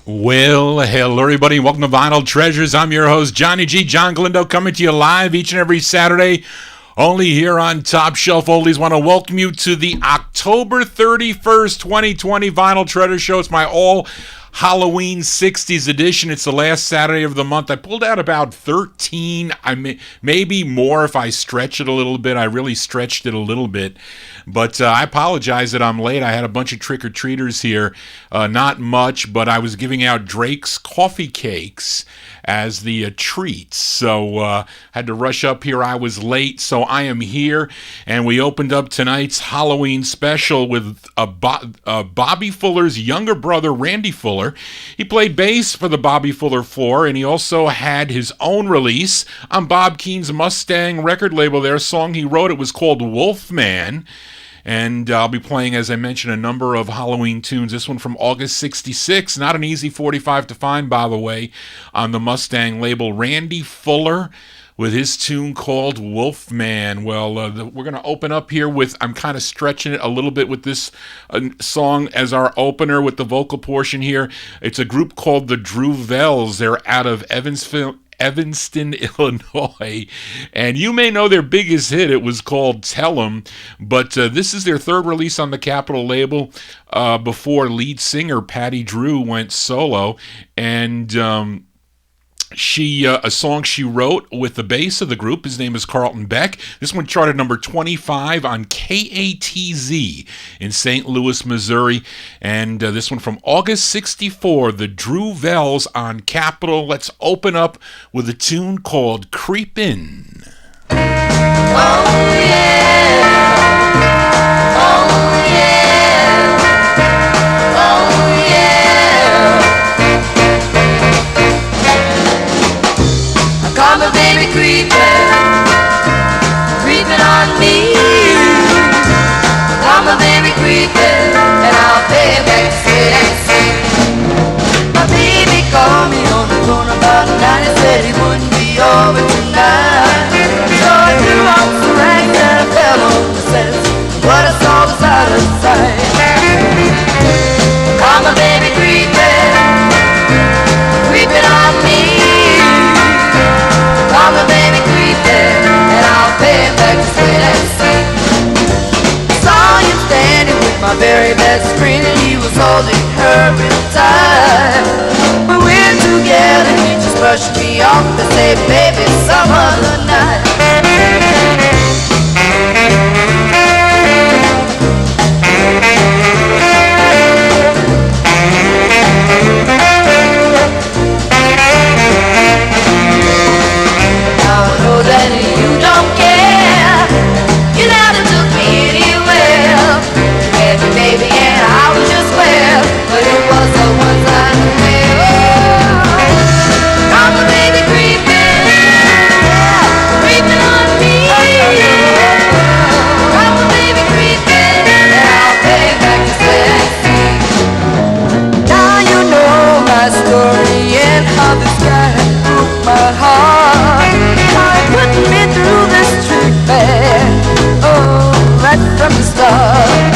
Well, hello everybody. Welcome to Vinyl Treasures. I'm your host, Johnny G. John Galindo, coming to you live each and every Saturday, only here on Top Shelf Oldies. Want to welcome you to the October 31st, 2020 Vinyl Treasure Show. It's my all Halloween 60s edition. It's the last Saturday of the month. I pulled out about 13, maybe more if I stretch it a little bit. I really stretched it a little bit. But I apologize that I'm late. I had a bunch of trick-or-treaters here. Not much, but I was giving out Drake's coffee cakes as the treats. So had to rush up here. I was late, so I am here. And we opened up tonight's Halloween special with Bobby Fuller's younger brother, Randy Fuller. He played bass for the Bobby Fuller Four, and he also had his own release on Bob Keane's Mustang record label. Their song he wrote, it was called Wolfman. And I'll be playing, as I mentioned, a number of Halloween tunes. This one from August 66, not an easy 45 to find, by the way, on the Mustang label. Randy Fuller with his tune called Wolfman. Well, we're going to open up here with, I'm kind of stretching it a little bit with this song as our opener with the vocal portion here. It's a group called the Drew Vells. They're out of Evanston, Illinois, and you may know their biggest hit. It was called Tell 'Em, but this is their third release on the Capitol label before lead singer Patty Drew went solo, and a song she wrote with the bass of the group. His name is Carlton Beck. This one charted number 25 on KATZ in St. Louis, Missouri. And this one from August 64, the Drew Vells on Capitol. Let's open up with a tune called Creepin'. Oh yeah, oh yeah, oh yeah. I call my baby creeping, creeping on me. I call my baby creeping, and I'll pay him back straight and sweet. My baby called me on the phone about night and said he wouldn't be over tonight. So I threw out some rags and I fell brush me off to say, baby, some other night. Now I know that you don't care. You never took me anywhere. You had me, baby, and I was just square, but it was a one-time affair. Oh, I'm a baby creeping, creeping on me. I'm a baby creeping, and I'll pay back to sexy. Now you know my story and how this guy broke my heart. How he put me through this treatment, oh, right from the start.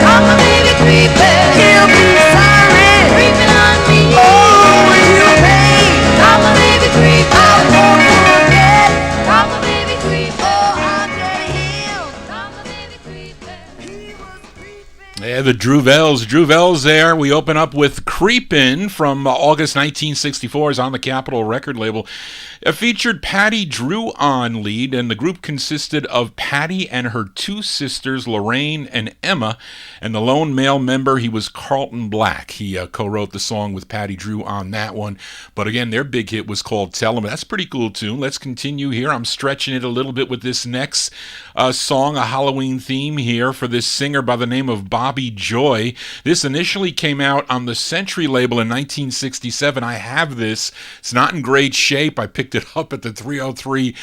I'm a baby creeping, he'll be sorry, creeping on me. Oh, will you pay? I'm a baby creep, I won't forget. I'm a baby creep, oh, I'll tell him. I'm a baby creeping, he was creeping. Yeah, the Druvels there. We open up with Creepin' from August 1964 is on the Capitol record label. It featured Patty Drew on lead, and the group consisted of Patty and her two sisters, Lorraine and Emma, and the lone male member, he was Carlton Black. He co-wrote the song with Patty Drew on that one. But again, their big hit was called Tell 'Em. That's a pretty cool tune. Let's continue here. I'm stretching it a little bit with this next song, a Halloween theme here for this singer by the name of Bobby Joy. This initially came out on the Century label in 1967. I have this. It's not in great shape. I picked it up at the 303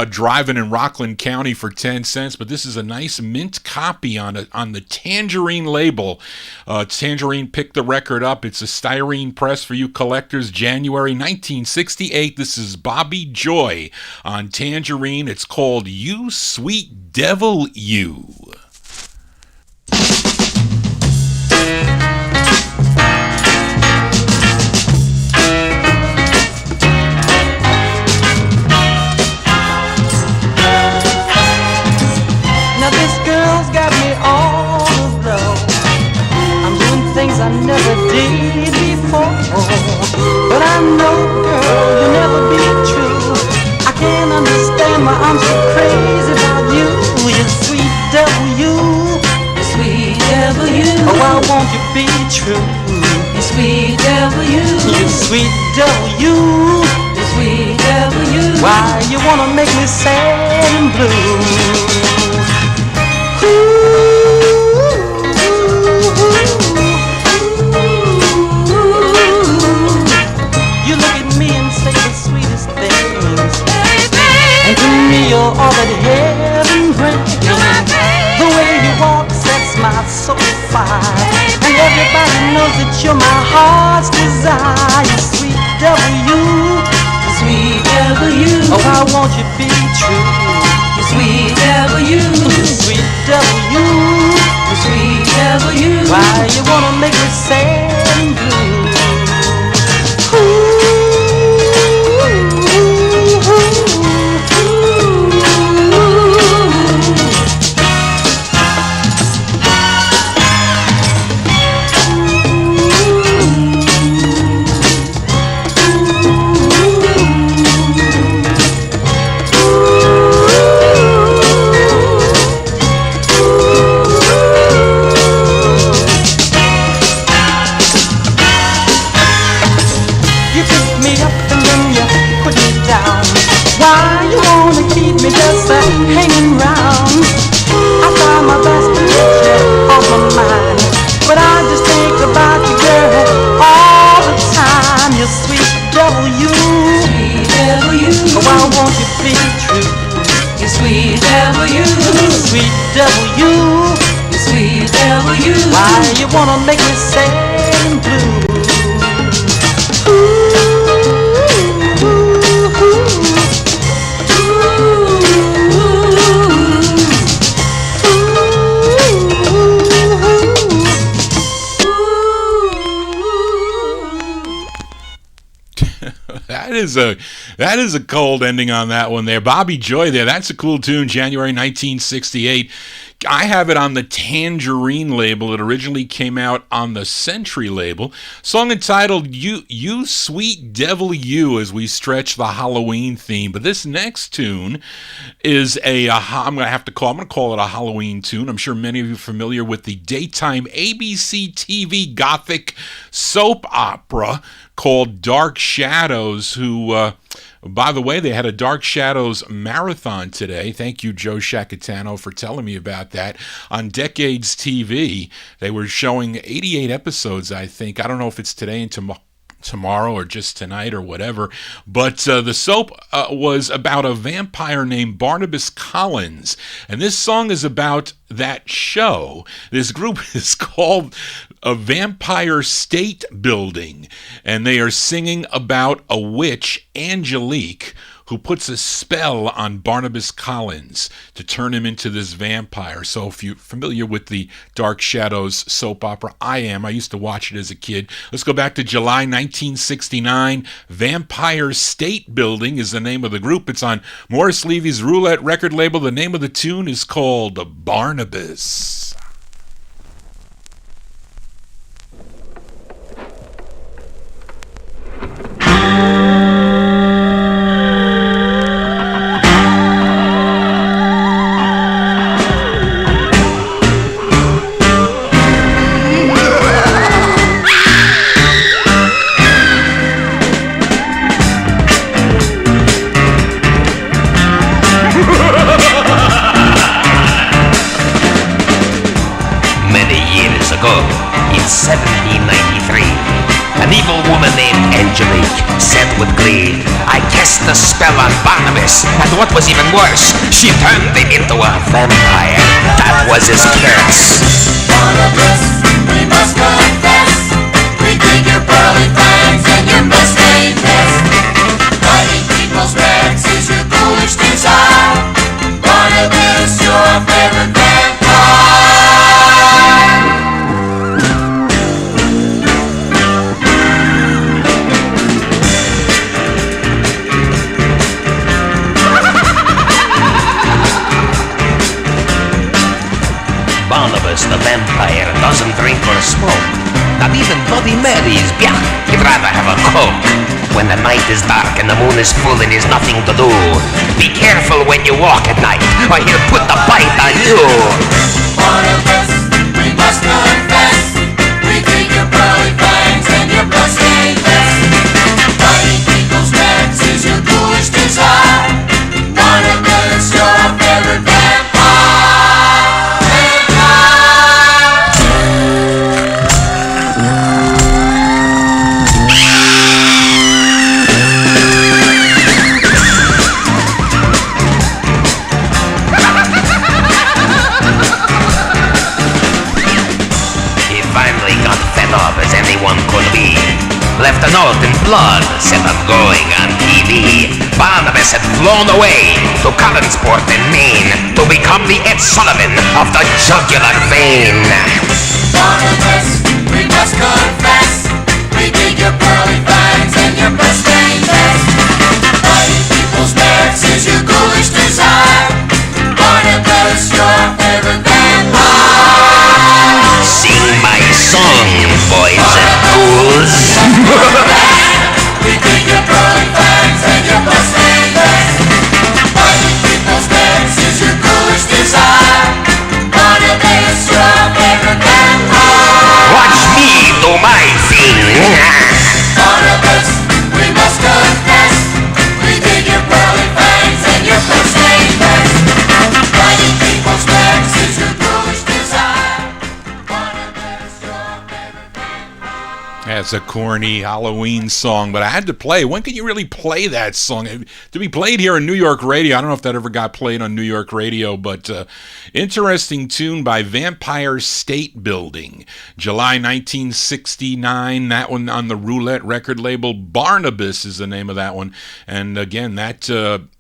Drive-In in Rockland County for 10 cents, but this is a nice mint copy on the Tangerine label. Tangerine picked the record up. It's a styrene press for you collectors, January 1968. This is Bobby Joy on Tangerine. It's called You Sweet Devil You. I never did before, but I know, girl, you'll never be true. I can't understand why I'm so crazy about you. You sweet devil, you sweet devil, you. Oh, why won't you be true? You sweet devil, you. You sweet devil, you. You sweet devil, you. Why you wanna make me sad and blue? You're all that heaven brings. The way you walk sets my soul afire, and everybody knows that you're my heart's desire. You sweet devil, you. You sweet devil, you. Oh, why won't you be true? You sweet devil, you. You sweet devil, you. You sweet devil, you. Why you wanna make me sad and blue? Hanging round, I try my best to get you off my mind, but I just think about you, girl, all the time. You sweet devil, you. Sweet devil, you. Why won't you be true? You sweet devil, you. Sweet devil, you. You sweet devil, you. Why you wanna make me sad and blue? That is a cold ending on that one there. Bobby Joy there. That's a cool tune. January 1968. I have it on the Tangerine label. It originally came out on the Century label. Song entitled You Sweet Devil You, as we stretch the Halloween theme. But this next tune is I'm going to call it a Halloween tune. I'm sure many of you are familiar with the daytime ABC TV gothic soap opera called Dark Shadows, who, by the way, they had a Dark Shadows marathon today. Thank you, Joe Shacatano, for telling me about that. On Decades TV, they were showing 88 episodes, I think. I don't know if it's today and tomorrow or just tonight or whatever, but the soap was about a vampire named Barnabas Collins, and this song is about that show. This group is called a Vampire State Building, and they are singing about a witch, Angelique, who puts a spell on Barnabas Collins to turn him into this vampire. So if you're familiar with the Dark Shadows soap opera, I am. I used to watch it as a kid. Let's go back to July 1969. Vampire State Building is the name of the group. It's on Morris Levy's Roulette record label. The name of the tune is called Barnabas. In 1793, an evil woman named Angelique said with glee, I cast a spell on Barnabas, and what was even worse, she turned him into a vampire. That was his curse. Barnabas, we must confess, we dig your pearly fangs and your mustang vest. Biting people's backs is your ghoulish desire. Barnabas, your favorite vampire. Barnabas the vampire doesn't drink or smoke. Not even Bloody Marys, yeah, he'd rather have a Coke. When the night is dark and the moon is full and there's nothing to do, be careful when you walk at night, or he'll put the bite on you. Barnabas, we must confess, we dig your pearly fangs and your bloodstained vest. Biting people's backs is your ghoulish desire. Barnabas, your favorite vampire. As anyone could be, left a note in blood, said I'm going on TV. Barnabas had flown away to Collinsport in Maine to become the Ed Sullivan of the jugular vein. Barnabas, we must confess, we dig your pearly fangs and your bloodstained vest. Biting people's backs is your ghoulish desire. Barnabas, your favorite vampire. Sing my song, boys and ghouls. We dig your pearly fangs and your bloodstained vest. Biting people's backs is your ghoulish desire. Barnabas, your favorite vampire. Watch me do my thing. Barnabas, we must confess, we dig your pearly fangs and your bloodstained vest. Biting people's backs is your ghoulish desire. Barnabas, your favorite vampire. That's a corny Halloween song, but I had to play. When can you really play that song? To be played here on New York radio. I don't know if that ever got played on New York radio, but interesting tune by Vampire State Building. July 1969, that one on the Roulette record label. Barnabas is the name of that one. And again, that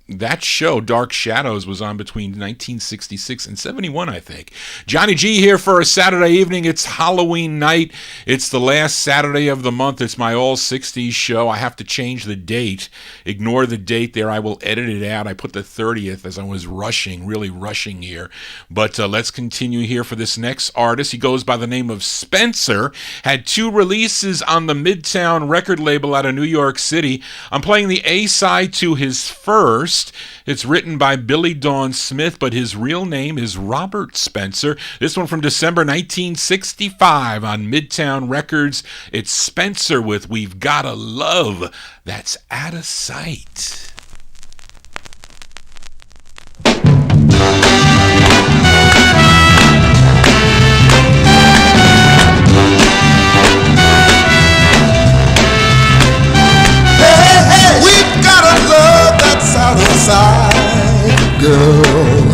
that show, Dark Shadows, was on between 1966 and 71, I think. Johnny G here for a Saturday evening. It's Halloween night. It's the last Saturday of the month. It's my all 60s show. I have to change the date. Ignore the date there. I will edit it out. I put the 30th as I was really rushing here. But let's continue here for this next artist. He goes by the name of Spencer. Had 2 releases on the Midtown record label out of New York City. I'm playing the A-side to his first. It's written by Billy Dawn Smith, but his real name is Robert Spencer. This one from December 1965 on Midtown Records. It's Spencer with We've Gotta Love That's Out of Sight. Girl,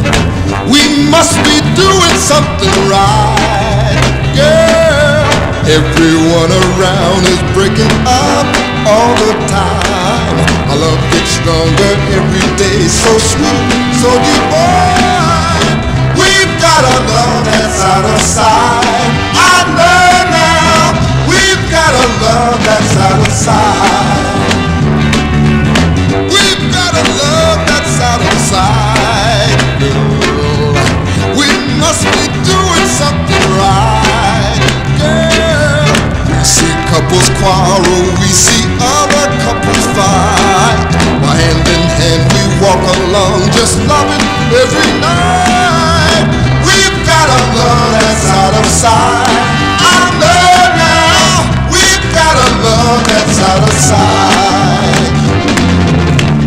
we must be doing something right. Girl, everyone around is breaking up all the time. Our love gets stronger every day, so sweet, so divine. We've got a love that's out of sight. I know now. We've got a love that's out of sight. We've got a love that's out of sight, girl. We must be doing something right, girl. We see couples quarrel, we see other couples fight. While hand in hand we walk along, just loving every night. We've got a love that's out of sight. I know now. We've got a love that's out of sight.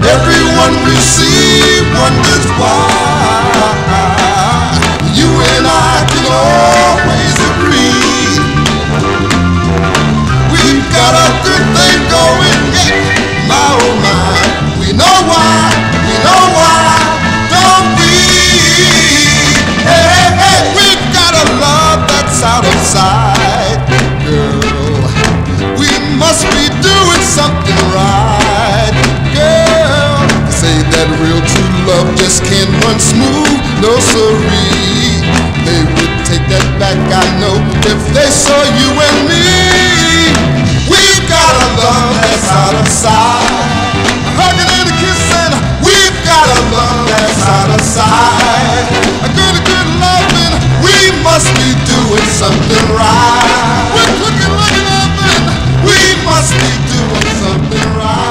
Everyone we see wonders why. You and I can always agree. We've got a good thing going, yeah, my oh my. We know why, don't we? Hey, hey, we've got a love that's out of sight, girl. We must be doing something right, girl. Say that real true love just can't run smooth, no siree. They would take that back, I know, if they saw you and me. We've got a love that's out of sight. A hugging and a kissing, we've got a love that's out of sight. A good loving, we must be doing something right. We're cooking, loving, we must be doing something right.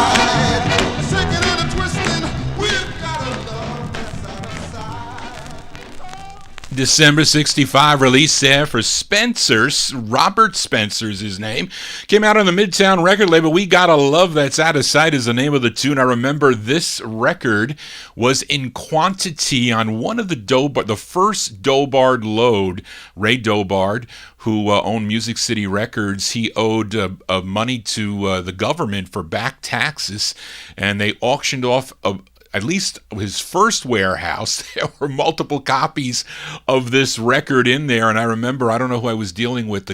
December 65 release there for Spencer. Robert Spencer's his name. Came out on the Midtown record label. We Gotta Love That's Out of Sight is the name of the tune. I remember this record was in quantity on one of the first Dobard load. Ray Dobard, who owned Music City Records, he owed money to the government for back taxes, and they auctioned off at least his first warehouse. There were multiple copies of this record in there, and I remember, I don't know who I was dealing with,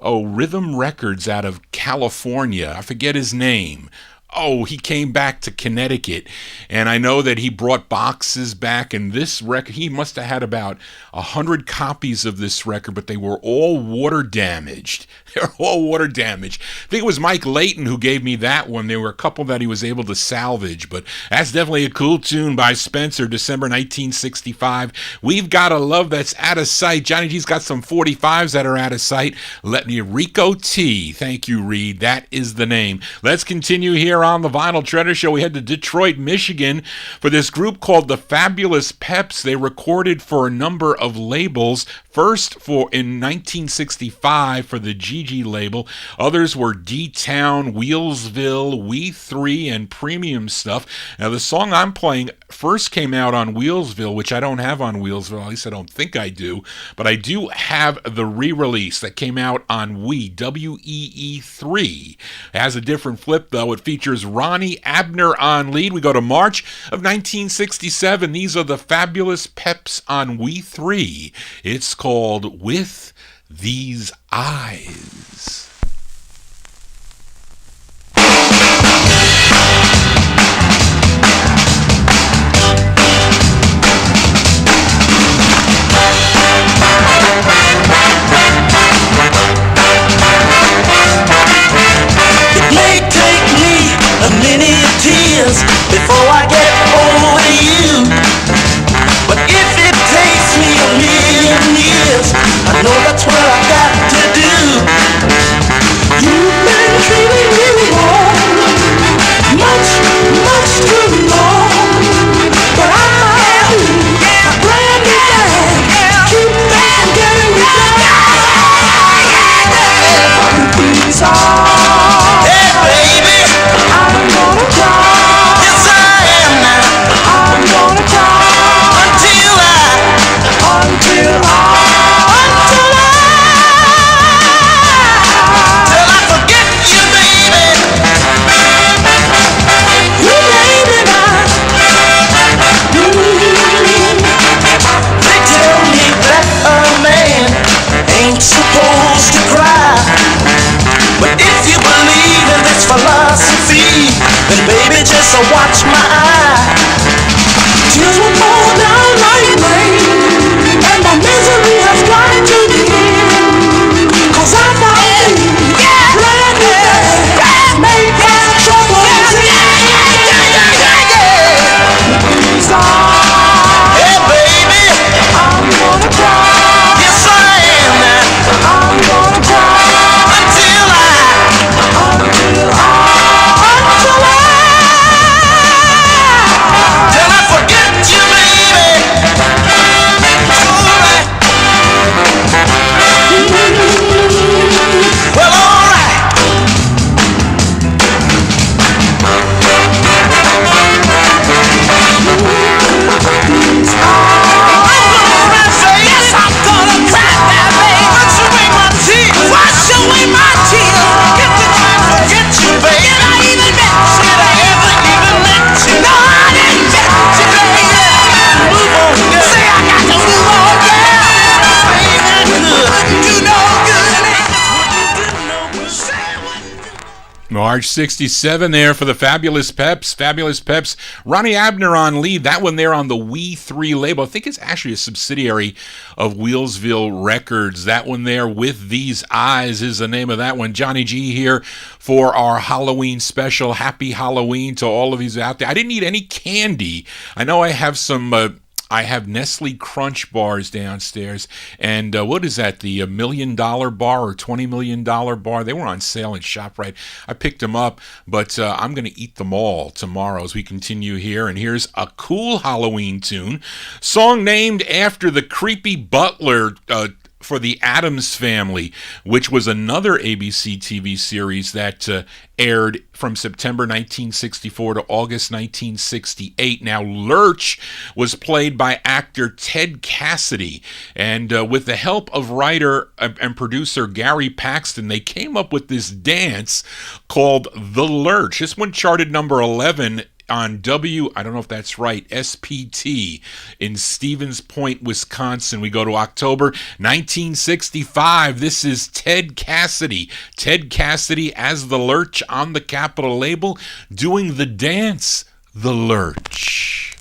Rhythm Records out of California. I forget his name. He came back to Connecticut, and I know that he brought boxes back, and this record, he must have had about 100 copies of this record, but they were all water damaged. They were all water damaged. I think it was Mike Layton who gave me that one. There were a couple that he was able to salvage, but that's definitely a cool tune by Spencer, December 1965. We've Got a Love That's Out of Sight. Johnny G's got some 45s that are out of sight. Let me Rico T. Thank you, Reed. That is the name. Let's continue here on the Vinyl Treasure Show. We head to Detroit, Michigan for this group called the Fabulous Peps. They recorded for a number of labels. First in 1965 for the GG label. Others were D-Town, Wheelsville, We 3, and Premium Stuff. Now the song I'm playing first came out on Wheelsville, which I don't have on Wheelsville. At least I don't think I do. But I do have the re-release that came out on WEE 3. It has a different flip though. It features Ronnie Abner on lead. We go to March of 1967. These are the Fabulous Peps on We 3. It's called With These Eyes. March 67 there for the Fabulous Peps. Fabulous Peps. Ronnie Abner on lead. That one there on the We 3 label. I think it's actually a subsidiary of Wheelsville Records. That one there, With These Eyes, is the name of that one. Johnny G here for our Halloween special. Happy Halloween to all of you out there. I didn't eat any candy. I know I have some... I have Nestle Crunch bars downstairs, and what is that, the $1 million bar or $20 million bar? They were on sale in ShopRite. I picked them up, but I'm going to eat them all tomorrow as we continue here, and here's a cool Halloween tune, song named after the creepy butler for the Addams Family, which was another ABC TV series that aired from September 1964 to August 1968. Now, Lurch was played by actor Ted Cassidy, and with the help of writer and producer Gary Paxton, they came up with this dance called The Lurch. This one charted number 11 on I don't know if that's right, SPT in Stevens Point, Wisconsin. We go to October 1965. This is Ted Cassidy. Ted Cassidy as the Lurch on the Capitol label, doing the dance, The Lurch.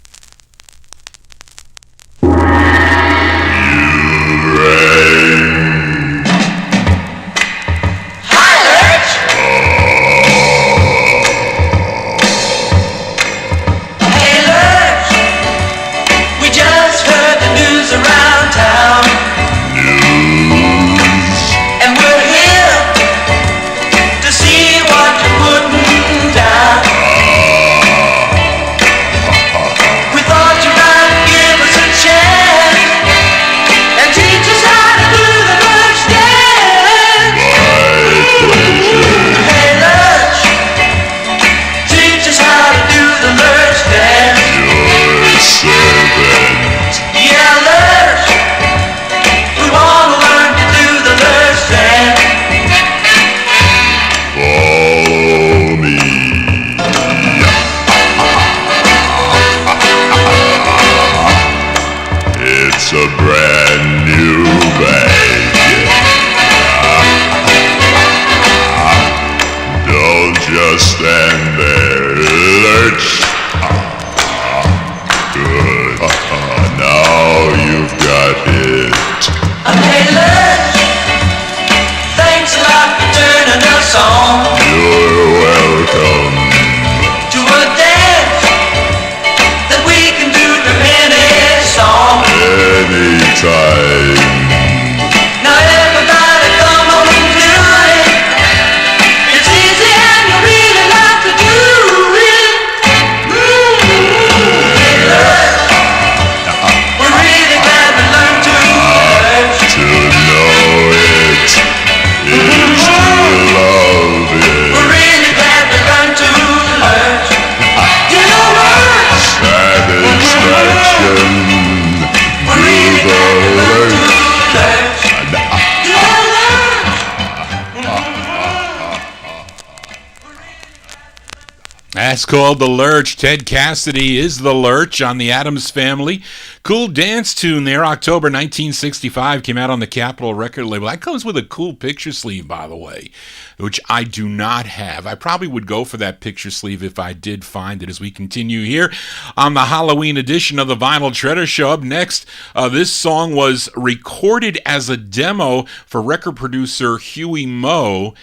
That's called The Lurch. Ted Cassidy is The Lurch on the Addams Family. Cool dance tune there. October 1965 came out on the Capitol record label. That comes with a cool picture sleeve, by the way, which I do not have. I probably would go for that picture sleeve if I did find it as we continue here on the Halloween edition of the Vinyl Treasure Show. Up next, this song was recorded as a demo for record producer Huey Moe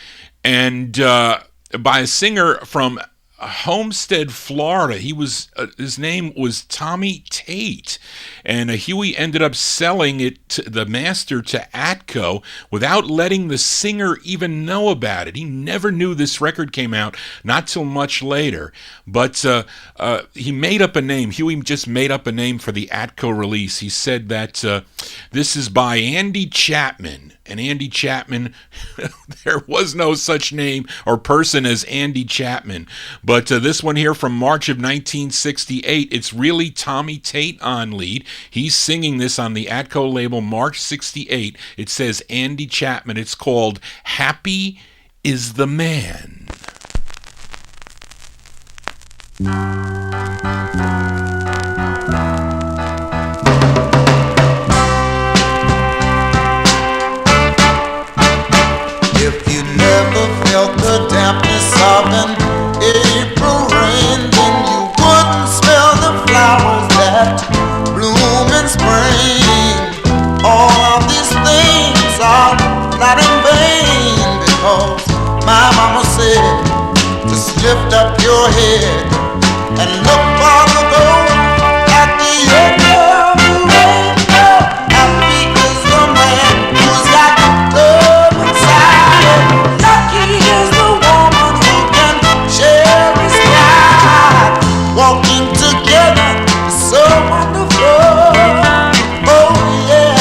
and by a singer from Homestead, Florida. He was his name was Tommy Tate, and Huey ended up selling it to the master to Atco without letting the singer even know about it. He never knew this record came out, not till much later. But he made up a name. Huey just made up a name for the Atco release. He said that this is by Andy Chapman. And Andy Chapman, there was no such name or person as Andy Chapman. But this one here from March of 1968, it's really Tommy Tate on lead. He's singing this on the Atco label, March 68. It says Andy Chapman. It's called Happy is the Man. If you never felt the dampness of lift up your head and look for the goal at the end of the rainbow. Happy is the man who's got love inside. Lucky is the woman who can share his pride. Walking together is so wonderful. Oh yeah.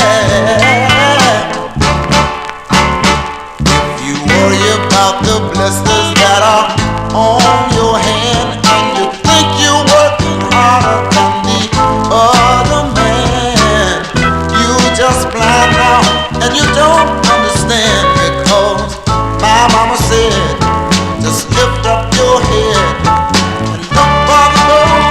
If you worry about the blisters that are on your hand, and you think you're working harder than the other man, you just blind out and you don't understand, because my mama said, just lift up your head and look for the goal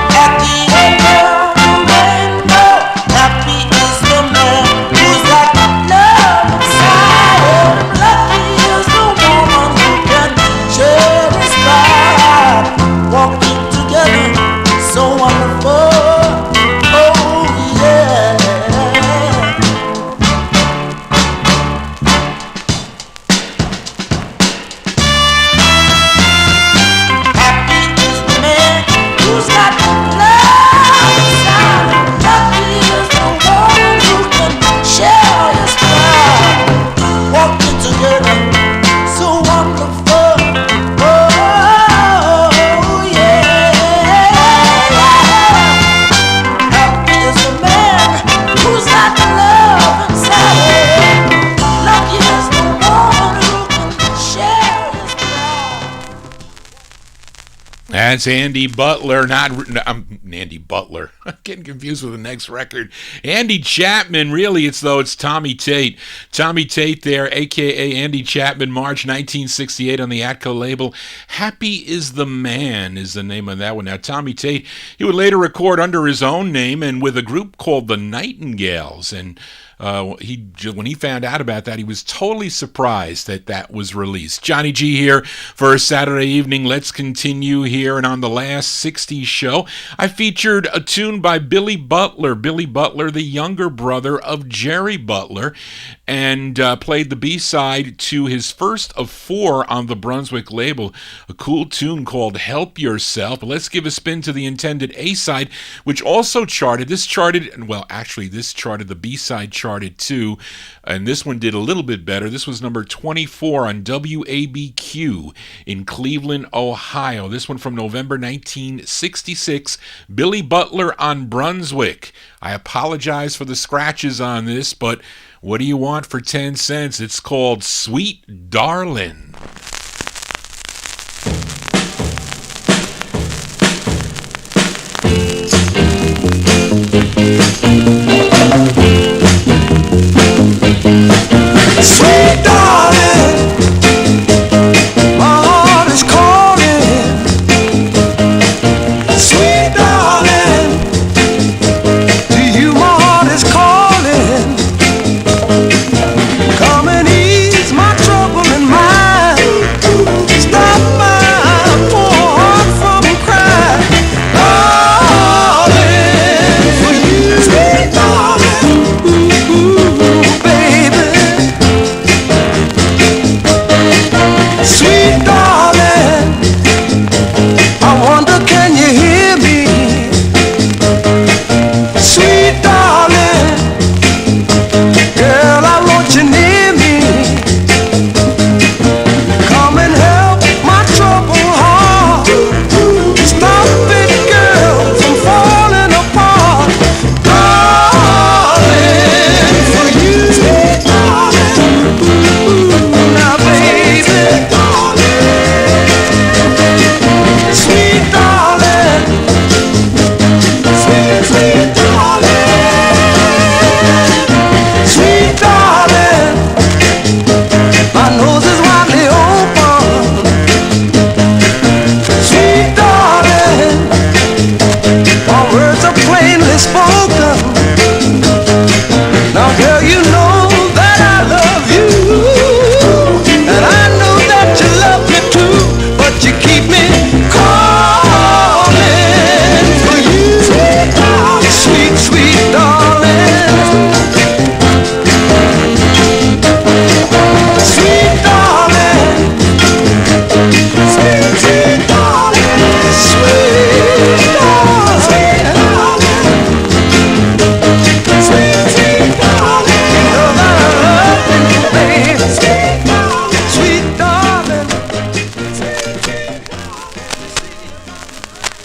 at the end of the rainbow. Happy is the man who's got love inside him. Lucky is the woman who can share his pride. Walking together, so wonderful. Oh yeah. Happy is the man who's got love inside. Lucky is the woman who can share his pride. Walking together, so wonderful. Oh yeah. Happy is the man who's got love inside. Lucky is the woman who can share his pride. That's Andy Butler, I'm Andy Butler. I'm getting confused with the next record. Andy Chapman, really, it's Tommy Tate. Tommy Tate there, a.k.a. Andy Chapman, March 1968 on the Atco label. When is the name of that one. Now, Tommy Tate, he would later record under his own name and with a group called the Nightingales, and when he found out about that, he was totally surprised that was released. Johnny G here for a Saturday evening. Let's continue here. And on the last 60s show, I featured a tune by Billy Butler. Billy Butler, the younger brother of Jerry Butler, and played the B-side to his first of 4 on the Brunswick label, a cool tune called Help Yourself. But let's give a spin to the intended A-side, which also charted. This charted, the B-side charted too, and this one did a little bit better. This was number 24 on WABQ in Cleveland, Ohio. This one from November 1966, Billy Butler on Brunswick. I apologize for the scratches on this, but what do you want for 10 cents? It's called Sweet Darlin'. Sweet darling, my heart is calling. Sweet darling, to you my heart is calling. Come and ease my trouble and mind.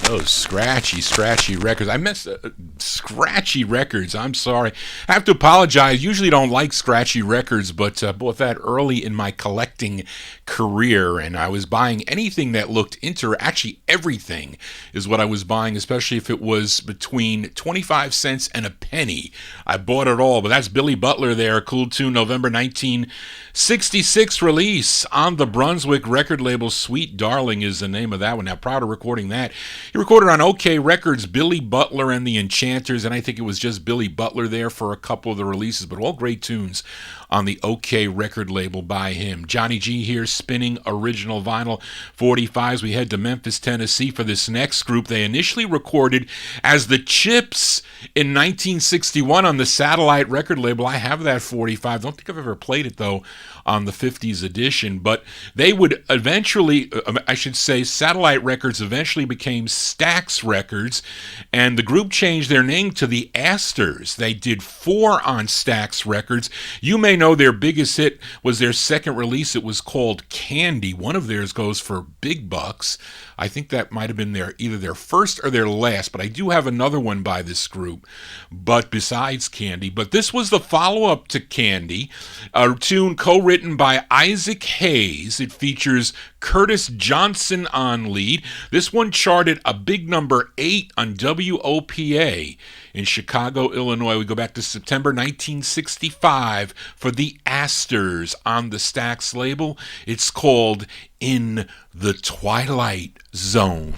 Those scratchy records. I missed scratchy records. I'm sorry. I have to apologize. Usually don't like scratchy records, but bought that early in my collecting career, and I was buying anything that looked actually everything is what I was buying, especially if it was between 25 cents and a penny. I bought it all, but that's Billy Butler there, cool tune, November 1966 release on the Brunswick record label. Sweet Darling is the name of that one. Now, proud of recording that. He recorded on OK Records, Billy Butler and the Enchanters, and I think it was just Billy Butler there for a couple of the releases, but all great tunes on the OK record label by him. Johnny G here, spinning original vinyl 45s. We head to Memphis, Tennessee for this next group. They initially recorded as the Chips in 1961 on the Satellite record label. I have that 45. Don't think I've ever played it, though, on the 50s edition, but they would eventually, Satellite Records eventually became Stax Records, and the group changed their name to the Astors. They did 4 on Stax Records. You may know their biggest hit was their second release. It was called Candy. One of theirs goes for big bucks. I think that might have been either their first or their last, but I do have another one by this group, but besides Candy. But this was the follow-up to Candy, a tune co-written by Isaac Hayes. It features Curtis Johnson on lead. This one charted a big number 8 on WOPA in Chicago, Illinois. We go back to September 1965 for the Astors on the Stax label. It's called In the Twilight Zone.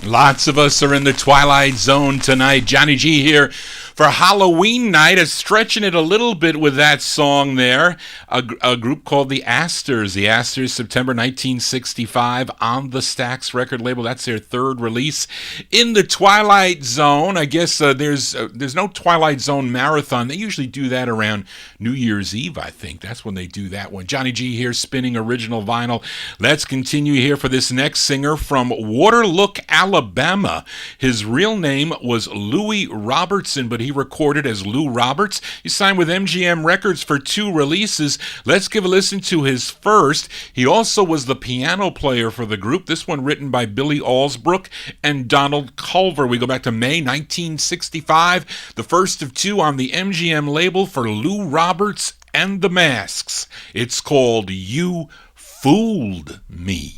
Lots of us are in the Twilight Zone tonight. Johnny G here for Halloween night, stretching it a little bit with that song there. A group called the Astors. The Astors, September 1965 on the Stax record label. That's their third release in the Twilight Zone. I guess there's no Twilight Zone marathon. They usually do that around New Year's Eve, I think. That's when they do that one. Johnny G here, spinning original vinyl. Let's continue here for this next singer from Waterlook, Alabama. His real name was Louis Robertson, but he recorded as Lou Roberts. He signed with MGM Records for 2 releases. Let's give a listen to his first. He also was the piano player for the group. This one written by Billy Alsbrook and Donald Culver. We go back to May 1965, the first of 2 on the MGM label for Lou Roberts and the Masks. It's called You Fooled Me.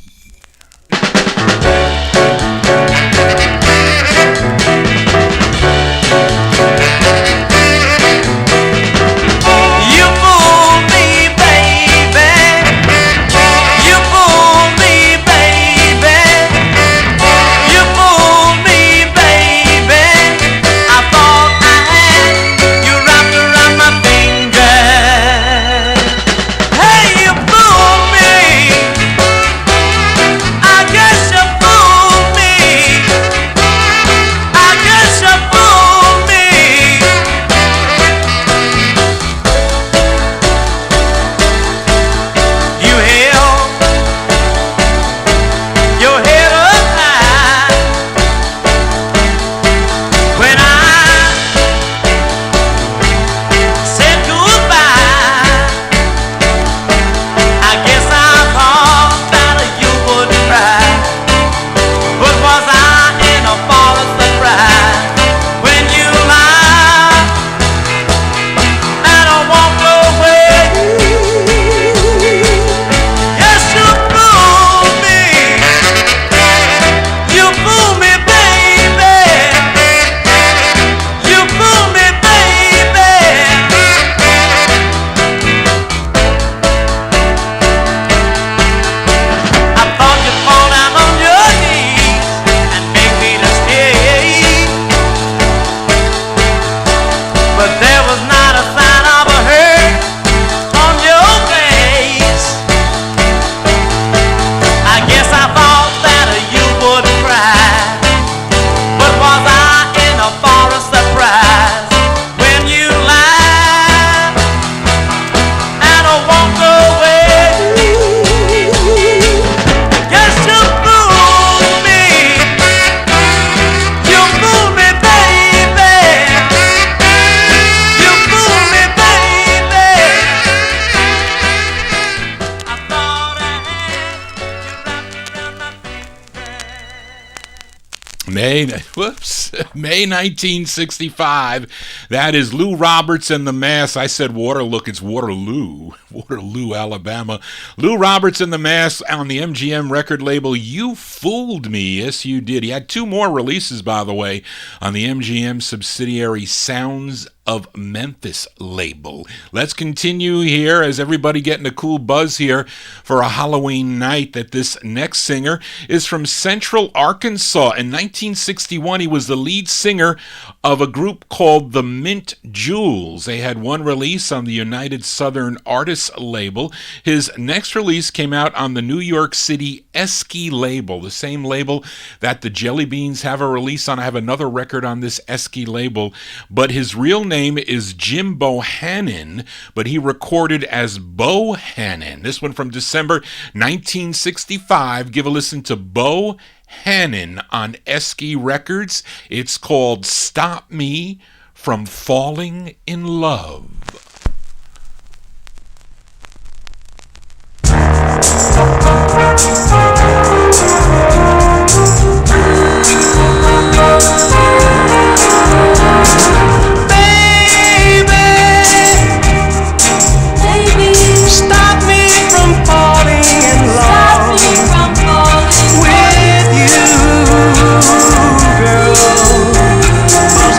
May 1965. That is Lou Roberts and the Mass. I said Waterloo. It's Waterloo. Waterloo, Alabama. Lou Roberts and the Mass on the MGM record label. You Fooled Me. Yes, you did. He had 2 more releases, by the way, on the MGM subsidiary Sounds of Memphis label. Let's continue here as everybody getting a cool buzz here for a Halloween night. That this next singer is from Central Arkansas. In 1961, he was the lead singer of a group called the Mint Jewels. They had 1 release on the United Southern Artists label. His next release came out on the New York City Esky label, the same label that the Jelly Beans have a release on. I have another record on this Esky label, but his real name is Jim Bohannon, but he recorded as Bohannon. This one from December 1965. Give a listen to Bohannon on Esky Records. It's called Stop Me from Falling in Love.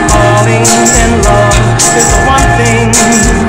Falling in love is the one thing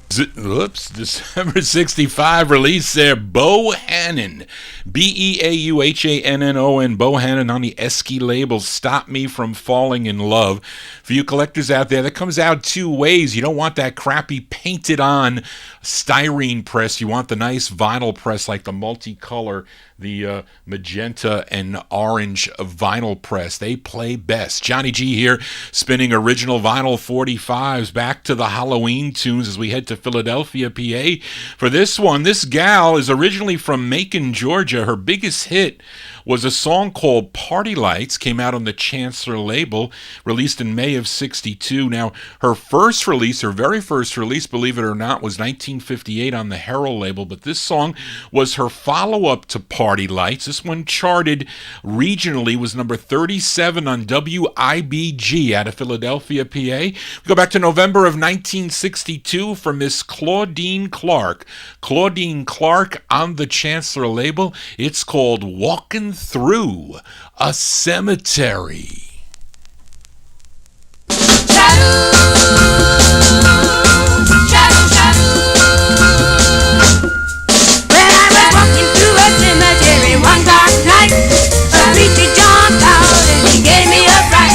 December 65 release there, Bohannon. Beauhannon, Bohannon on the Esky label, Stop Me From Falling in Love. For you collectors out there, that comes out two ways. You don't want that crappy painted on styrene press. You want the nice vinyl press like the multicolor, the magenta and orange vinyl press. They play best. Johnny G here, spinning original vinyl 45s back to the Halloween tunes as we head to Philadelphia, PA. For this one, this gal is originally from Macon, Georgia. Her biggest hit was a song called Party Lights, came out on the Chancellor label, released in May of 62. Now, her very first release, believe it or not, was 1958 on the Herald label, but this song was her follow-up to Party Lights. This one charted regionally, was number 37 on WIBG out of Philadelphia, PA. We go back to November of 1962 for Miss Claudine Clark. Claudine Clark on the Chancellor label. It's called Walking Through a Cemetery. One dark night, a preacher jumped out and he gave me a fright.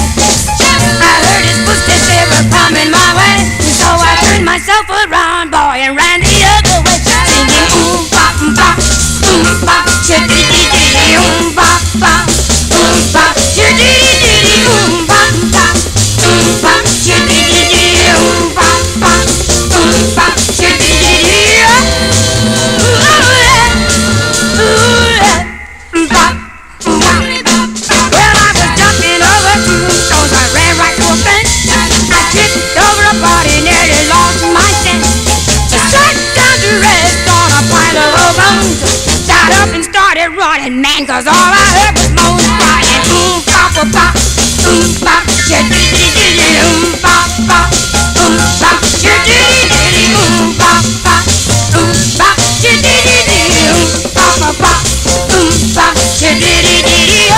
I heard his footsteps, they were coming my way, so I turned myself around, boy, and ran the other way, singing oom bop chitty dee oom bop chitty dee oom bop chitty dee oom bop chitty dee. Well, I was jumping over tombstones, I ran right to a fence. I tripped over a body, nearly lost my sense. I sat down to rest on a pile of bones. Got up and started running, man, 'cause all I heard was moans crying. Oom bop, chitty-dee-dee-dee, oom bop, chitty-dee-dee-dee, oom bop, chitty-dee-dee, oom bop, chitty-dee-dee-dee,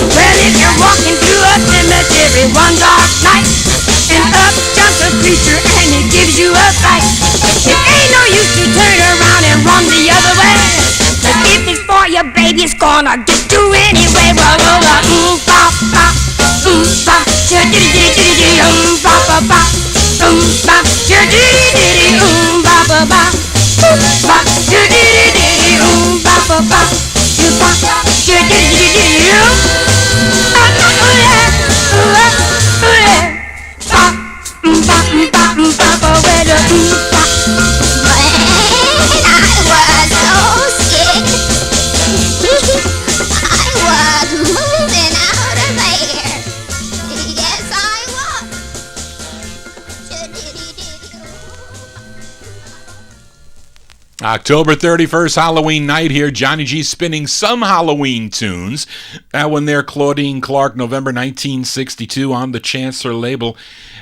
Well, if you're walking through a cemetery one dark night, and up jumps a preacher and he gives you a fright, it ain't no use to turn around and run the other way, 'cause if it's for your baby, it's gonna get you anyway. Well, oom bop, chitty-dee-dee-dee, oom bop, chitty-dee-dee-dee, oom bop, chitty-dee-dee-dee, oom bop, chitty-dee-dee-dee, October 31st, Halloween night here. Johnny G spinning some Halloween tunes. That one there, Claudine Clark, November 1962 on the Chancellor label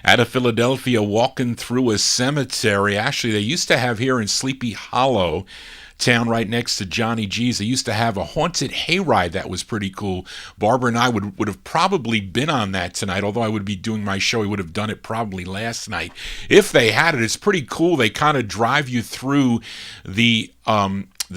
out of Philadelphia, Walking Through a Cemetery. Actually, they used to have here in Sleepy Hollow, town right next to Johnny G's, they used to have a haunted hayride that was pretty cool. Barbara and I would have probably been on that tonight, although I would be doing my show. We would have done it probably last night. If they had it, it's pretty cool. They kind of drive you through the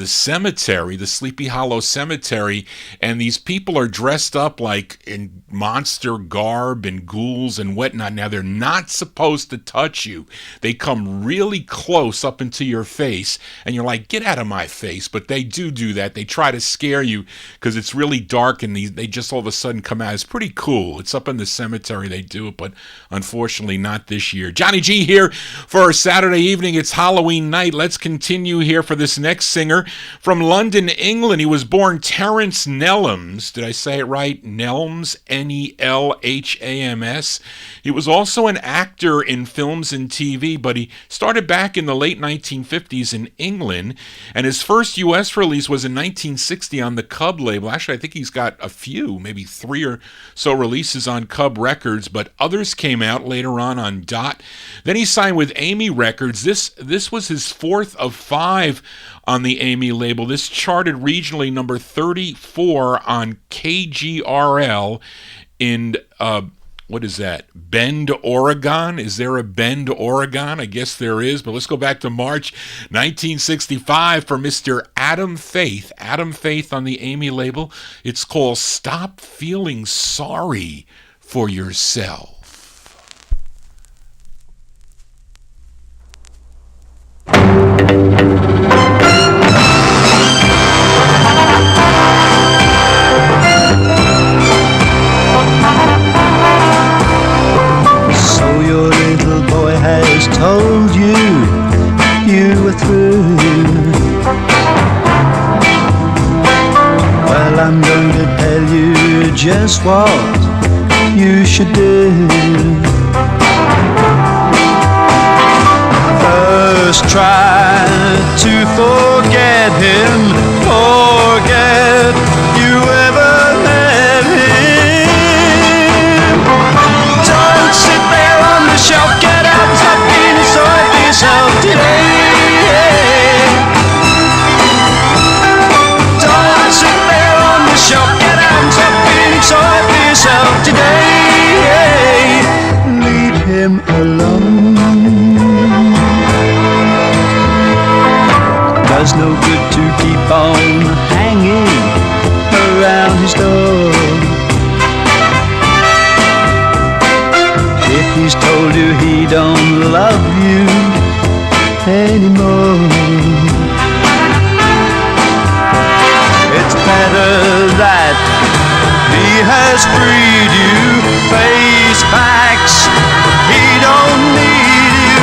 cemetery, the Sleepy Hollow Cemetery, and these people are dressed up like in monster garb and ghouls and whatnot. Now, they're not supposed to touch you. They come really close up into your face, and you're like, get out of my face. But they do that. They try to scare you because it's really dark, and they just all of a sudden come out. It's pretty cool. It's up in the cemetery. They do it, but unfortunately not this year. Johnny G here for Saturday evening. It's Halloween night. Let's continue here for this next singer. singer from London, England. He was born Terence Nelms. Did I say it right? Nelms, Nelhams. He was also an actor in films and TV, but he started back in the late 1950s in England, and his first U.S. release was in 1960 on the Cub label. Actually, I think he's got a few, maybe 3 or so releases on Cub Records, but others came out later on Dot. Then he signed with Amy Records. This was his 4th of 5 on the Amy label. This charted regionally number 34 on KGRL in what is that? Bend, Oregon? Is there a Bend, Oregon? I guess there is, but let's go back to March 1965 for Mr. Adam Faith. Adam Faith on the Amy label. It's called Stop Feeling Sorry for Yourself. Has told you you were through. Well, I'm going to tell you just what you should do. First try to forget him, forget you ever met him. Don't sit there on the shelf, get up, stop feeling sorry for yourself today. Don't sit there on the shelf, get up, stop feeling sorry for yourself today. Leave him alone. Does no good to keep on hanging around his door. If he's told you he don't love you anymore, it's better that he has freed you. Face facts, he don't need you.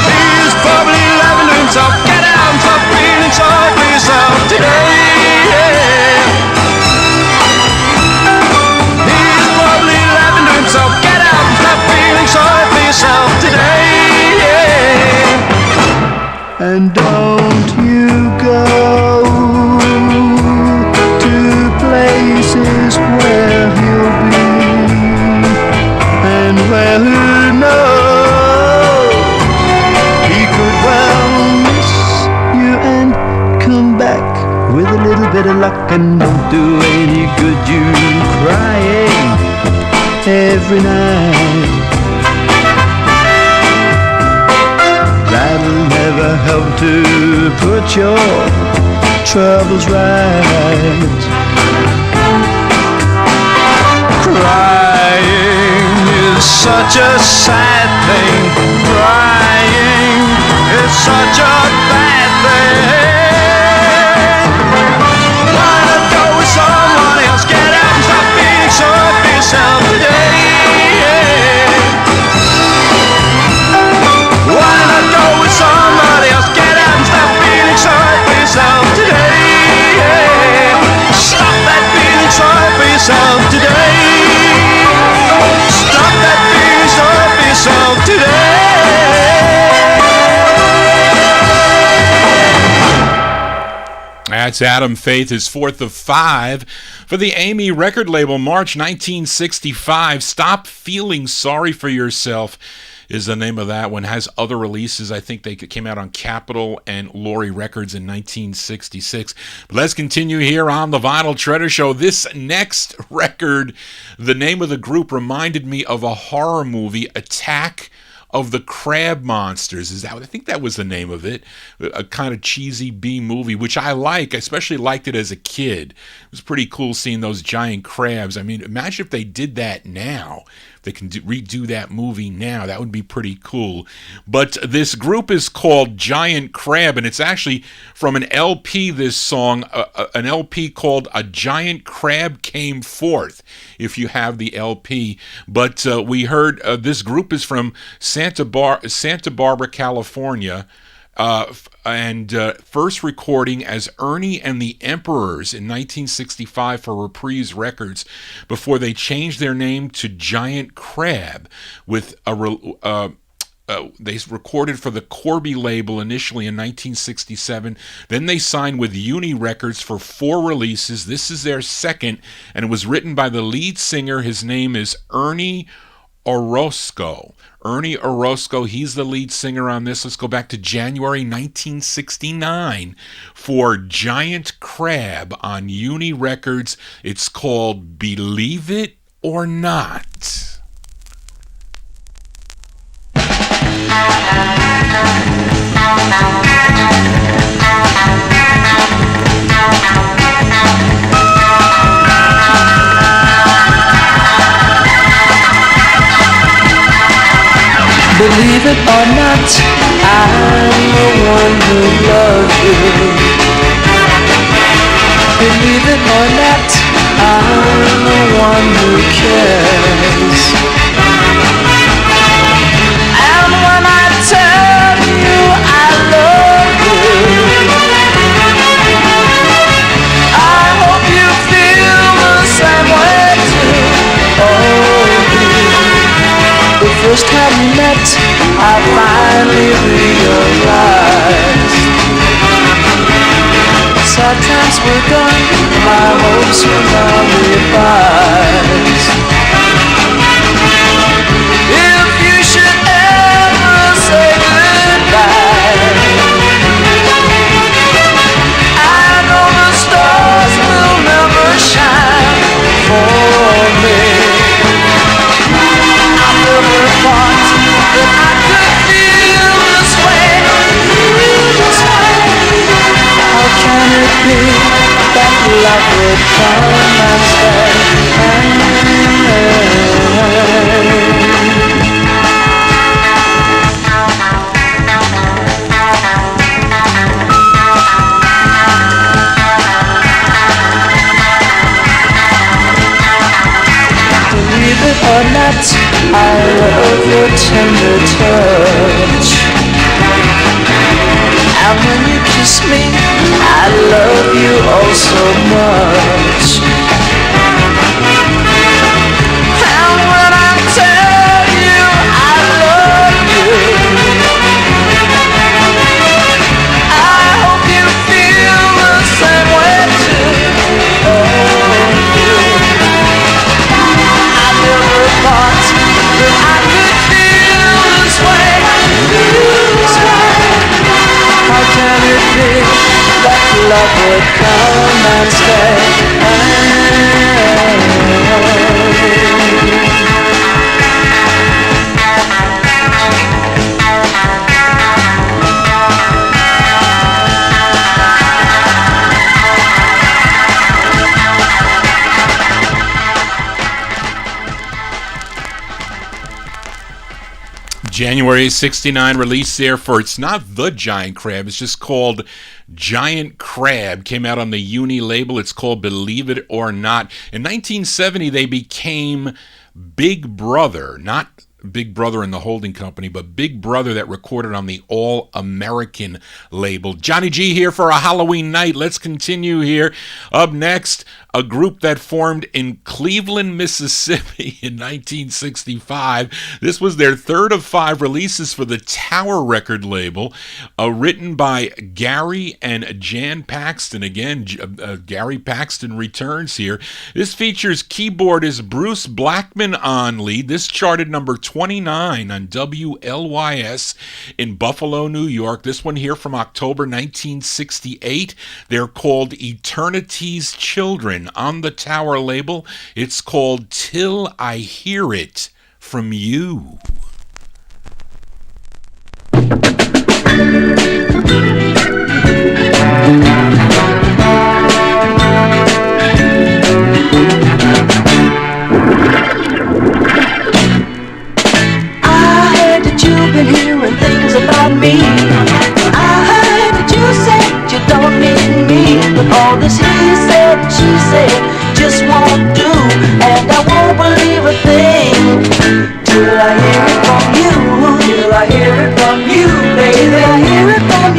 He's probably laughing to himself. Get out and stop feeling sorry for yourself today. So get out and stop feeling sorry for yourself today. And don't you go to places where he'll be, and where who knows, he could well miss you and come back with a little bit of luck. And don't do any good you crying every night. That'll never help to put your troubles right. Crying is such a sad thing. Crying is such a bad thing. Why not go with someone else? Get out and stop being sorry for yourself today. Why not go with somebody else? Get out and stop feeling sorry for yourself today. Stop that feeling sorry for yourself today. Stop that feeling sorry for yourself today. That's Adam Faith, his 4th of 5 for the Amy record label, March 1965. Stop Feeling Sorry for Yourself is the name of that one. Has other releases. I think they came out on Capitol and Laurie Records in 1966. But let's continue here on the Vinyl Treasure Show. This next record, the name of the group reminded me of a horror movie, Attack of the Crab Monsters. Is that? I think that was the name of it. A kind of cheesy B movie, which I like. I especially liked it as a kid. It was pretty cool seeing those giant crabs. I mean, imagine if they did that now. They can redo that movie now. That would be pretty cool. But this group is called Giant Crab, and it's actually from an LP, this song, an LP called A Giant Crab Came Forth, if you have the LP. But we heard this group is from Santa Barbara, California, and first recording as Ernie and the Emperors in 1965 for Reprise Records, before they changed their name to Giant Crab with they recorded for the Corby label initially in 1967. Then they signed with Uni Records for 4 releases. This is their second, and it was written by the lead singer. His name is Ernie Orozco. Ernie Orozco, he's the lead singer on this. Let's go back to January 1969 for Giant Crab on Uni Records. It's called Believe It or Not. Believe it or not, I'm the one who loves you. Believe it or not, I'm the one who cares. And when I tell you I love you, I hope you feel the same way too. The first time we met, I finally realized sad times were gone, my hopes were now revised. If you should ever say goodbye, I know the stars will never shine for me. That I could feel this way. How can it be that love would come and stay? Believe it or not, I love your tender touch. And when you kiss me, I love you oh so much. And when I tell you I love you, I hope you feel the same way too. I never thought that I could feel this way. How can it be that love would come and stay? January 69 release there for, it's not the Giant Crab, it's just called Giant Crab. Came out on the Uni label. It's called Believe It or Not. In 1970, they became Big Brother, not Big Brother and the Holding Company, but Big Brother, that recorded on the All American label. Johnny G here for a Halloween night. Let's continue here. Up next, a group that formed in Cleveland, Mississippi in 1965. This was their third of 5 releases for the Tower record label, written by Gary and Jan Paxton. Again, Gary Paxton returns here. This features keyboardist Bruce Blackman on lead. This charted number 29 on WLYS in Buffalo, New York. This one here from October 1968. They're called Eternity's Children. On the Tower label, it's called Till I Hear It From You. You've been hearing things about me. I heard that you said you don't need me, but all this he said, she said, just won't do, and I won't believe a thing till I hear it from you. Till I hear it from you, baby. Till I hear it from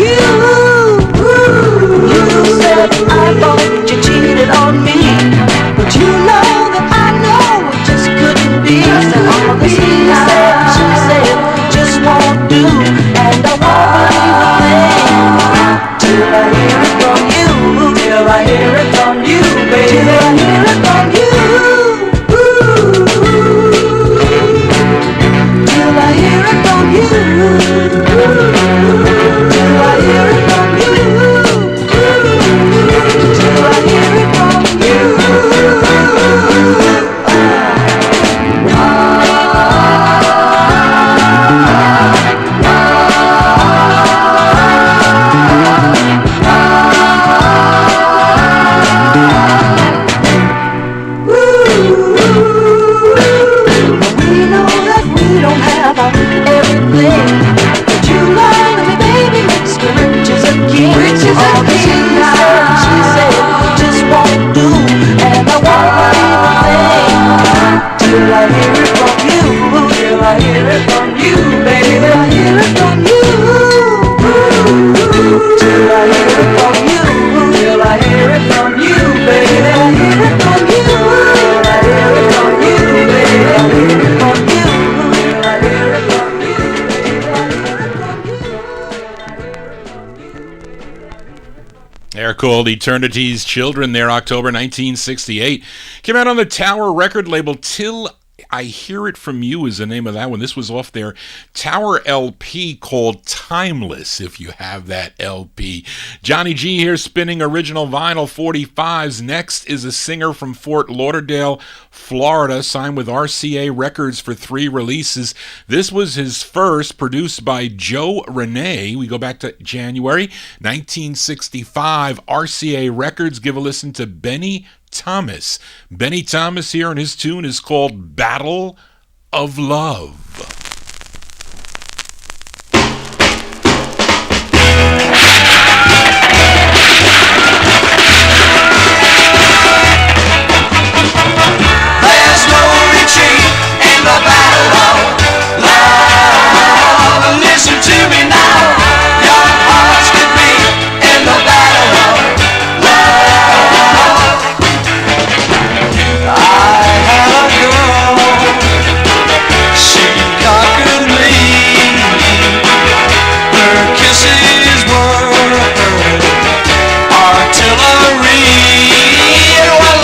They're called Eternity's Children. They're October 1968. Came out on the Tower record label. Till I Hear It From You is the name of that one. This was off their Tower LP called Timeless, if you have that LP. Johnny G here spinning original vinyl 45s. Next is a singer from Fort Lauderdale, Florida, signed with RCA Records for 3 releases. This was his first, produced by Joe Renee. We go back to January 1965. RCA Records. Give a listen to Benny Thomas. Benny Thomas here, and his tune is called Battle of Love. There's no retreat in the battle of love. Listen to me now. Your hearts could be in the battle of love. I had a girl, she conquered me. Her kisses were artillery. It was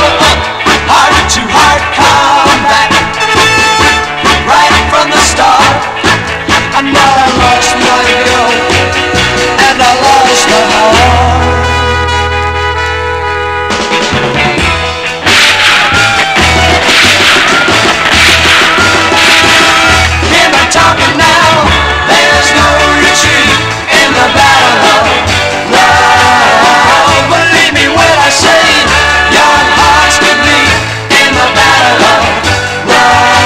heart-to-heart combat, right from the start. And now I lost my girl, and I lost my heart. Hear me talking now, there's no retreat in the battle of love. Believe me when I say young hearts could be in the battle of love.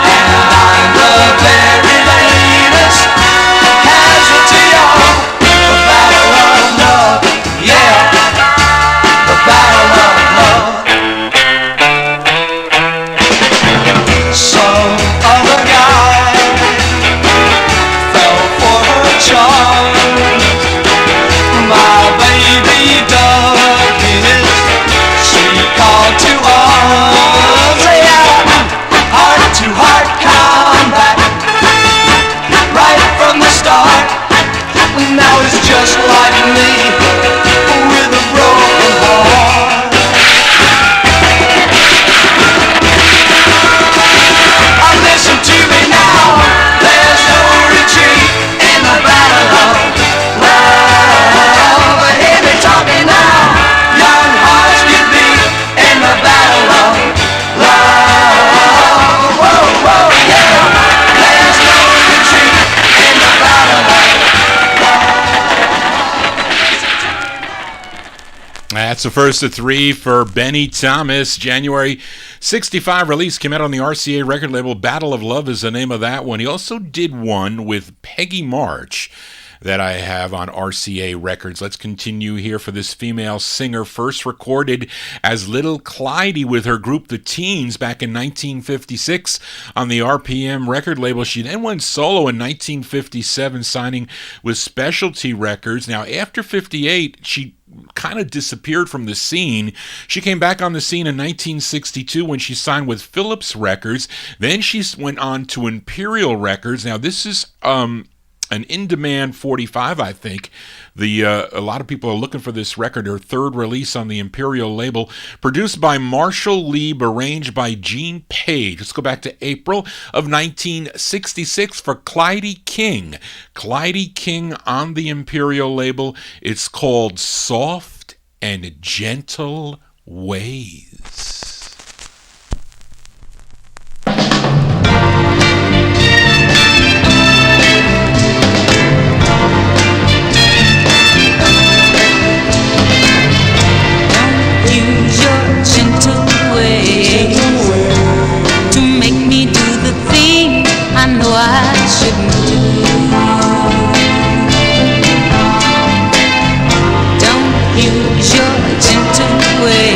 And I'm the very latest casualty of the battle of love. Yeah, the battle of love. Some other guy fell for her charm. My baby dug his sweet call to arms. Yeah, heart-to-heart combat, right from the start. Now it's just like me, with a broken heart. Listen to me now, there's no retreat in the battle of love. But hear me talking now, young hearts can be in the battle of love. Whoa, whoa, yeah, there's no retreat in the battle of That's the first of 3 for Benny Thomas. January 65 release, came out on the RCA record label. Battle of Love is the name of that one. He also did one with Peggy March that I have on RCA Records. Let's continue here for this female singer, first recorded as Little Clyde with her group The Teens back in 1956 on the RPM record label. She then went solo in 1957, signing with Specialty Records. Now, after 58, she kind of disappeared from the scene. She came back on the scene in 1962 when she signed with Philips Records. Then she went on to Imperial Records. Now, this is an in-demand 45, I think. A lot of people are looking for this record, her third release on the Imperial label, produced by Marshall Lieb, arranged by Gene Page. Let's go back to April of 1966 for Clyde King. Clyde King on the Imperial label. It's called Soft and Gentle Ways. Gentle way to make me do the thing I know I shouldn't do. Don't use your gentle way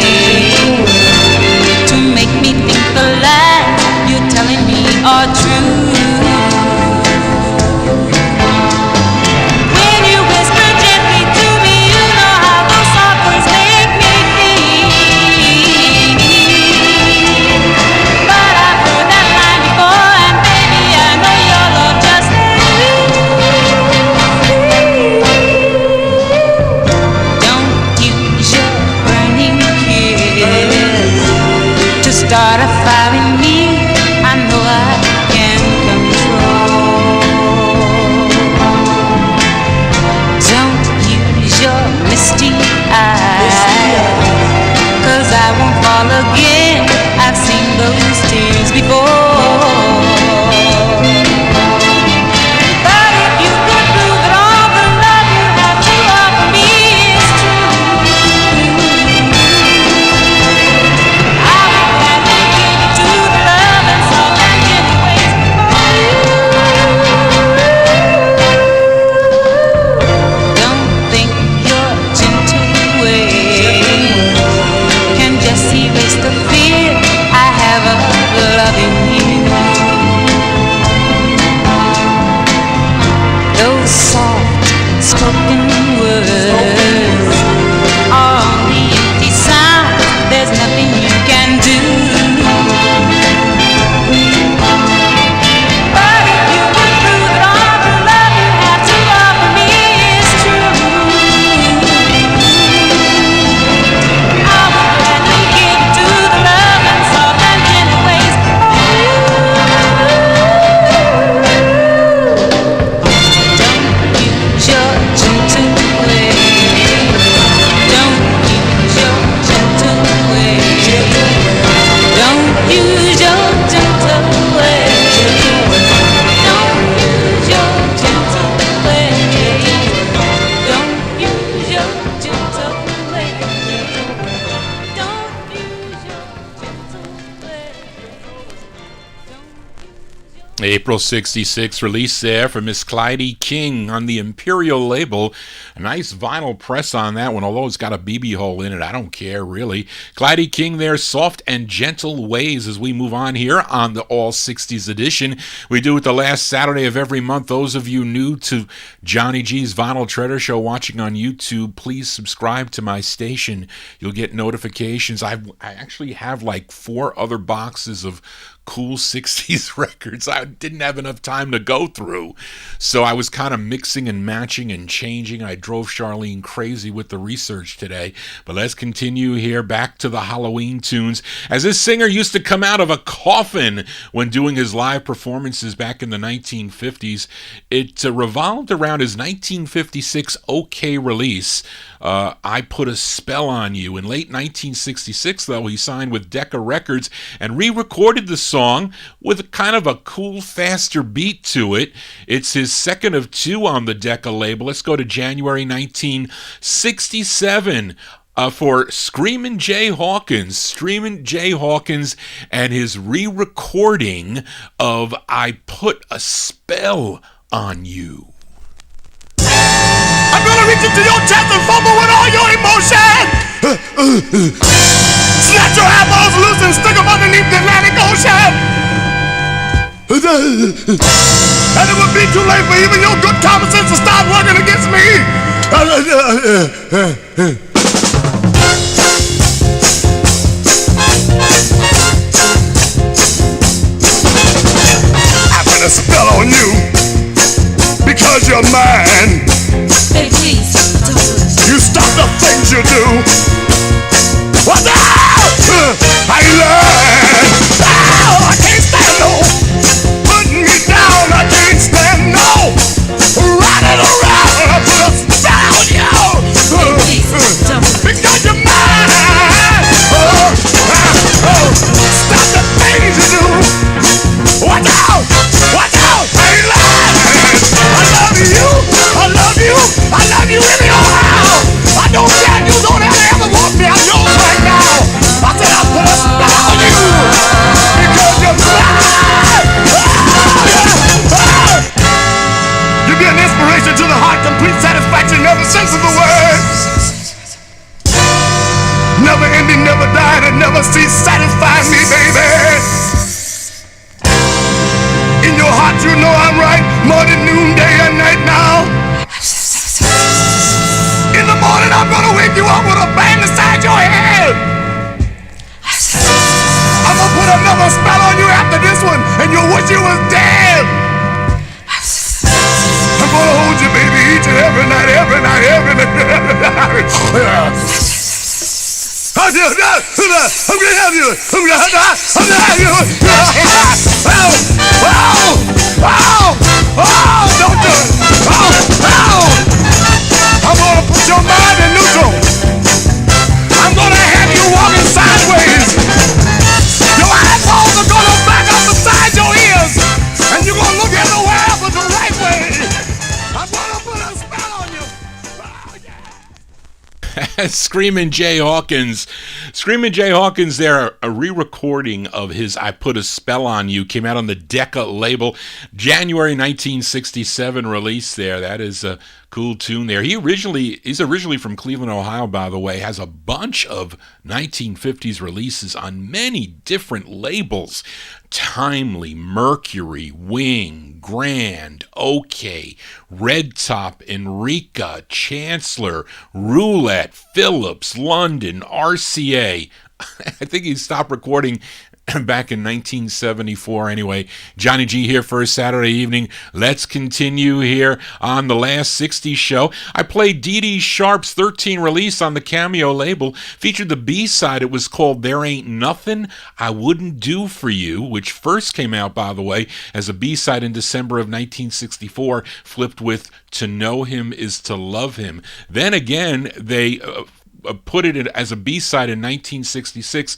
April 66 release there for Miss Clyde King on the Imperial label. A nice vinyl press on that one, although it's got a BB hole in it. I don't care, really. Clyde King there, Soft and Gentle Ways, as we move on here on the All 60s edition. We do it the last Saturday of every month. Those of you new to Johnny G's Vinyl Treasure Show watching on YouTube, please subscribe to my station. You'll get notifications. I actually have like 4 other boxes of cool 60s records I didn't have enough time to go through, so I was kind of mixing and matching and changing. I drove Charlene crazy with the research today, but let's continue here back to the Halloween tunes, as this singer used to come out of a coffin when doing his live performances back in the 1950s. It revolved around his 1956 OK release, I Put a Spell on You. In late 1966, though, he signed with Decca Records and re-recorded the song with kind of a cool, faster beat to it. It's his second of 2 on the Decca label. Let's go to January 1967 for Screamin' Jay Hawkins. Screamin' Jay Hawkins and his re-recording of I Put a Spell on You. I'm gonna reach into your chest and fumble with all your emotion. Snatch your eyeballs loose and stick them underneath the Atlantic Ocean. And it would be too late for even your good common sense to start working against me. I put a spell on you because you're mine. Hey, please, don't. You stop the things you do. What the hell? I learn. Oh, I can't stand no. Putting me down, I can't stand no. Running around, I put a spell on you. Hey, please, don't. Because you're mine. Stop the things you do. What the hell? What the hell? I learn. I love you. I love you. I love you anyhow. I don't care if you don't ever want me. I'm yours right now. I said I put a spell on you because you're mine. You've been an inspiration to the heart, complete satisfaction, never sense of the word. Never ending, never died, and never cease satisfying me, baby. In your heart, you know I'm right, morning, noon, day, and night now. In the morning, I'm gonna wake you up with a bang beside your head. I'm gonna put another spell on you after this one, and you'll wish you was dead. I'm gonna hold you, baby, each and every night, every night, every night. I'm gonna have you. I'm gonna have you. Don't do it. I'm gonna put your mind in neutral. I'm gonna have you walking sideways. Your eyeballs are gonna back up beside your ears, and you're gonna look everywhere but the right way. I'm gonna put a spell on you. Screamin' Jay Hawkins. Screamin' Jay Hawkins there, a re-recording of his I Put a Spell on You, came out on the Decca label, January 1967 release there. That is a cool tune there. He's originally from Cleveland, Ohio, by the way, has a bunch of 1950s releases on many different labels. Timely, Mercury, Wing, Grand, OK, Red Top, Enrica, Chancellor, Roulette, Phillips, London, RCA. I think he stopped recording back in 1974 anyway. Johnny G here for a Saturday evening. Let's continue here on the last 60s show. I played Dee Dee Sharp's 13 release on the Cameo label. Featured the B-side. It was called There Ain't Nothing I Wouldn't Do For You, which first came out, by the way, as a B-side in December of 1964, flipped with To Know Him Is To Love Him. Then again, they put it as a B-side in 1966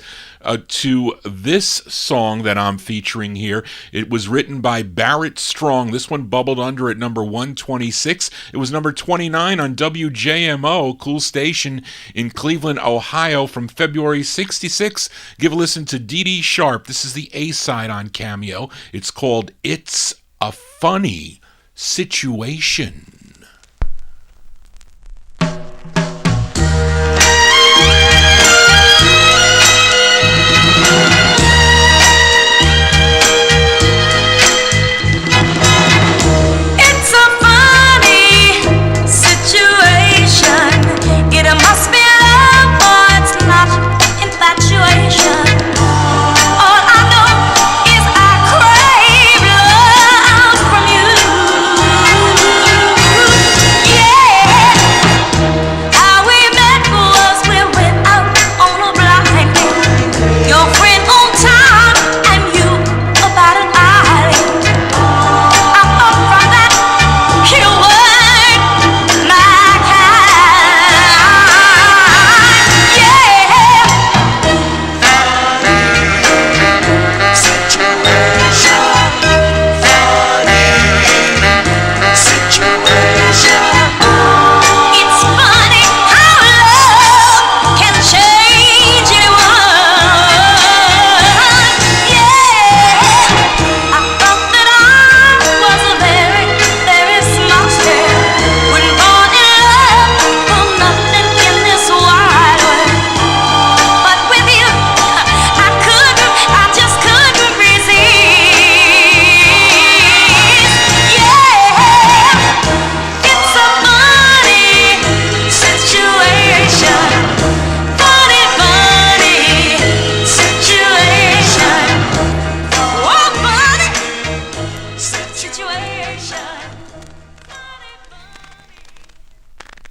to this song that I'm featuring here. It was written by Barrett Strong. This one bubbled under at number 126. It was number 29 on WJMO, cool station in Cleveland, Ohio, from February 66. Give a listen to Dee Dee Sharp. This is the A-side on Cameo. It's called It's a Funny Situation.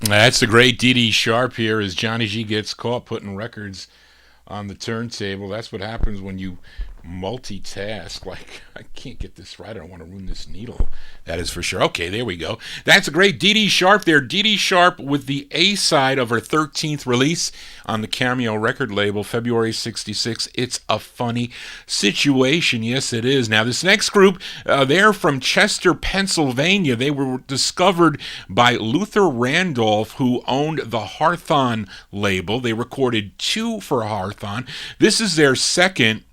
That's the great Dee Dee Sharp here as Johnny G gets caught putting records on the turntable. That's what happens when you multitask. Like, I can't get this right. I don't want to ruin this needle. That is for sure. Okay, there we go. That's a great Dee Dee Sharp there. Dee Dee Sharp with the A-side of her 13th release on the Cameo record label, February 66. It's a Funny Situation. Yes, it is. Now, this next group, they're from Chester, Pennsylvania. They were discovered by Luther Randolph, who owned the Hawthorne label. They recorded 2 for Hawthorne. This is their second.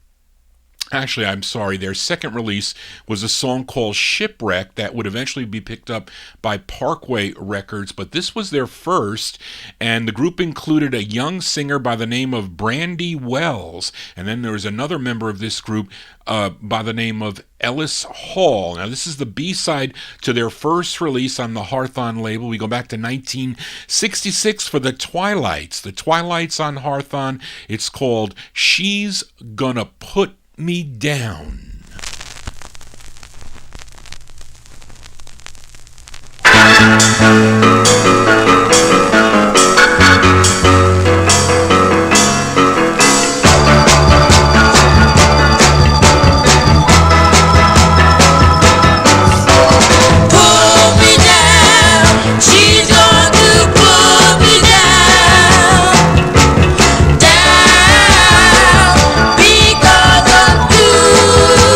Actually, I'm sorry, their second release was a song called Shipwreck that would eventually be picked up by Parkway Records, but this was their first, and the group included a young singer by the name of Brandy Wells, and then there was another member of this group by the name of Ellis Hall. Now, this is the B-side to their first release on the Hawthorne label. We go back to 1966 for the Twilights. The Twilights on Hawthorne. It's called She's Gonna Put Me Down. Down, because of you.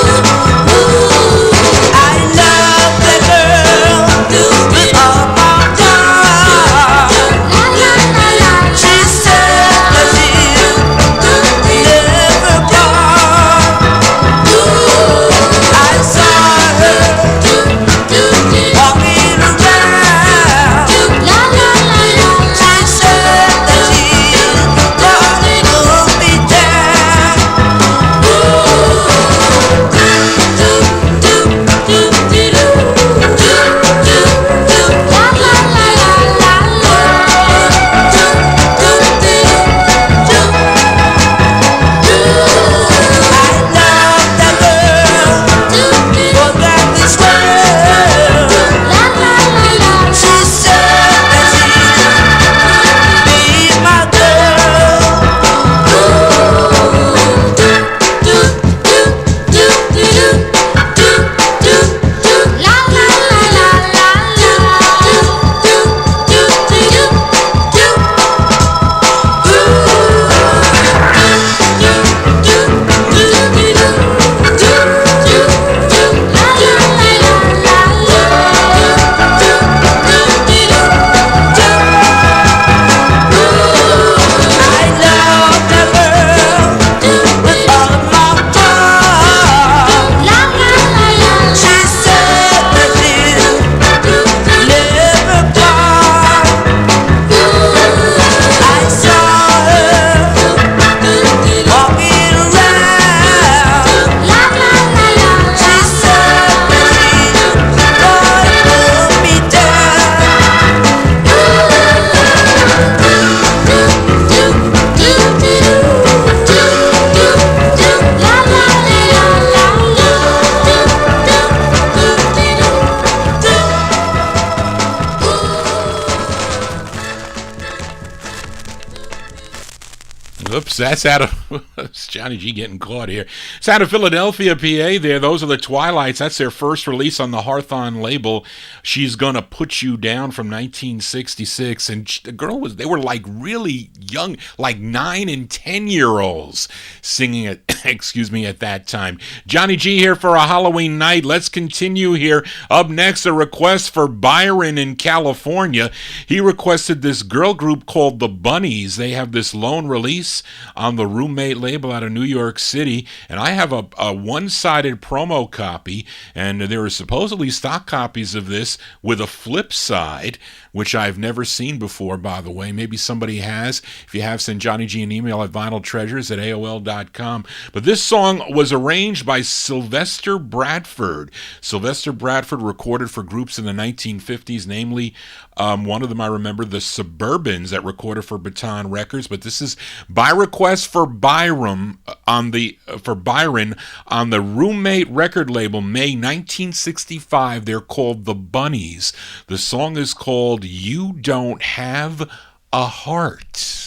Oops, that's out of it's Johnny G getting caught here. It's out of Philadelphia, PA. There, those are the Twilights. That's their first release on the Hawthorne label. She's Gonna Put You Down from 1966, and the girl they were like really young, like 9 and 10-year-olds singing it. Excuse me, at that time. Johnny G here for a Halloween night. Let's continue here. Up next, a request for Byron in California. He requested this girl group called the Bunnies. They have this lone release on the Roommate label out of New York City, and I have a one-sided promo copy, and there are supposedly stock copies of this with a flip side, which I've never seen before, by the way. Maybe somebody has. If you have, send Johnny G an email at vinyltreasures@aol.com. But this song was arranged by Sylvester Bradford. Sylvester Bradford recorded for groups in the 1950s, namely one of them I remember, the Suburbans, that recorded for Baton Records. But this is by request for Byron on the Roommate record label, May 1965. They're called the Bunnies. The song is called You Don't Have a Heart.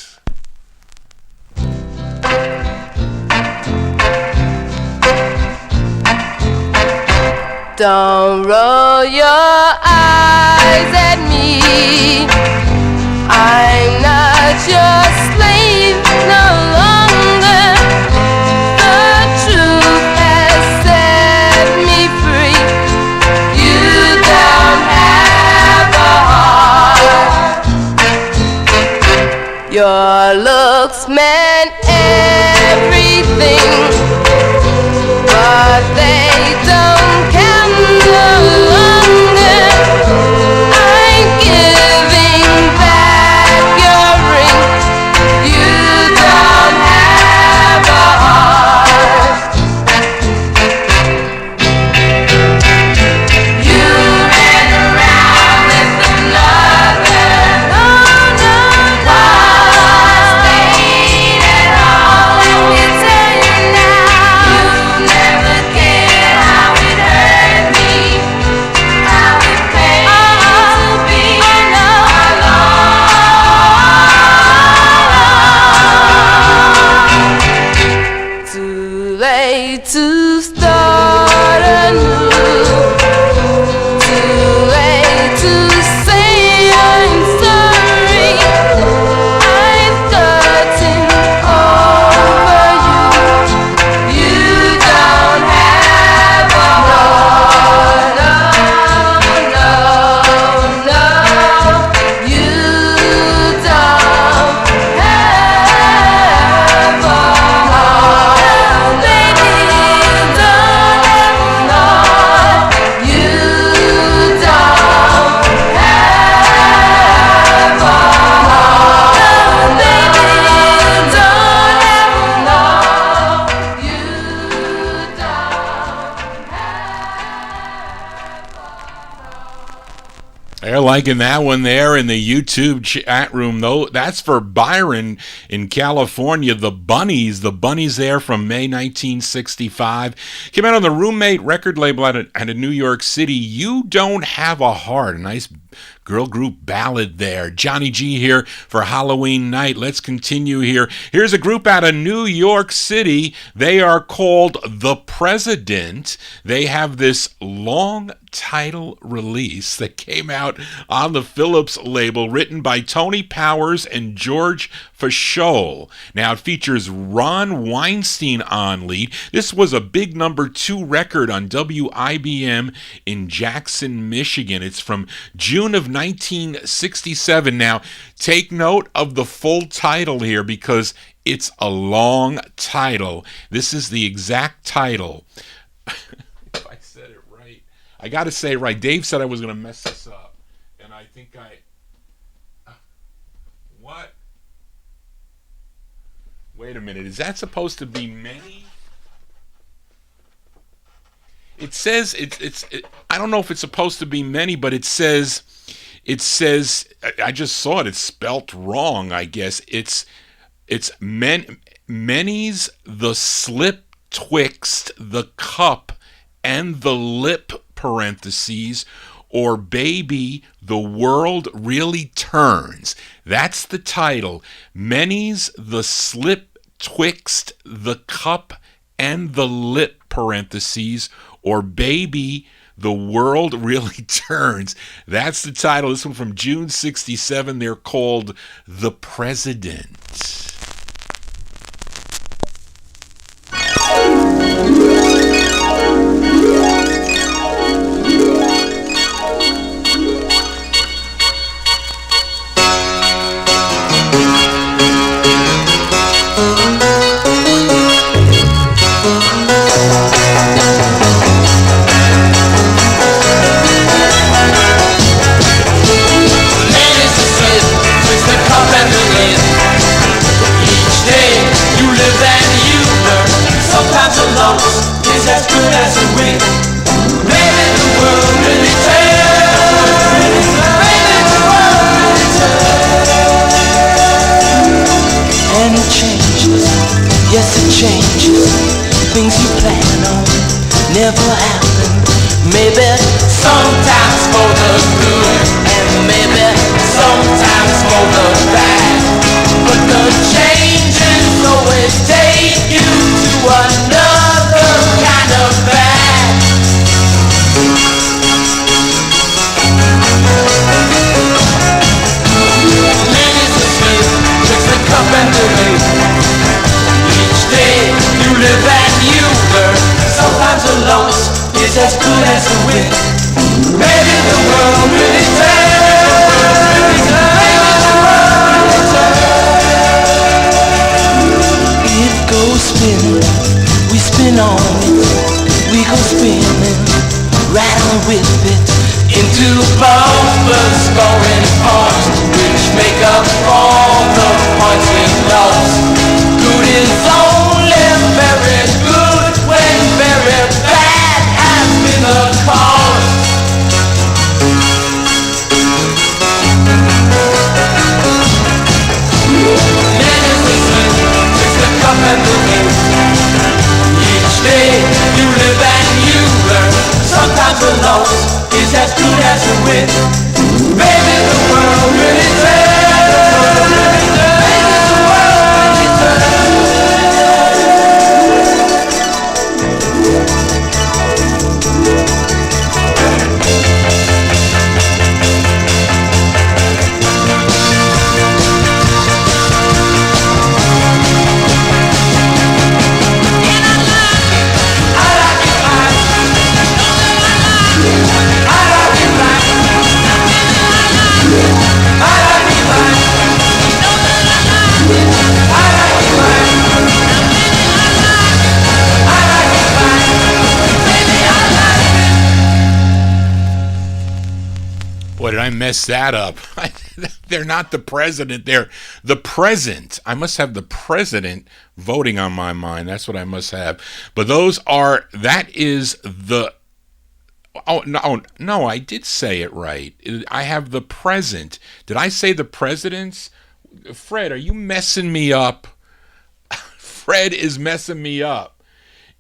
Don't roll your eyes at me. I'm not your slave no longer. The truth has set me free. You don't have a heart. Your looks meant everything, but they don't count no longer. I'm giving back your ring. You don't have a heart. You ran around with another. Oh no, I stayed at home. Let me tell you now, you never cared how it hurt me, how it pains to be alone. Too late to start anew. Too late to say I'm sorry. I've gotten over you. You don't have a heart. No, no, no. You don't have a heart. Baby, you don't have a heart. You don't have a heart. Baby, you don't have a heart. You don't They're liking that one there in the YouTube chat room, though. That's for Byron in California. The Bunnies there from May 1965. Came out on the Roommate record label out of New York City. You Don't Have a Heart. A nice girl group ballad there. Johnny G here for Halloween night. Let's continue here. Here's a group out of New York City. They are called The President. They have this long title release that came out on the Phillips label, written by Tony Powers and George Fashol. Now, it features Ron Weinstein on lead. This was a big #2 record on WIBM in Jackson, Michigan. It's from June of 1967. Now, take note of the full title here because it's a long title. This is the exact title. If I said it right. I got to say it right. Dave said I was going to mess this up, and I think what? Wait a minute. Is that supposed to be many? It says I don't know if it's supposed to be many, but it says I just saw it. It's spelt wrong, I guess. It's many's the slip twixt the cup and the lip parentheses, or baby, the world really turns. That's the title. Many's the slip twixt the cup and the lip, parentheses, or baby, the world really turns. That's the title. This one from June 67. They're called The President. Is as good as a win. Maybe the world really turns. Maybe the world really turns. And it changes, yes it changes. Things you plan on never happen. Maybe sometimes for the good, and maybe sometimes for the bad. But the changes always take you to another kind of bad. Minutes of sleep, tricks the cup and the lake. Each day you live and you learn. Sometimes a loss is as good as a win. Maybe the world really turns. Maybe the world really turns. It goes spinning, we spin on it. We go spinning, right on with it. Into bumpers, scoring points, which make up all the points we've lost. Good is only very good when very bad has been the cause. Minutes the cup and the ring. Each day you live and you learn. Sometimes a loss is as good as a win. Baby, the world really turns. Baby, the world really Boy, did I mess that up. They're not the president. They're the present. I must have the president voting on my mind. That's what I must have. But that is the... Oh, no, I did say it right. I have the present. Did I say the presidents? Fred, are you messing me up? Fred is messing me up.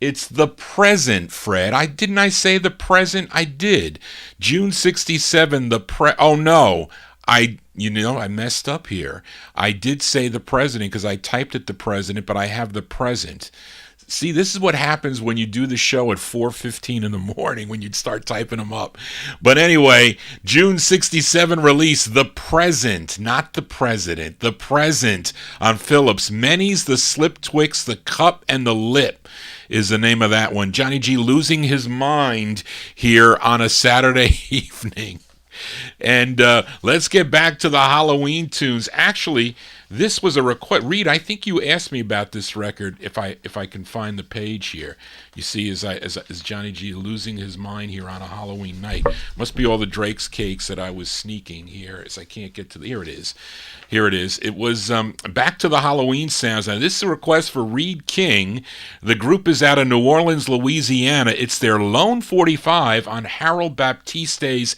It's the present, Fred. Didn't I say the present? I did. June 67, oh no. I messed up here. I did say the president because I typed it the president, but I have the present. See, this is what happens when you do the show at 4:15 in the morning when you start typing them up. But anyway, June 67 release, The Present, not the president, The Present on Philips. Many's The Slip Twixt, The Cup, and the Lip is the name of that one. Johnny G losing his mind here on a Saturday evening. And let's get back to the Halloween tunes. Actually, this was a request. Reed, I think you asked me about this record. If I can find the page here, you see, as Johnny G losing his mind here on a Halloween night. Must be all the Drake's cakes that I was sneaking here, as I can't get to the. Here it is. Here it is. It was back to the Halloween sounds. Now, this is a request for Reed King. The group is out of New Orleans, Louisiana. It's their Lone 45 on Harold Baptiste's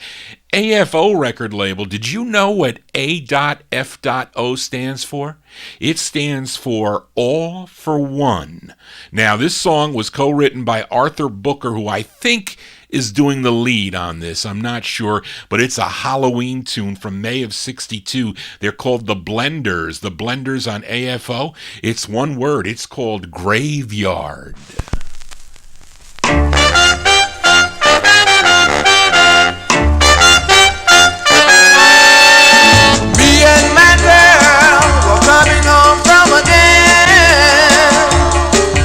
AFO record label. Did you know what A.F.O. stands for? It stands for All for One. Now, this song was co-written by Arthur Booker, who I think is doing the lead on this. I'm not sure, but it's a Halloween tune from May of 62. They're called The Blenders. The Blenders on AFO. It's one word. It's called Graveyard.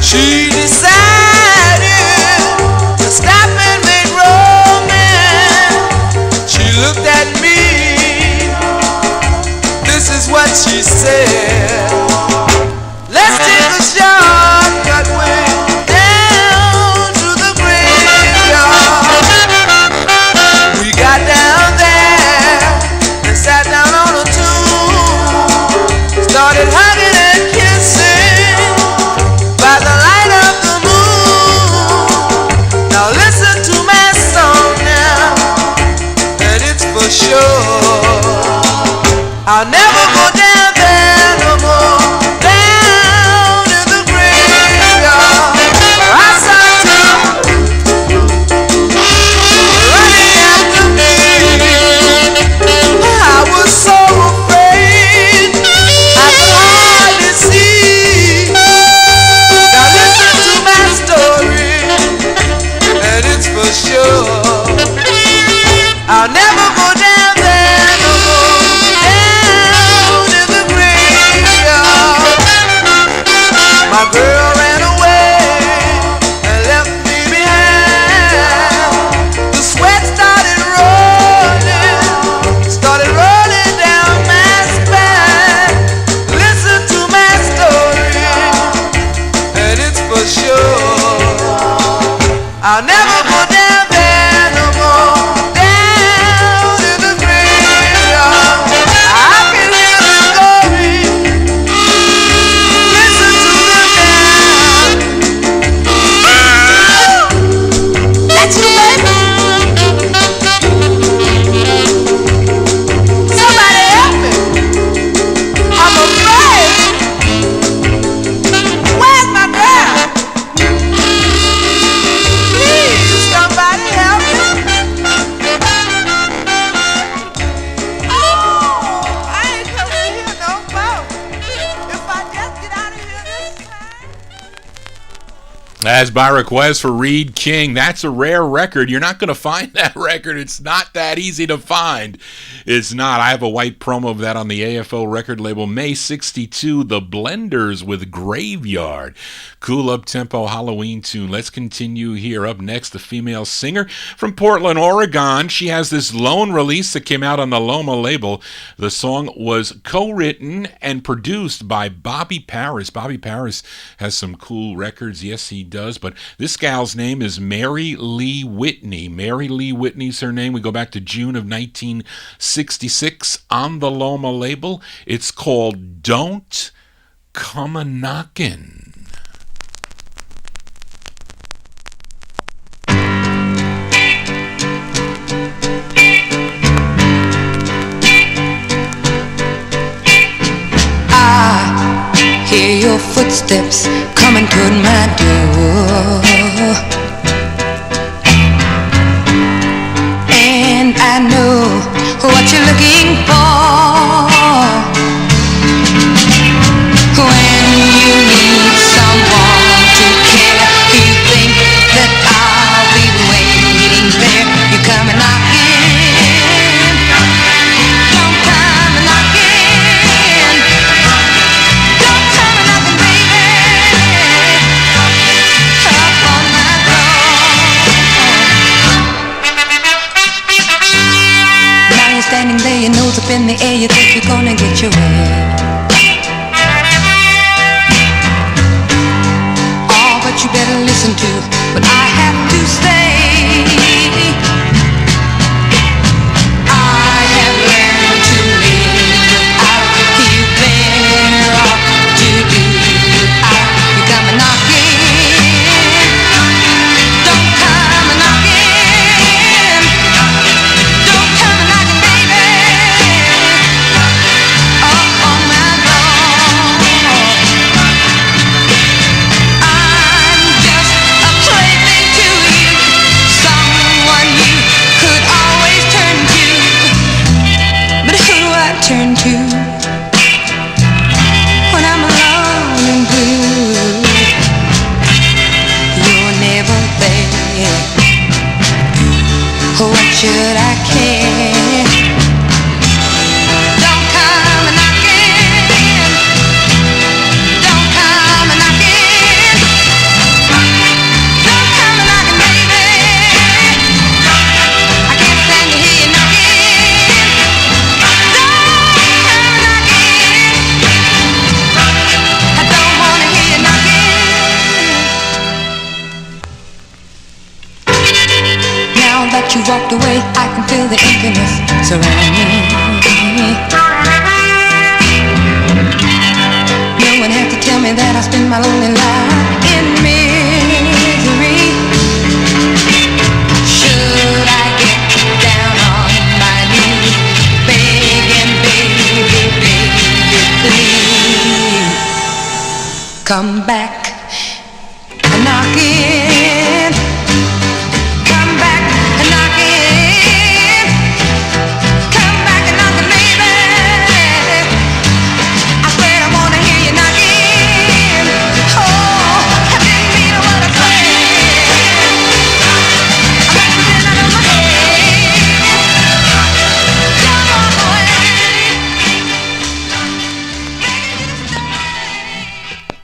She decided to stop and make romance. She looked at me. This is what she said. Let's take a shortcut way down to the graveyard. We got down there and sat down on a tomb. Started hugging and kissing by the light of the moon. Now listen to my song now, and it's for sure. I'll never go down there no more, down in the graveyard. I saw two running after me. I was so afraid I could hardly see. And it's for sure. I'll never go down there no more, down in the graveyard. My girl ran away and left me behind. The sweat started rolling down my spine. Listen to my story, and it's for sure. I'll never go down there no more, down in the graveyard. I can hear the story. Listen to the band. That's you, baby. Somebody help me. I'm afraid. Where's my girl? Somebody help me. Oh, I ain't coming here no more. If I just get out of here this time. As by request for Reed King. That's a rare record. You're not going to find that record. It's not that easy to find. It's not. I have a white promo of that on the AFO record label. May 62, The Blenders with Graveyard. Cool up-tempo Halloween tune. Let's continue here. Up next, the female singer from Portland, Oregon. She has this lone release that came out on the Loma label. The song was co-written and produced by Bobby Paris. Bobby Paris has some cool records. Yes, he does. But this gal's name is Mary Lee Whitney. Mary Lee Whitney's her name. We go back to June of 1966 on the Loma label. It's called Don't Come a Knockin'. Hear your footsteps coming toward my door, and I know what you're looking for. When you need someone to care, you think that I'll be waiting there. You come and knocking. Don't come and knocking. Don't come and knocking, baby. Up on my door. Now you're standing there, your nose up in the air. You think you're gonna get your way. You better listen to what I have to say. I have learned to live without you there to do without you come a knocking. Don't come a knocking. Don't come a knocking, baby. Up on my door. turn to when I'm alone and blue. You're never there. What should I care? Don't come a knocking. Don't come a knocking. Don't come a knocking, baby. I can't stand to hear you knocking. Don't come a knocking. I don't wanna hear you knocking. Now that you walked away, I can feel the emptiness surround me. No one had to tell me that I spend my lonely life in misery. Should I get down on my knees, begging, baby, baby, please come back and knock in. Come back and knock in. Come back and knock in, baby. I swear I wanna hear you knocking. Oh, I didn't mean what I said. I'm acting out of my head. Don't walk away.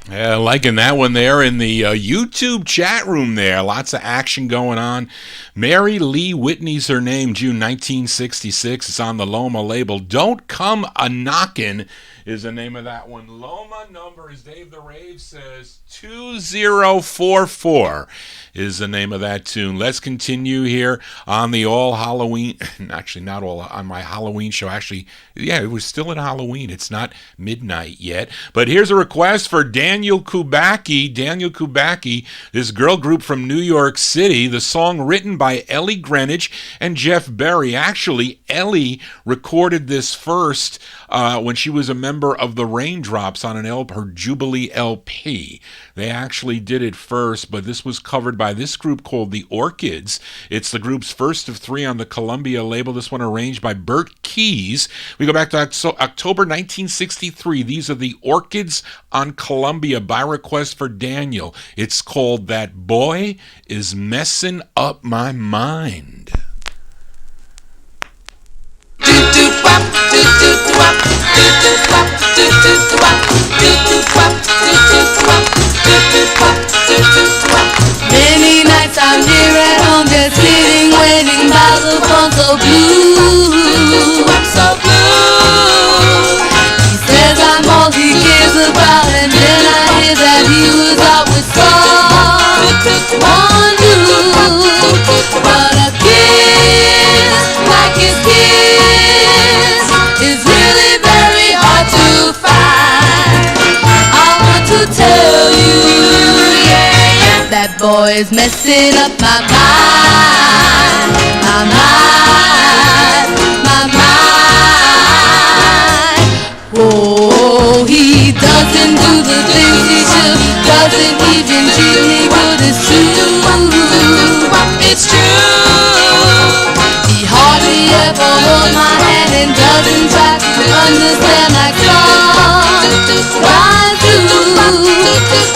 Yeah, liking that one there in the YouTube chat room there. Lots of action going on. Mary Lee Whitney's her name, June 1966. It's on the Loma label. Don't Come a Knockin' is the name of that one. Loma number, as Dave the Rave says, 2044 is the name of that tune. Let's continue here on the All Halloween, actually not all, on my Halloween show. Actually, yeah, it was still at Halloween. It's not midnight yet. But here's a request for Daniel Kubacki. Daniel Kubacki, this girl group from New York City. The song written by Ellie Greenwich and Jeff Berry. Actually, Ellie recorded this first when she was a member of the Raindrops on her Jubilee LP. They actually did it first, but this was covered by this group called the Orchids. It's the group's first of three on the Columbia label. This one arranged by Bert Keys. We go back to October 1963. These are the Orchids on Columbia by request for Daniel. It's called That Boy Is Messing Up My Mind. Many nights I'm here at home just sitting waiting by the phone, so blue, so blue. He says I'm all he cares about, and then I hear that he was out with someone new. But a kiss like his kiss is really very hard to find. I want to tell you, yeah, that boy is messing up my mind, my mind, my mind. Oh, he doesn't do the things he should, doesn't even treat me good, it's true, it's true. He hardly ever holds my hand and doesn't try to understand like some guys do.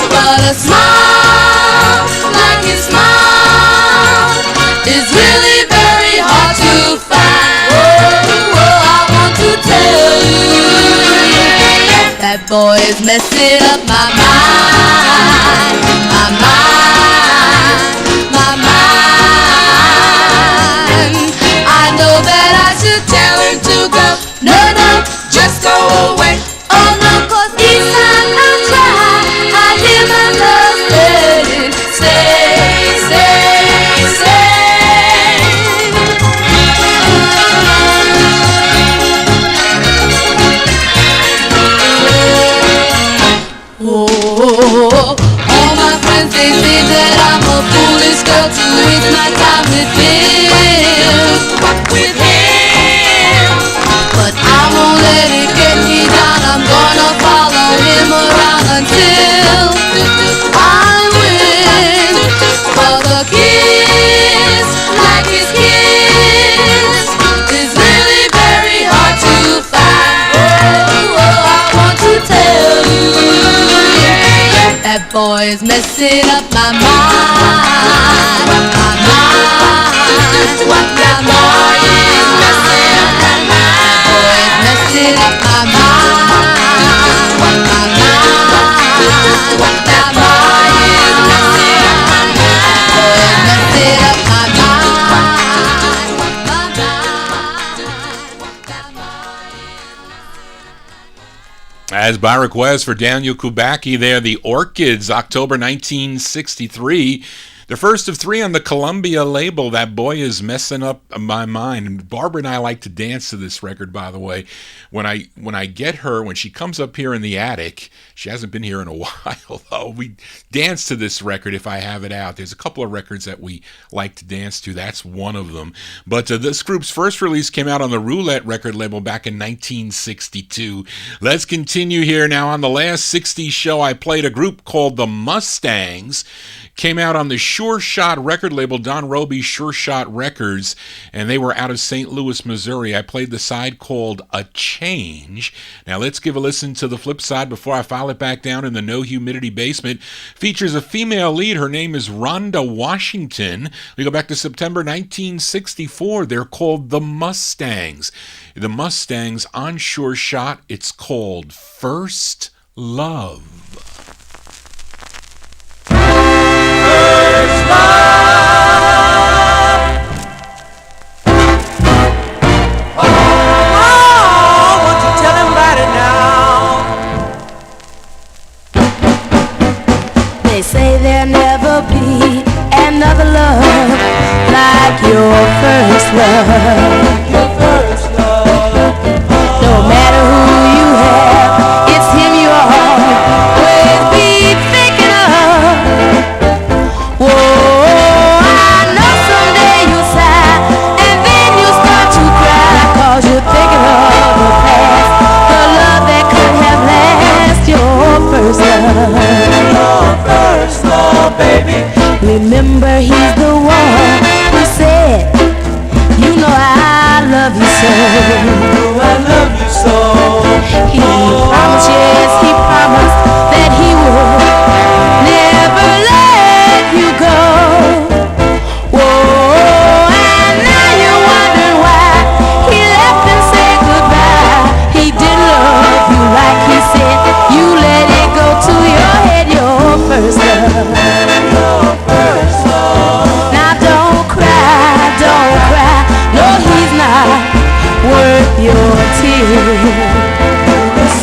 But a smile like his smile is really very hard to find. Oh, I want to tell you, that boy is messing up my mind, my mind, my mind. I know that I should tell him to go, no, no, just go away. Oh no, 'cause each time I try, I hear my love saying, stay, stay, stay. Oh, Boys messing up my mind. My mind. What that boy is messing up my mind. Boys messing up my mind. What my mind. What that boy is messing up my mind. Boys messing up my mind. What my mind. What that boy is. As by request for Daniel Kubacki there, the Orchids, October 1963. The first of three on the Columbia label. That boy is messing up my mind. And Barbara and I like to dance to this record, by the way. When I get her, when she comes up here in the attic, she hasn't been here in a while, though. We dance to this record if I have it out. There's a couple of records that we like to dance to. That's one of them. But this group's first release came out on the Roulette record label back in 1962. Let's continue here now. On the last 60s show, I played a group called the Mustangs. Came out on the Sure Shot record label, Don Roby's Sure Shot Records, and they were out of St. Louis, Missouri. I played the side called A Change. Now let's give a listen to the flip side before I file it back down in the No Humidity basement. Features a female lead. Her name is Rhonda Washington. We go back to September 1964. They're called the Mustangs. The Mustangs on Sure Shot. It's called First Love. They say there'll never be another love like your first love. No matter who you have, it's him you always be thinking of. Whoa, I know someday you'll sigh and then you'll start to cry, 'cause you're thinking of the past, the love that could have lasted your first love. Baby. Remember, he's the one who said, you know I love you so. I love you so. He promised, yes, he promised that he would never let you go. Whoa, and now you're wondering why he left and said goodbye. He didn't love you like he said. You let it go to your head, your first love. Your tears.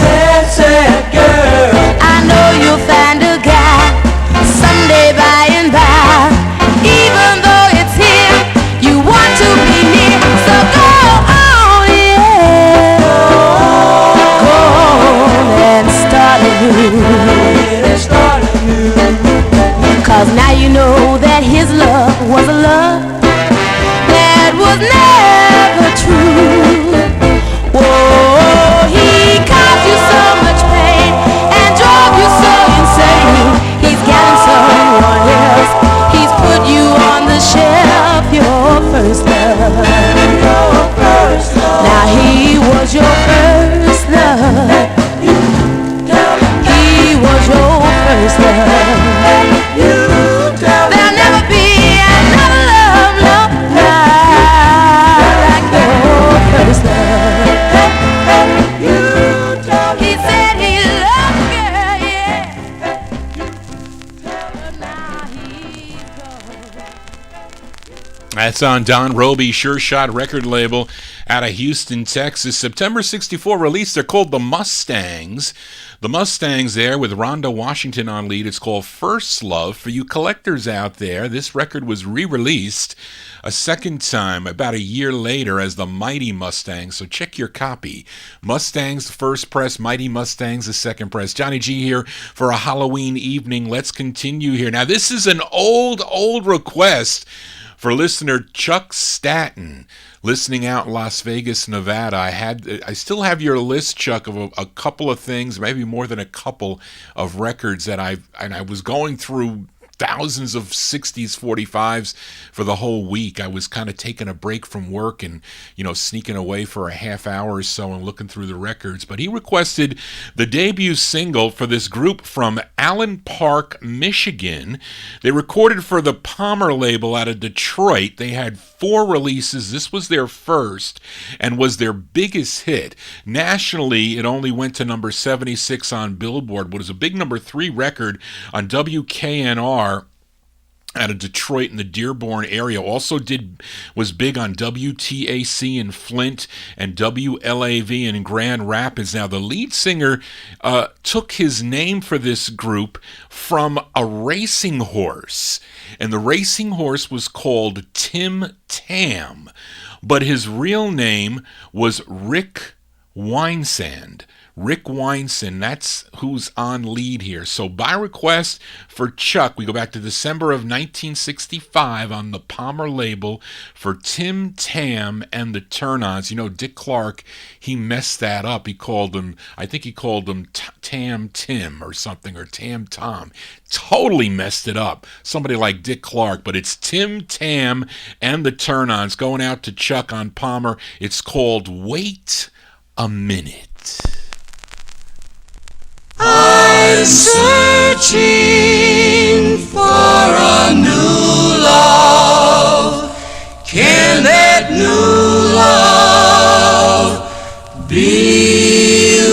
Sad, sad girl. I know you'll find a guy someday by and by. Even though it's him you want to be near. So go on, yeah. Go on and start anew. 'Cause now you know that his love was a love that was never true. Whoa, he caused you so much pain and drove you so insane. He's gotten someone else. He's put you on the shelf, your first love. Now he was your first love. He was your first love. There'll never be another love, love like your first love. That's on Don Roby's Sure Shot record label out of Houston, Texas. September 64 release. They're called the Mustangs. The Mustangs there with Rhonda Washington on lead. It's called First Love. For you collectors out there, this record was re-released a second time about a year later as the Mighty Mustangs. So check your copy. Mustangs, the first press. Mighty Mustangs, the second press. Johnny G here for a Halloween evening. Let's continue here. Now, this is an old request for listener Chuck Staton, listening out in Las Vegas, Nevada. I still have your list, Chuck, of a couple of things, maybe more than a couple of records that I was going through thousands of 60s 45s for the whole week. I was kind of taking a break from work and, sneaking away for a half hour or so and looking through the records. But he requested the debut single for this group from Allen Park, Michigan. They recorded for the Palmer label out of Detroit. They had 4 releases. This was their first and was their biggest hit. Nationally, it only went to number 76 on Billboard, but it was a big number 3 record on WKNR out of Detroit in the Dearborn area. Also was big on WTAC in Flint and WLAV in Grand Rapids. Now, the lead singer took his name for this group from a racing horse, and the racing horse was called Tim Tam, but his real name was Rick Winesand. Rick Weinson, that's who's on lead here. So by request for Chuck, we go back to December of 1965 on the Palmer label for Tim Tam and the Turn-Ons. Dick Clark, he messed that up. I think he called them Tam Tim or something, or Tam Tom. Totally messed it up. Somebody like Dick Clark, but it's Tim Tam and the Turn-Ons going out to Chuck on Palmer. It's called Wait a Minute. I'm searching for a new love. Can that new love be you?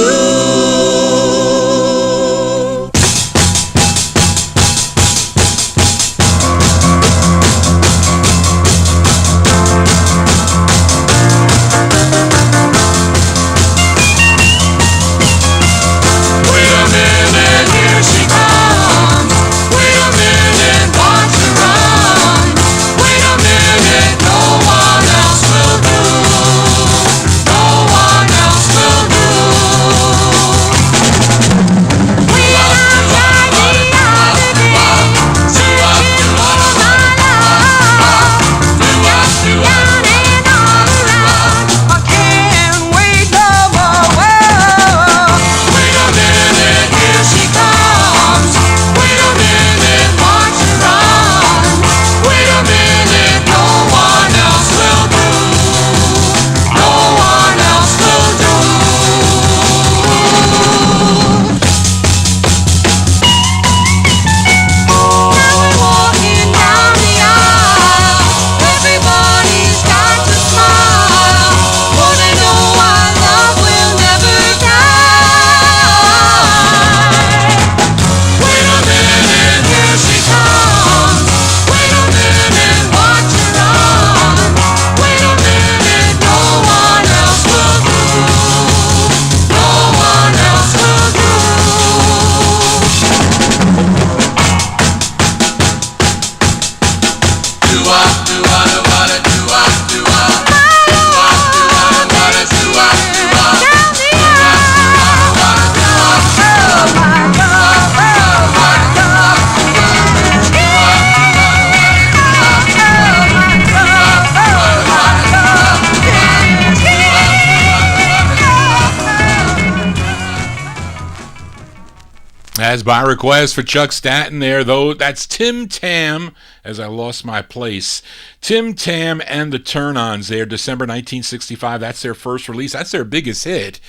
As by request for Chuck Staton there, though, that's Tim Tam, as I lost my place. Tim Tam and the Turn-Ons there, December 1965. That's their first release. That's their biggest hit.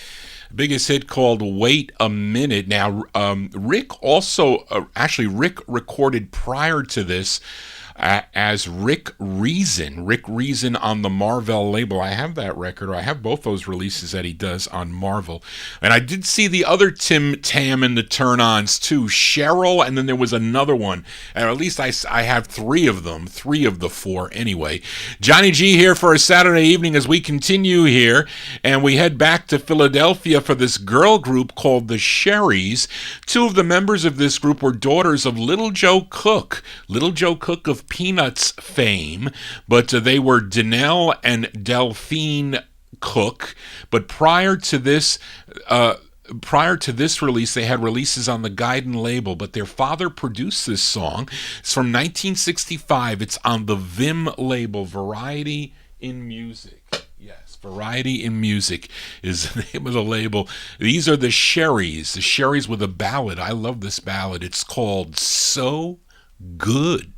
Biggest hit called Wait a Minute. Now, Rick also, Rick recorded prior to this as Rick Reason on the Marvel label. I have that record, or I have both those releases that he does on Marvel. And I did see the other Tim Tam and the Turn-Ons too, Cheryl, and then there was another one. And at least I have 3 of them, 3 of the 4 anyway. Johnny G here for a Saturday evening as we continue here, and we head back to Philadelphia for this girl group called the Sherrys. 2 of the members of this group were daughters of Little Joe Cook. Little Joe Cook of Peanuts fame, but they were Danelle and Delphine Cook. But prior to this release, they had releases on the Guidon label, but their father produced this song. It's from 1965. It's on the Vim label, Variety in Music. Yes, Variety in Music is the name of the label. These are the Sherrys with a ballad. I love this ballad. It's called So Good.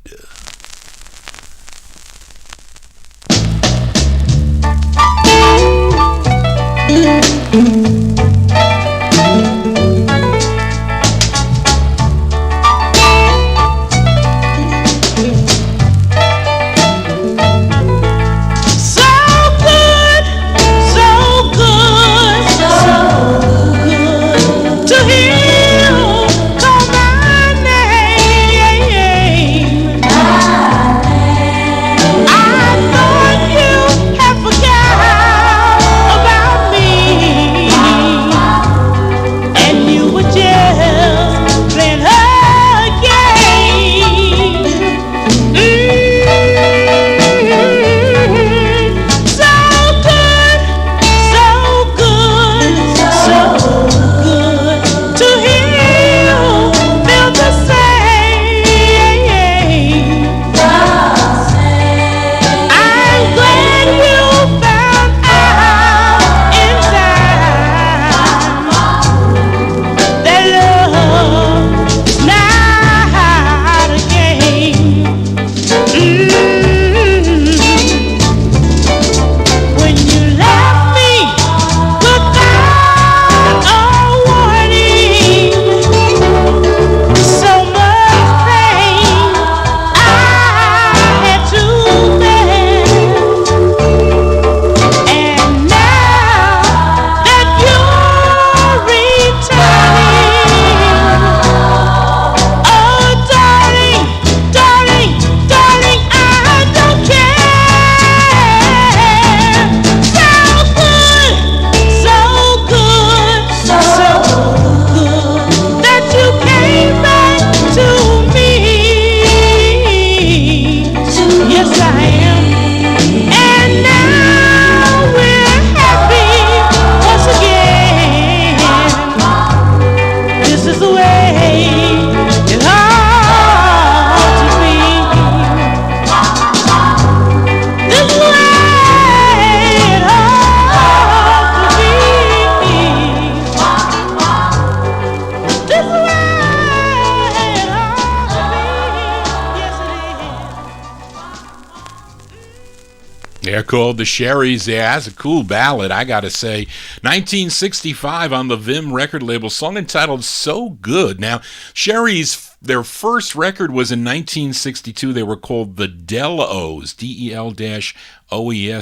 They're called the Sherrys. Yeah, that's a cool ballad, I gotta say. 1965 on the Vim record label, song entitled So Good. Now, Sherrys, their first record was in 1962. They were called the Del-O's, DEL-OES,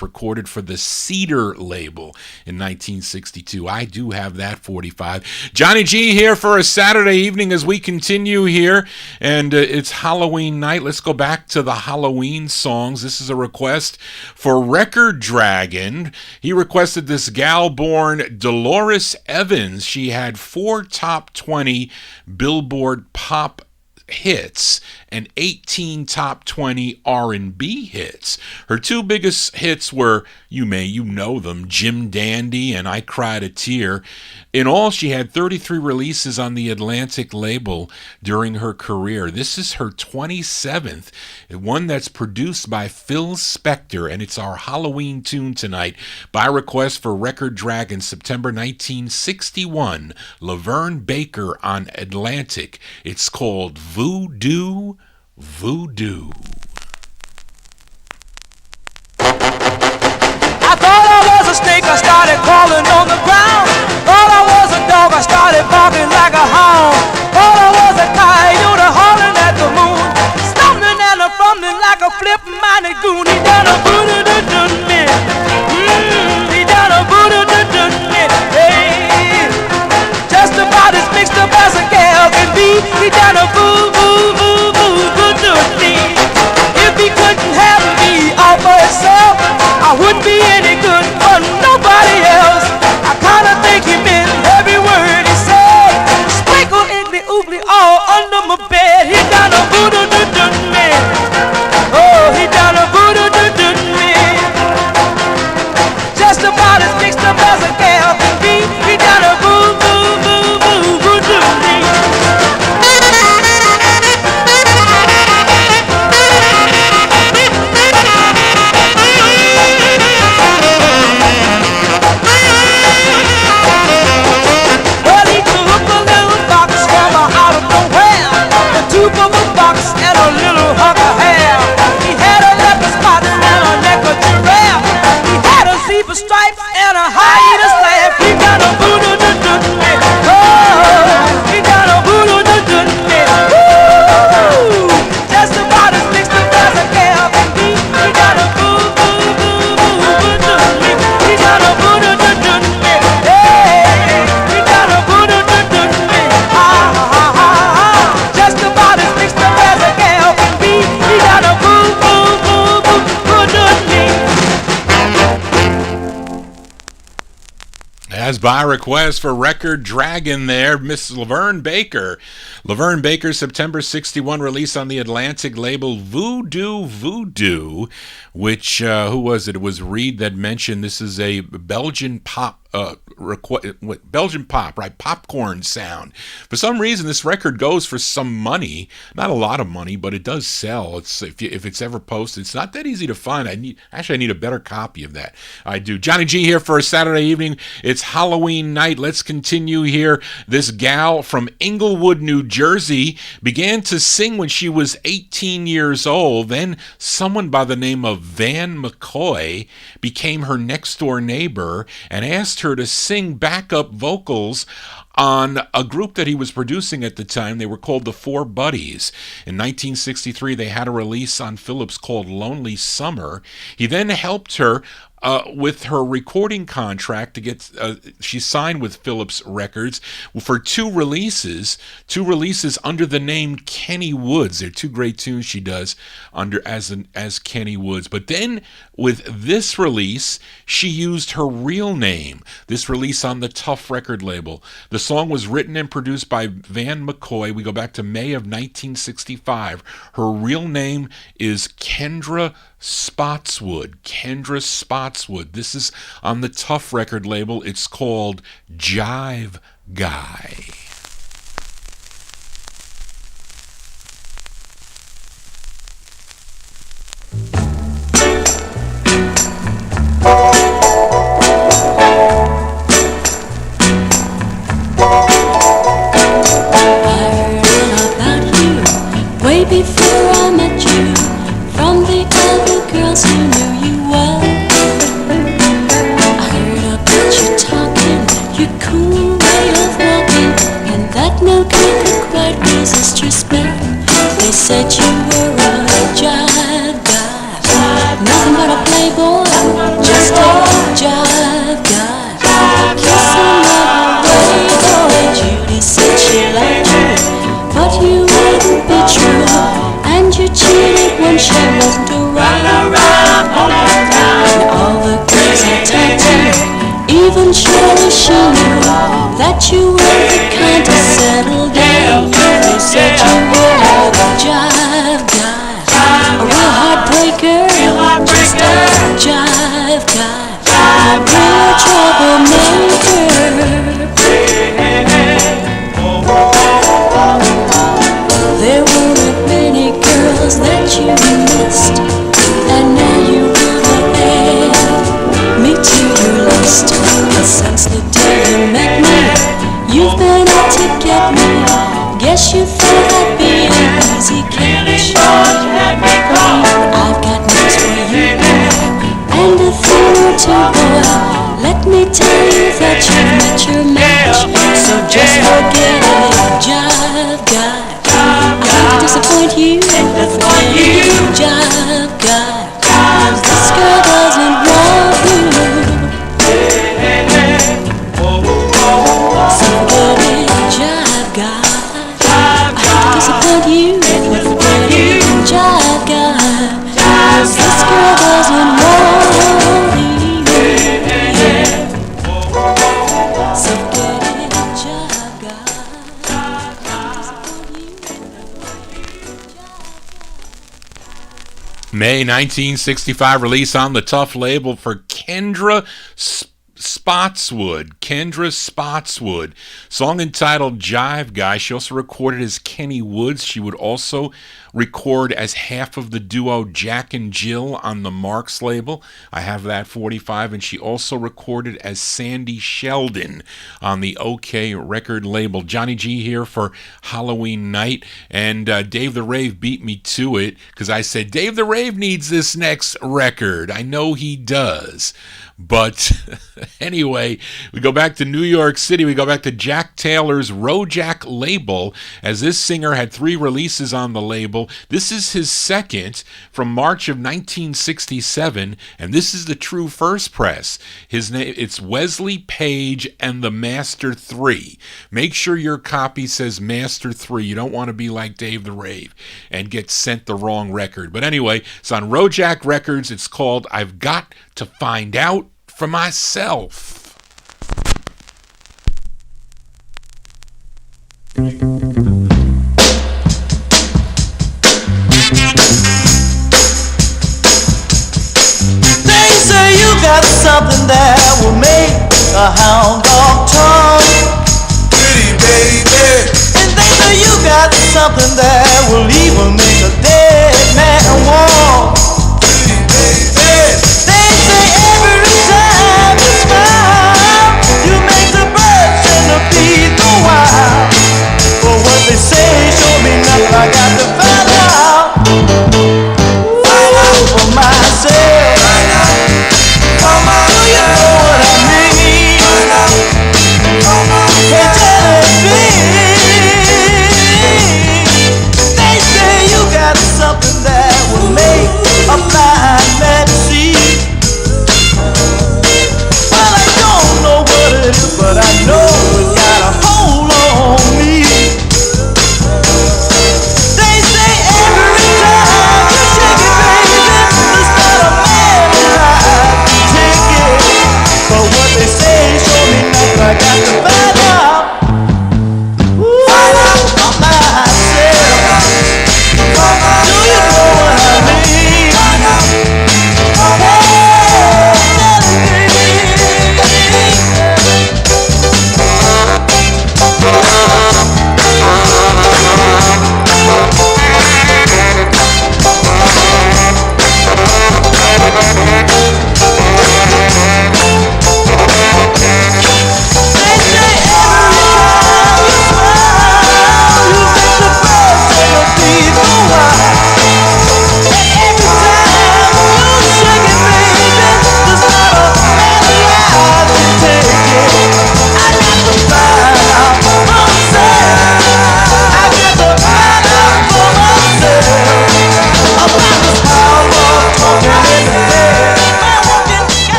recorded for the Cedar label in 1962. I do have that 45. Johnny G here for a Saturday evening as we continue here, and it's Halloween night. Let's go back to the Halloween songs. This is a request for Record Dragon. He requested this gal born Dolores Evans. She had 4 top 20 Billboard pop hits and 18 top 20 R&B hits. Her 2 biggest hits were, you know them, Jim Dandy and I Cried a Tear. In all, she had 33 releases on the Atlantic label during her career. This is her 27th, one that's produced by Phil Spector, and it's our Halloween tune tonight by request for Record Dragon, September 1961, Laverne Baker on Atlantic. It's called Voodoo, Voodoo. I thought I was a snake, I started crawling on the ground. Thought I was a dog, I started barking like a hound. Thought I was a coyote, hauling at the moon. Stumbling and a fumbling like a flip-minded goon. He done a voodoo-doo-doo me. He done a voodoo-doo-doo me. Hey, just about as mixed up as a gal can be. He done a voodoo-doo me. If he couldn't have me all for himself, I wouldn't be any good for nobody else. I kinda think he meant every word he said. by request for Record Dragon there, Miss Laverne Baker. Laverne Baker's September 61 release on the Atlantic label Voodoo Voodoo, which, who was it? It was Reed that mentioned this is a Belgian pop, Belgian pop, right? Popcorn sound. For some reason, this record goes for some money. Not a lot of money, but it does sell. It's if it's ever posted, it's not that easy to find. I need a better copy of that. I do. Johnny G here for a Saturday evening. It's Halloween night. Let's continue here. This gal from Inglewood, New Jersey, began to sing when she was 18 years old. Then someone by the name of Van McCoy became her next door neighbor and asked her to sing backup vocals on a group that he was producing at the time. They were called the Four Buddies. In 1963, they had a release on Philips called Lonely Summer. He then helped her with her recording contract to get, she signed with Philips Records for two releases under the name Kenny Woods. They're two great tunes she does under as Kenny Woods. But then with this release, she used her real name. This release on the Tough record label. The song was written and produced by Van McCoy. We go back to May of 1965. Her real name is Kendra Spotswood. Kendra Spotswood. This is on the Tough record label. It's called Jive Guy. Before I met you, from the other girls who knew you well, I heard about you talking, your cool way of walking, and that no kid could quite resist your spell. They said you were a jive guy, nothing but a playboy, just a jive guy. Kissing another way, Judy said she liked you, but you wouldn't be true. And you cheated when she wasn't around. Now all the girls I talked to, even surely she knew that you were the kind to settle down. They said you were a jive guy, a real heartbreaker, just a jive guy, a real troublemaker. There weren't many girls that you missed, and now you wanna add me to your list. And since the day you met me, you've been out to get me. Guess you thought I'd be an easy catch. I've got news for you, and a thing or two, boy. Let me tell you that you've met your match. So just forget it, jive guy. Disappoint you, jive guy, 'cause this girl doesn't want you. So forget it, jive guy. I hate to disappoint you, but forget it, jive guy, 'cause this girl doesn't want you. So forget it, jive guy. May 1965 release on the Tough label for Kendra Spotswood. Kendra Spotswood. Song entitled Jive Guy. She also recorded as Kenny Woods. She would also record as half of the duo Jack and Jill on the Marks label. I have that 45. And she also recorded as Sandy Sheldon on the OK record label. Johnny G here for Halloween night. And Dave the Rave beat me to it because I said, Dave the Rave needs this next record. I know he does. But anyway, we go back to New York City. We go back to Jack Taylor's Rojack label, as this singer had 3 releases on the label. This is his second from March of 1967, and this is the true first press. His name, it's Wesley Page and the Master 3. Make sure your copy says Master 3. You don't want to be like Dave the Rave and get sent the wrong record. But anyway, it's on Rojack Records. It's called I've Got to Find Out for Myself. They say you got something that will make a hound dog tongue. Pretty baby. And they say you got something that will even make a dead man walk. Pretty baby. They say every time you smile, you make the birds and the bees go wild. But what they say show me nothing. I got to find out. Find out for myself. Find out for myself. Do you know what I mean? Find out for myself. Hey, jelly bean. They say you got something that will make a blind man see. Well, I don't know what it is, but I know it got a hold on me. They say every time you shake it, baby, there's not a man alive to take it. But what they say show me nothing. I got to find out. Find out for myself. Do you know what I mean? Find out.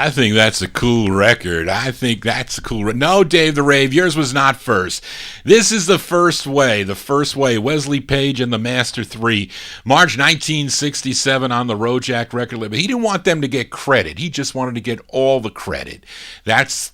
I think that's a cool record. No, Dave the Rave, yours was not first. This is the first way. Wesley Page and the Master 3. March 1967 on the Rojack record label. He didn't want them to get credit. He just wanted to get all the credit. That's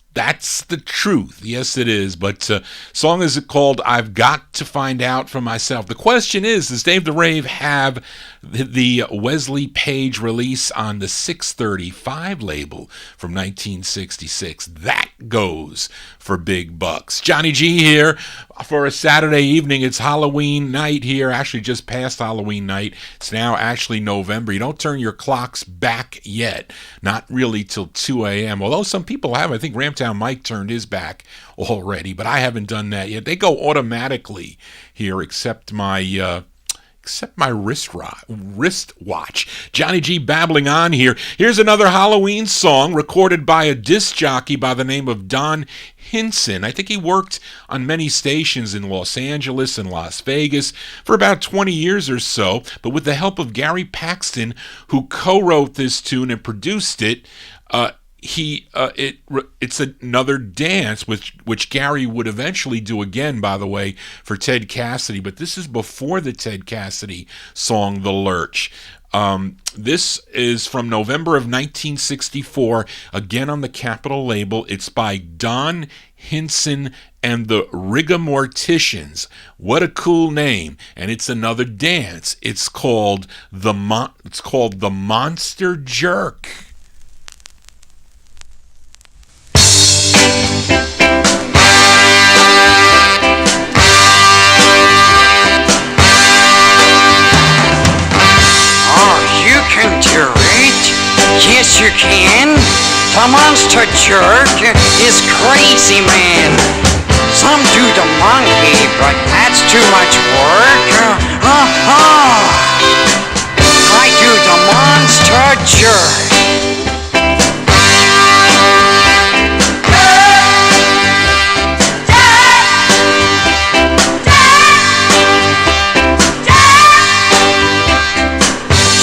the truth. Yes, it is. But song is called I've Got to Find Out for Myself. The question is, does Dave the Rave have the Wesley Page release on the 635 label from 1966? That goes for big bucks. Johnny G here for a Saturday evening. It's Halloween night here, actually just past Halloween night. It's now actually November. You don't turn your clocks back yet, not really till 2 a.m. Although some people have. I think Ramtown Mike turned his back already, but I haven't done that yet. They go automatically here, except my wristwatch. Johnny G babbling on here. Here's another Halloween song recorded by a disc jockey by the name of Don Hinson. I think he worked on many stations in Los Angeles and Las Vegas for about 20 years or so, but with the help of Gary Paxton, who co-wrote this tune and produced it, it's another dance which Gary would eventually do again, by the way, for Ted Cassidy, but this is before the Ted Cassidy song The Lurch. This is from November of 1964, again on the Capitol label. It's by Don Hinson and the Rigamorticians. What a cool name. And it's another dance. It's called the Monster Jerk. Yes, you can. The monster jerk is crazy, man. Some do the monkey, but that's too much work. I do the monster jerk.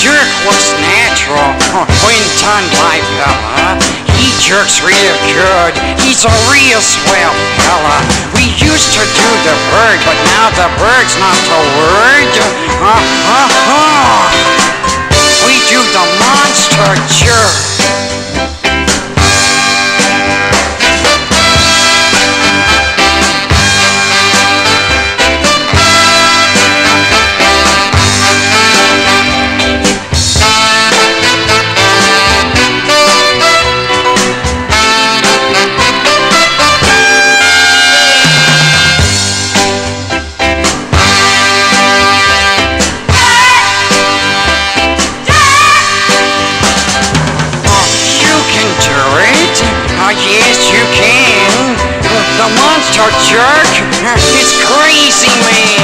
Jerk was natural when done by fella. He jerks real good. He's a real swell fella. We used to do the bird, but now the bird's not the word. We do the monster jerk. monster jerk. It's crazy, man.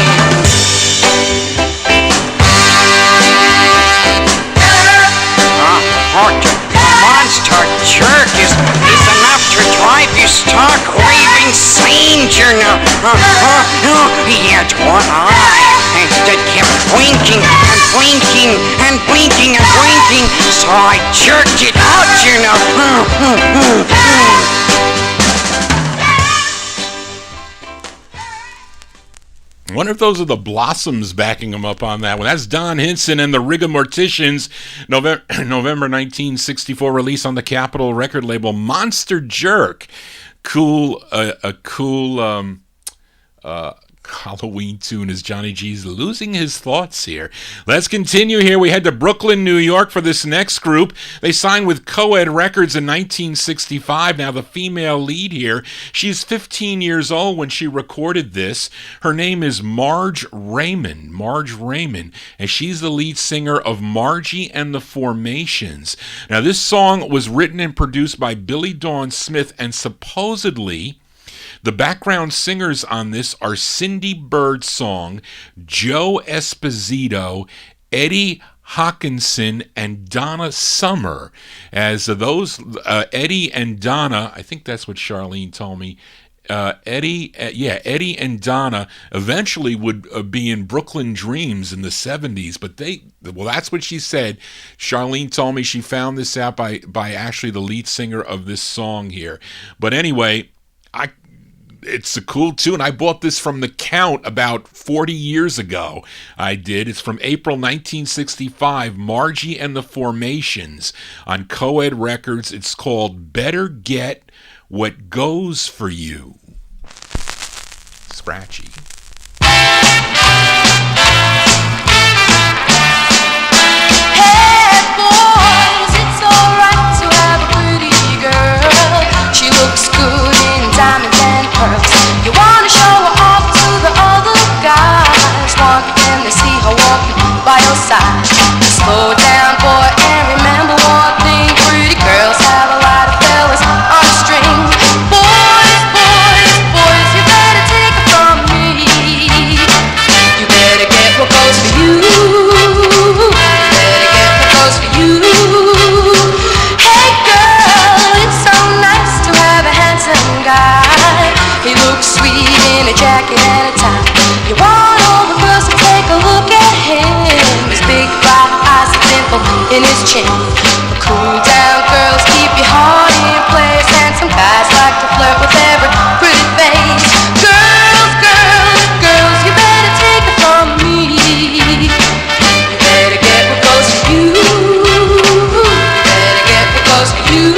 Monster jerk is enough to drive you stark raving sane, you know. He had one eye that kept blinking and blinking and blinking and blinking, so I jerked it out, you know. I wonder if those are the Blossoms backing him up on that one. That's Don Hinson and the Rigamorticians. November 1964 release on the Capitol record label, Monster Jerk. Cool, a cool Halloween tune as Johnny G's losing his thoughts here. Let's continue here. We head to Brooklyn, New York for this next group. They signed with Coed Records in 1965. Now the female lead here, she's 15 years old when she recorded this. Her name is Marge Raymond, and she's the lead singer of Margie and the Formations. Now this song was written and produced by Billy Dawn Smith, and supposedly the background singers on this are Cindy Birdsong, Joe Esposito, Eddie Hawkinson, and Donna Summer. As those, Eddie and Donna, I think that's what Charlene told me, Eddie and Donna eventually would be in Brooklyn Dreams in the 70s, but that's what she said. Charlene told me she found this out by actually the lead singer of this song here. But anyway, it's a cool tune. I bought this from The Count about 40 years ago. I did. It's from April 1965, Margie and the Formations on Coed Records. It's called Better Get What Goes For You. Scratchy. Hey boys, it's alright to have a pretty girl. She looks good in diamonds and pearls. You wanna show her off to the other guys. Want them to see her walking by your side. Slow down, boy, and remember one thing. Pretty girls have a lot of fellas on a string. Boys, you better take it from me. You better get what goes for you. Better get what goes for you. Hey girl, it's so nice to have a handsome guy. He looks sweet in a jacket and a tie. You want all the girls to take a look at him. His big black eyes, a dimple in his chin. Cool down, girls, keep your heart in place. And some guys like to flirt with every pretty face. Girls, you better take it from me. You better get what goes for you. You better get what goes for you.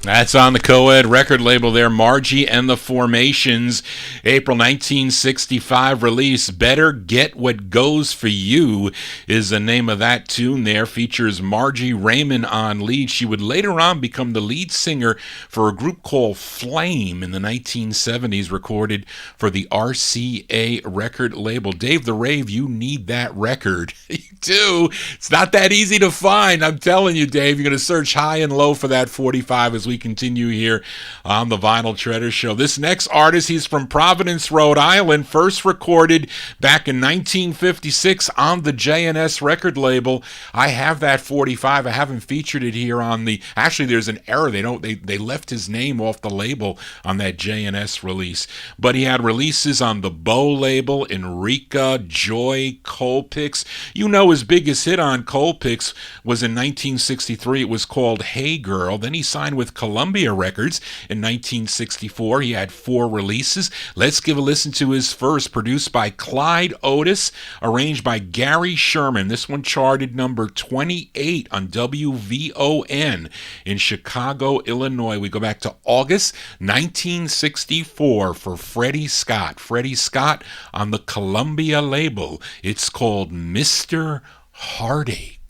That's on the Coed record label there, Margie and the Formations. April 1965 release, Better Get What Goes For You is the name of that tune there. Features Margie Raymond on lead. She would later on become the lead singer for a group called Flame in the 1970s, recorded for the RCA record label. Dave the Rave, you need that record. You do. It's not that easy to find. I'm telling you, Dave, you're going to search high and low for that 45 as we we continue here on the Vinyl Treasure Show. This next artist, he's from Providence, Rhode Island, first recorded back in 1956 on the J&S record label. I have that 45. I haven't featured it here on the... Actually, there's an error. They left his name off the label on that J&S release. But he had releases on the Bow label, Enrica, Joy, Colpix. You know, his biggest hit on Colpix was in 1963. It was called Hey Girl. Then he signed with Columbia Records in 1964. He had 4 releases. Let's give a listen to his first, produced by Clyde Otis, arranged by Gary Sherman. This one charted number 28 on WVON in Chicago, Illinois. We go back to August 1964 for Freddie Scott. Freddie Scott on the Columbia label. It's called Mr. Heartache.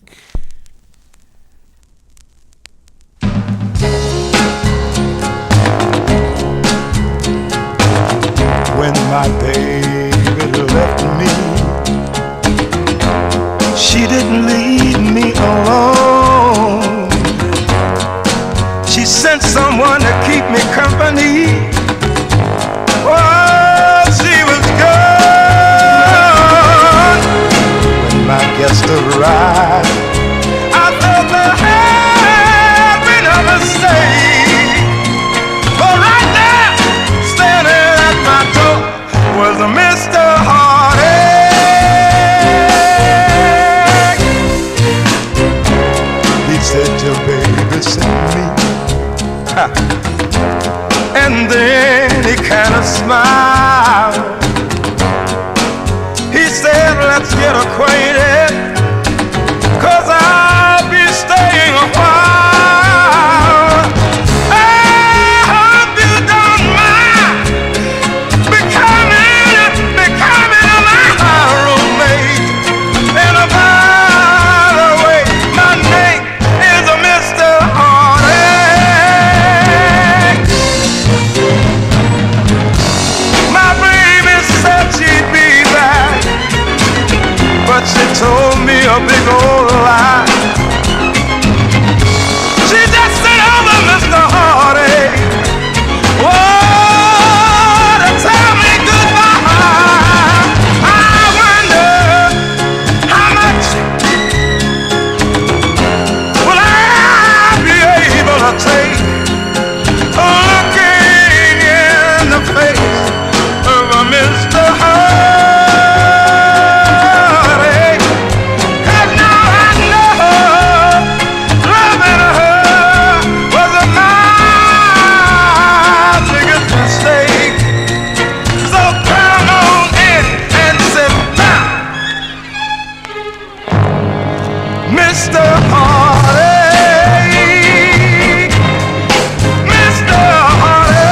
When my baby left me, she didn't leave me alone. She sent someone to keep me company. Oh, she was gone. When my guest arrived, I felt the heaven of a mistake. But right there, standing at my door, was a Mr. Heartache. He said, your baby sent me. Ha. And then he kind of smiled. He said, let's get acquainted, 'cause I'll be staying a while. I hope you don't mind becoming my roommate. And by the way, my name is a Mr. Heartache. My baby said she'd be back, but she told me a big old lie. She just said, over Mr. Heartache, oh, to tell me goodbye. I wonder how much will I be able to take looking in the face of a Mr. Heartache. 'Cause now I know loving her was my biggest mistake. So come on in and sit down, Mr. Heartache. Mr. Heartache.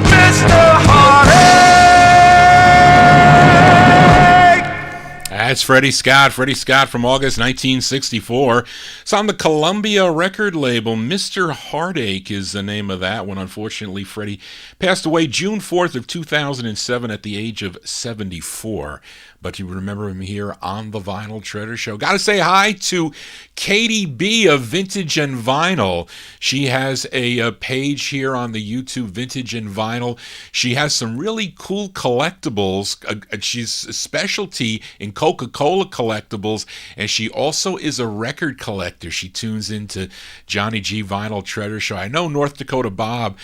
Mr. Heartache. That's Freddie Scott. Freddie Scott from August 1964. It's on the Columbia record label. Mr. Heartache is the name of that one. Unfortunately, Freddie passed away June 4th of 2007 at the age of 74. But you remember him here on the Vinyl Treasure Show. Got to say hi to Katie B of Vintage and Vinyl. She has a page here on the YouTube, Vintage and Vinyl. She has some really cool collectibles. She's a specialty in Coca-Cola collectibles, and she also is a record collector. She tunes into Johnny G Vinyl Treasure Show. I know North Dakota Bob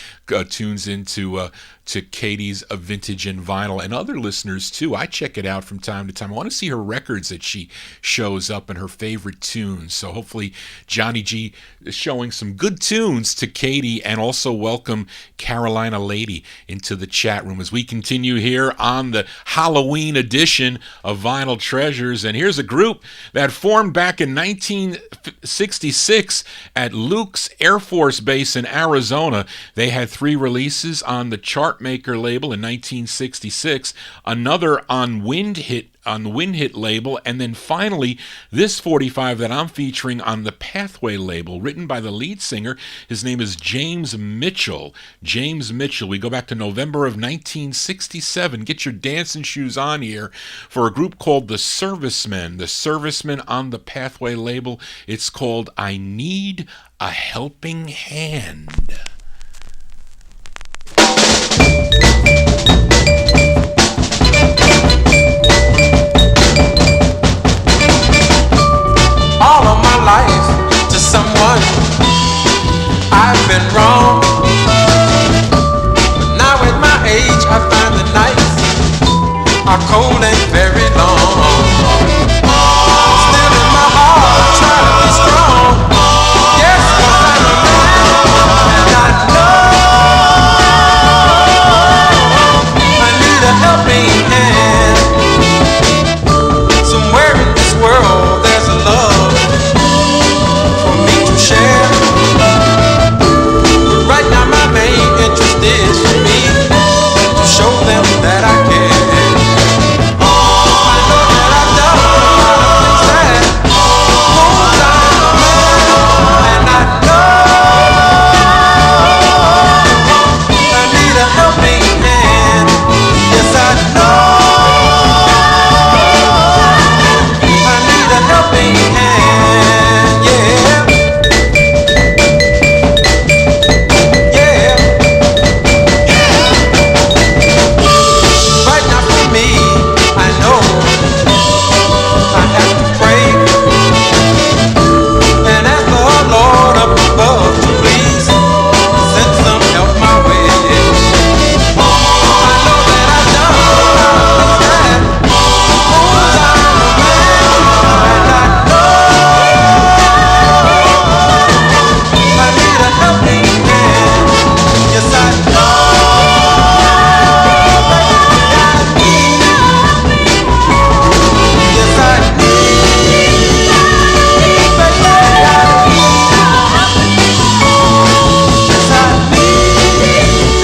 tunes into to Katie's Vintage and Vinyl, and other listeners too. I check it out from time to time. I want to see her records that she shows up and her favorite tunes. So hopefully Johnny G is showing some good tunes to Katie, and also welcome Carolina Lady into the chat room as we continue here on the Halloween edition of Vinyl Treasures. And here's a group that formed back in 1966 at Luke's Air Force Base in Arizona. They had 3 releases on the chart Heartmaker label in 1966, another on the Wind Hit label, and then finally this 45 that I'm featuring on the Pathway label, written by the lead singer. His name is James Mitchell. James Mitchell. We go back to November of 1967. Get your dancing shoes on here for a group called The Servicemen. The Servicemen on the Pathway label. It's called I Need a Helping Hand. All of my life to someone I've been wrong, but now at my age I find the nights are cold and very long. Still in my heart I try to be strong. Yes, 'cause I'm a man and I know I need a helping hand. Somewhere in this world there's a love for me to share, but right now my main interest is for me to show them that I care. I know that I've done a lot of things that won't I'm a man, and I know I need a helping hand. Yes, I know I need a helping hand. Yeah. Right now for me, I know I have to pray and ask the Lord up above to please send some help my way. I know that I've done a lot of things that won't I'm a man, and I know I need a helping hand. Yes, I know. Yes, I need, baby, I need. Yes, I need, baby, I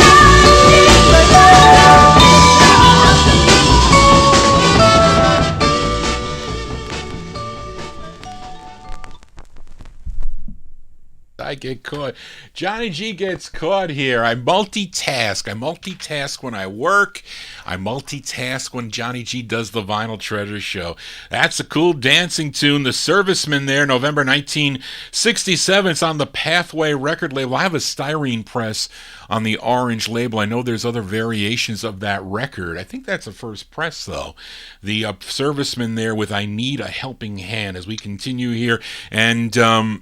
I get caught. Johnny G gets caught here. I multitask. I multitask when I work. I multitask when Johnny G does the Vinyl Treasure Show. That's a cool dancing tune. The Servicemen there, November 1967. It's on the Pathway record label. I have a styrene press on the orange label. I know there's other variations of that record. I think that's a first press, though. The Servicemen there with I Need a Helping Hand as we continue here. And,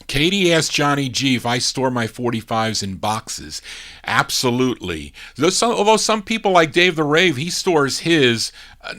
Katie asked Johnny G if I store my 45s in boxes. Absolutely. Although some people like Dave the Rave, he stores his,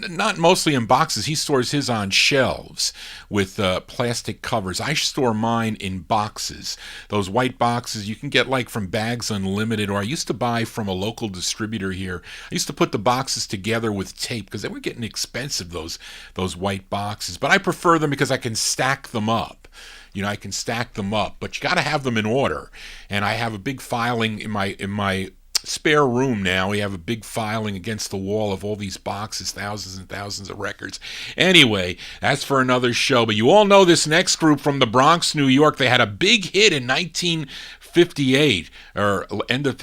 not mostly in boxes, he stores his on shelves with plastic covers. I store mine in boxes. Those white boxes you can get like from Bags Unlimited, or I used to buy from a local distributor here. I used to put the boxes together with tape because they were getting expensive, those white boxes. But I prefer them because I can stack them up. You know, I can stack them up, but you got to have them in order. And I have a big filing in my spare room now. We have a big filing against the wall of all these boxes, thousands and thousands of records. Anyway, that's for another show. But you all know this next group from the Bronx, New York. They had a big hit in 1958, or end of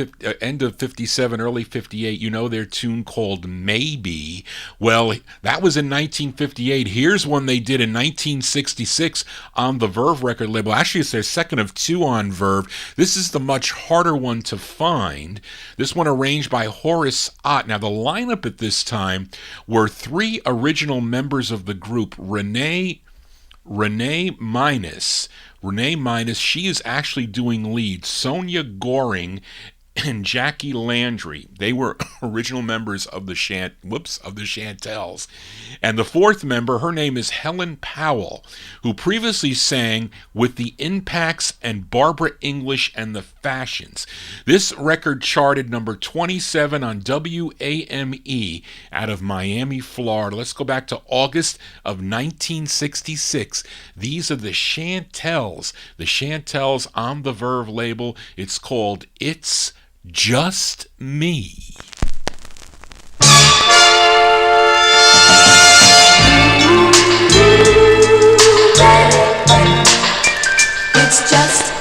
57, early 58. You know their tune called Maybe. Well, that was in 1958. Here's one they did in 1966 on the Verve record label. Actually, it's their second of two on Verve. This is the much harder one to find. This one arranged by Horace Ott. Now, the lineup at this time were three original members of the group. Renee Minus, she is actually doing lead. Sonia Goring and Jackie Landry. They were original members of the Chantels. And the fourth member, her name is Helen Powell, who previously sang with the Impacts and Barbara English and the Fashions. This record charted number 27 on WAME out of Miami, Florida. Let's go back to August of 1966. These are the Chantels. The Chantels on the Verve label. It's called It's Just Me. It's just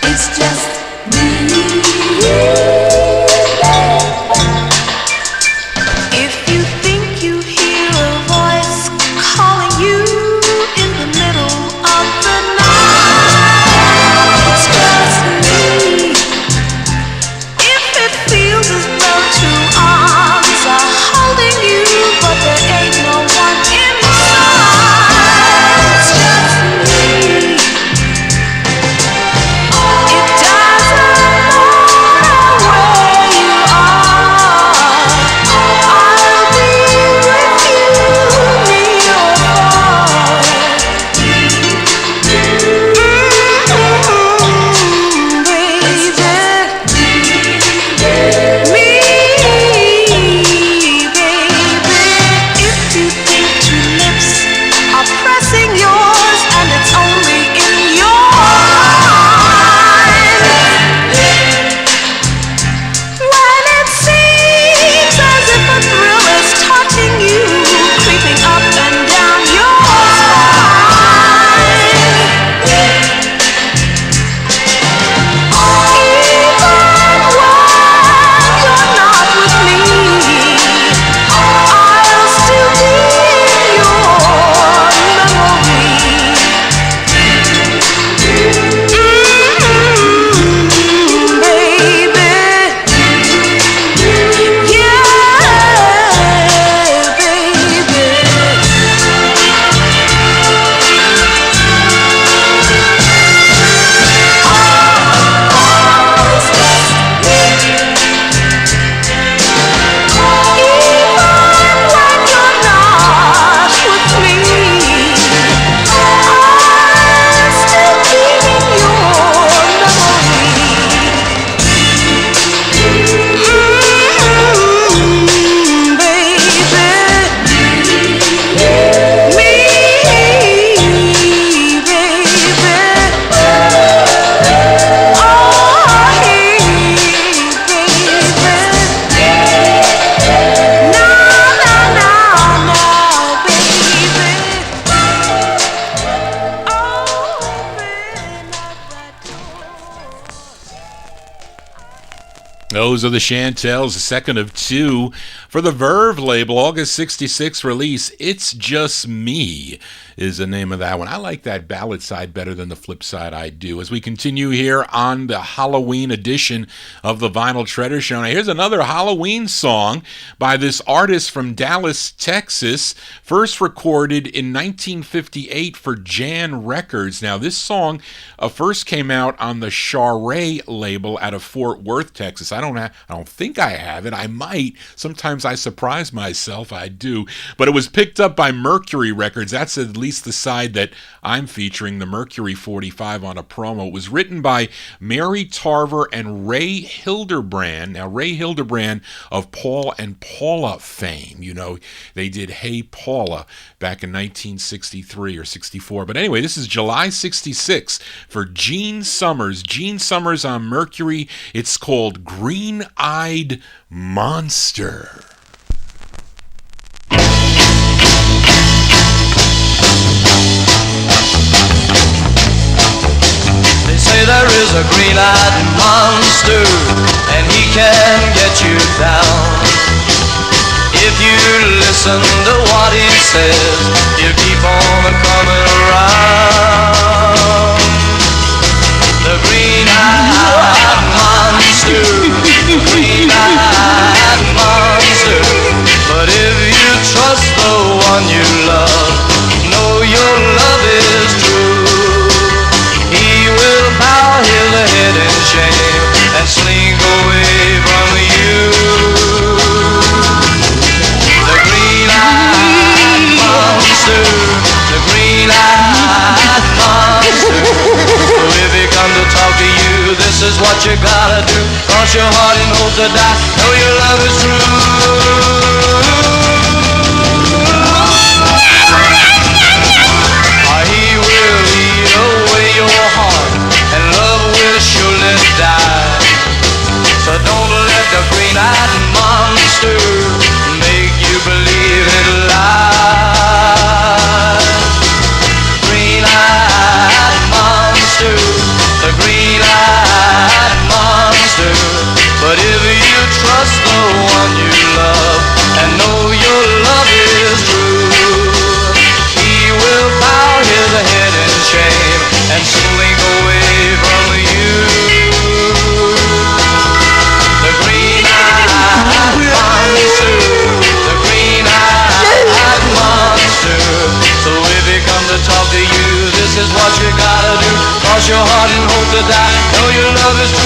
It's just me. If you think you hear a voice calling you in the middle of the night, it's just me. If it feels as though two arms are holding you, but there ain't no one inside, it's just me. It doesn't matter where you are, I'll be with you, near or far. Baby, if you think two lips are pressing yours and it's only in your mind, when it seems as if a thrill is touching you, creeping up and down your spine, even when you're not with me, I'll still be in your memory. Baby, yeah, baby. Those are the Chantels, the second of two for the Verve label, August 66 release. It's Just Me is the name of that one. I like that ballad side better than the flip side, I do. As we continue here on the Halloween edition of the Vinyl Treasure Show. Now here's another Halloween song by this artist from Dallas, Texas, first recorded in 1958 for Jan Records. Now this song first came out on the Charret label out of Fort Worth, Texas. I don't think I have it. I might. Sometimes I surprise myself. I do. But it was picked up by Mercury Records. That's at least the side that I'm featuring, the Mercury 45 on a promo. It was written by Mary Tarver and Ray Hildebrand. Now, Ray Hildebrand of Paul and Paula fame. You know, they did Hey Paula back in 1963 or 64. But anyway, this is July 66 for Gene Summers. Gene Summers on Mercury. It's called Green-Eyed Monster. They say there is a green-eyed monster, and he can get you down. If you listen to what he says, you keep on coming around. The green-eyed monster, the green-eyed monster. But if you trust the one you love, know your love is true. He will bow his head in shame and slink away from you. The green-eyed monster, the green-eyed monster. So if he comes to talk to you, this is what you gotta do. Cross your heart and hope to die, know your love is true. your love is true.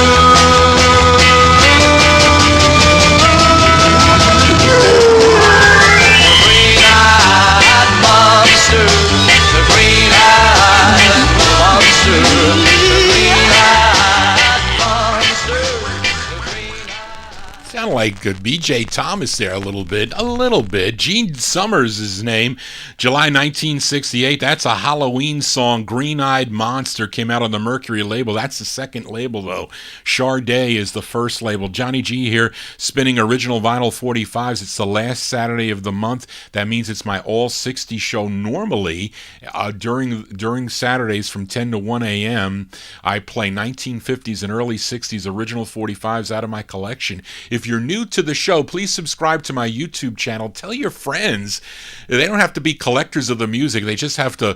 The green-eyed monster, the green-eyed monster, the green-eyed monster, the green-eyed. Sound like B.J. Thomas there a little bit. Gene Summers' his name. July 1968. That's a Halloween song. Green-Eyed Monster came out on the Mercury label. That's the second label, though. Sade is the first label. Johnny G here, spinning original vinyl 45s. It's the last Saturday of the month. That means it's my all 60 show. Normally, during Saturdays from 10 to 1 a.m., I play 1950s and early 60s original 45s out of my collection. If you're new to the show, please subscribe to my YouTube channel. Tell your friends. They don't have to be collectors of the music. They just have to,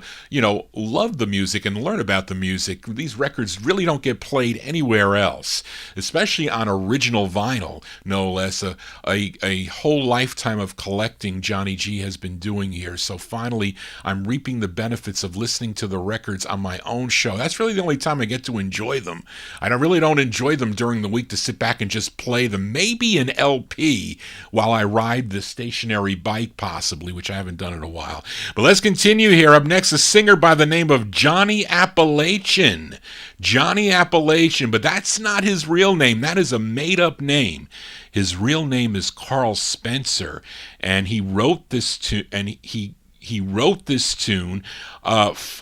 love the music and learn about the music. These records really don't get played anywhere else, especially on original vinyl, no less. A whole lifetime of collecting Johnny G has been doing here. So finally, I'm reaping the benefits of listening to the records on my own show. That's really the only time I get to enjoy them. I really don't enjoy them during the week to sit back and just play them. Maybe an LP while I ride the stationary bike, possibly, which I haven't done in a while. But let's continue here. Up next, a singer by the name of Johnny Appalachian. Johnny Appalachian, but that's not his real name. That is a made-up name. His real name is Carl Spencer, and he wrote this tune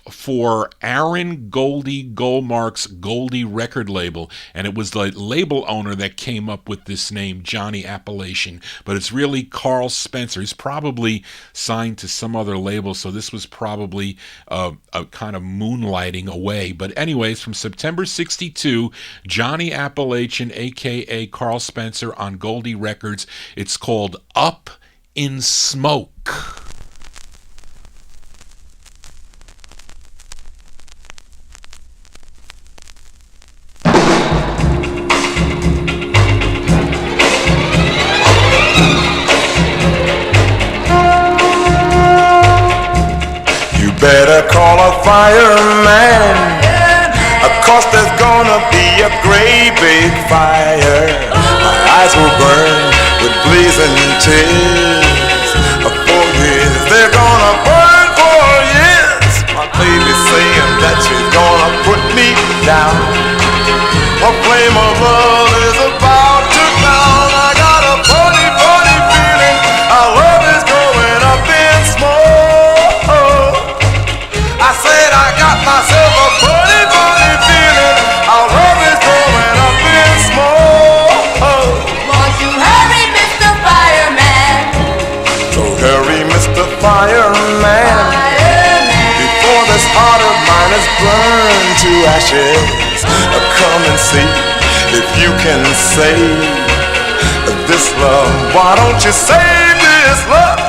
for Aaron Goldie Goldmark's Goldie record label, and it was the label owner that came up with this name, Johnny Appalachian, but it's really Carl Spencer. He's probably signed to some other label, so this was probably a kind of moonlighting away. But anyways, from September 62, Johnny Appalachian, a.k.a. Carl Spencer, on Goldie Records. It's called Up in Smoke. Better call a fireman, of course there's gonna be a great big fire. My eyes will burn with blazing tears. For years, they're gonna burn for years. My baby's saying that she's gonna put me down. A flame of love is about to drown. I got a funny, funny feeling our love is going up in smoke. I said I got myself a funny, funny feeling our love is going up in smoke. Won't you hurry, Mr. Fireman? So hurry, Mr. Fireman, before this heart of mine is burned to ashes. Come and see if you can save this love. Why don't you save this love?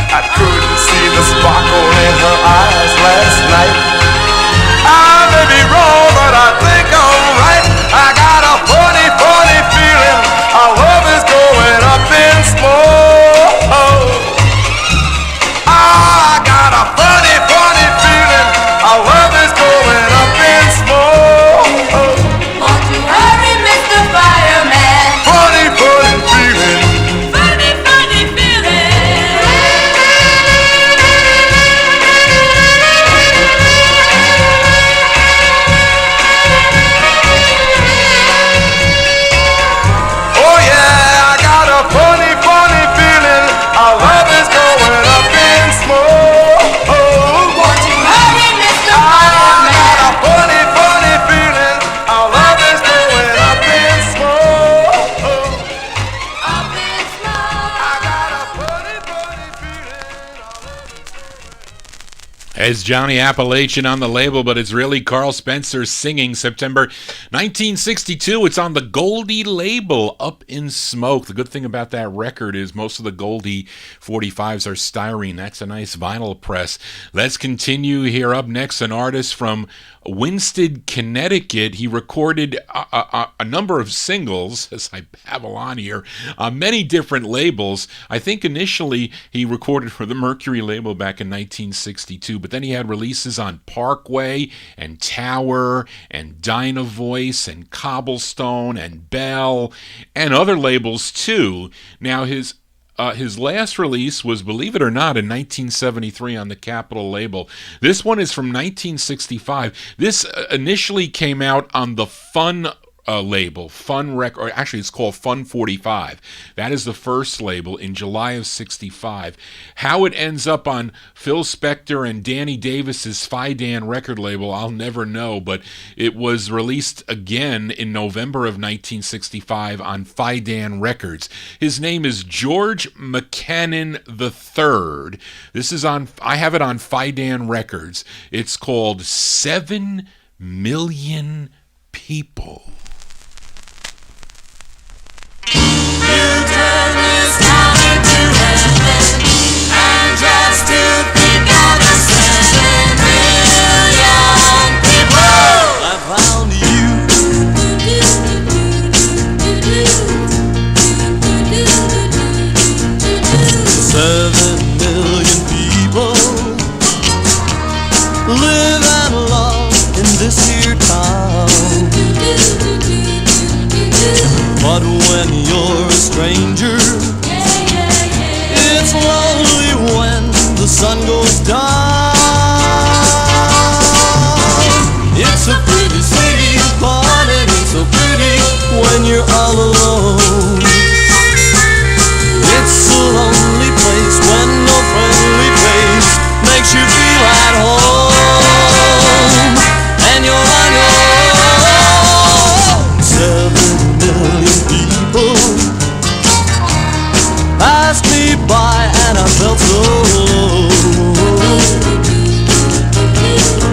I couldn't see the sparkle in her eyes last night. I may be wrong, but I think I'm right. I got a funny, funny feeling our love is going up in smoke. I got a funny, funny feeling our love is going up in smoke. Won't you hurry, Mr. Fireman? Funny, funny feeling. Funny, funny feeling. Oh yeah, I got a funny, funny feeling our love is going up in smoke. Won't you hurry, Mr. I Fireman? got a funny, funny feeling our love is going up in smoke. Up in smoke. I got a funny, funny feeling our love is going. As Johnny Appalachian on the label, but it's really Carl Spencer singing. September 1962, it's on the Goldie label, Up in Smoke. The good thing about that record is most of the Goldie 45s are styrene. That's a nice vinyl press. Let's continue here. Up next, an artist from Winston, Connecticut. He recorded a number of singles, as I babble on here, on many different labels. I think initially he recorded for the Mercury label back in 1962, but then he had releases on Parkway and Tower and Dynavoice and Cobblestone and Bell and other labels too. Now his last release was, believe it or not, in 1973 on the Capitol label. This one is from 1965. This initially came out on the Fun label, Fun Record, or actually it's called Fun 45. That is the first label in July of 65. How it ends up on Phil Spector and Danny Davis's Fidan record label, I'll never know, but it was released again in November of 1965 on Fidan Records. His name is George McCannon III. This is on, I have it on Fidan Records. It's called 7 Million People. But when you're a stranger, it's lonely when the sun goes down. It's a pretty city, but it ain't so pretty when you're all alone. It's a lonely place when no friendly face makes you feel at home. And you're on your own. 7 million people passed me by and I felt so low.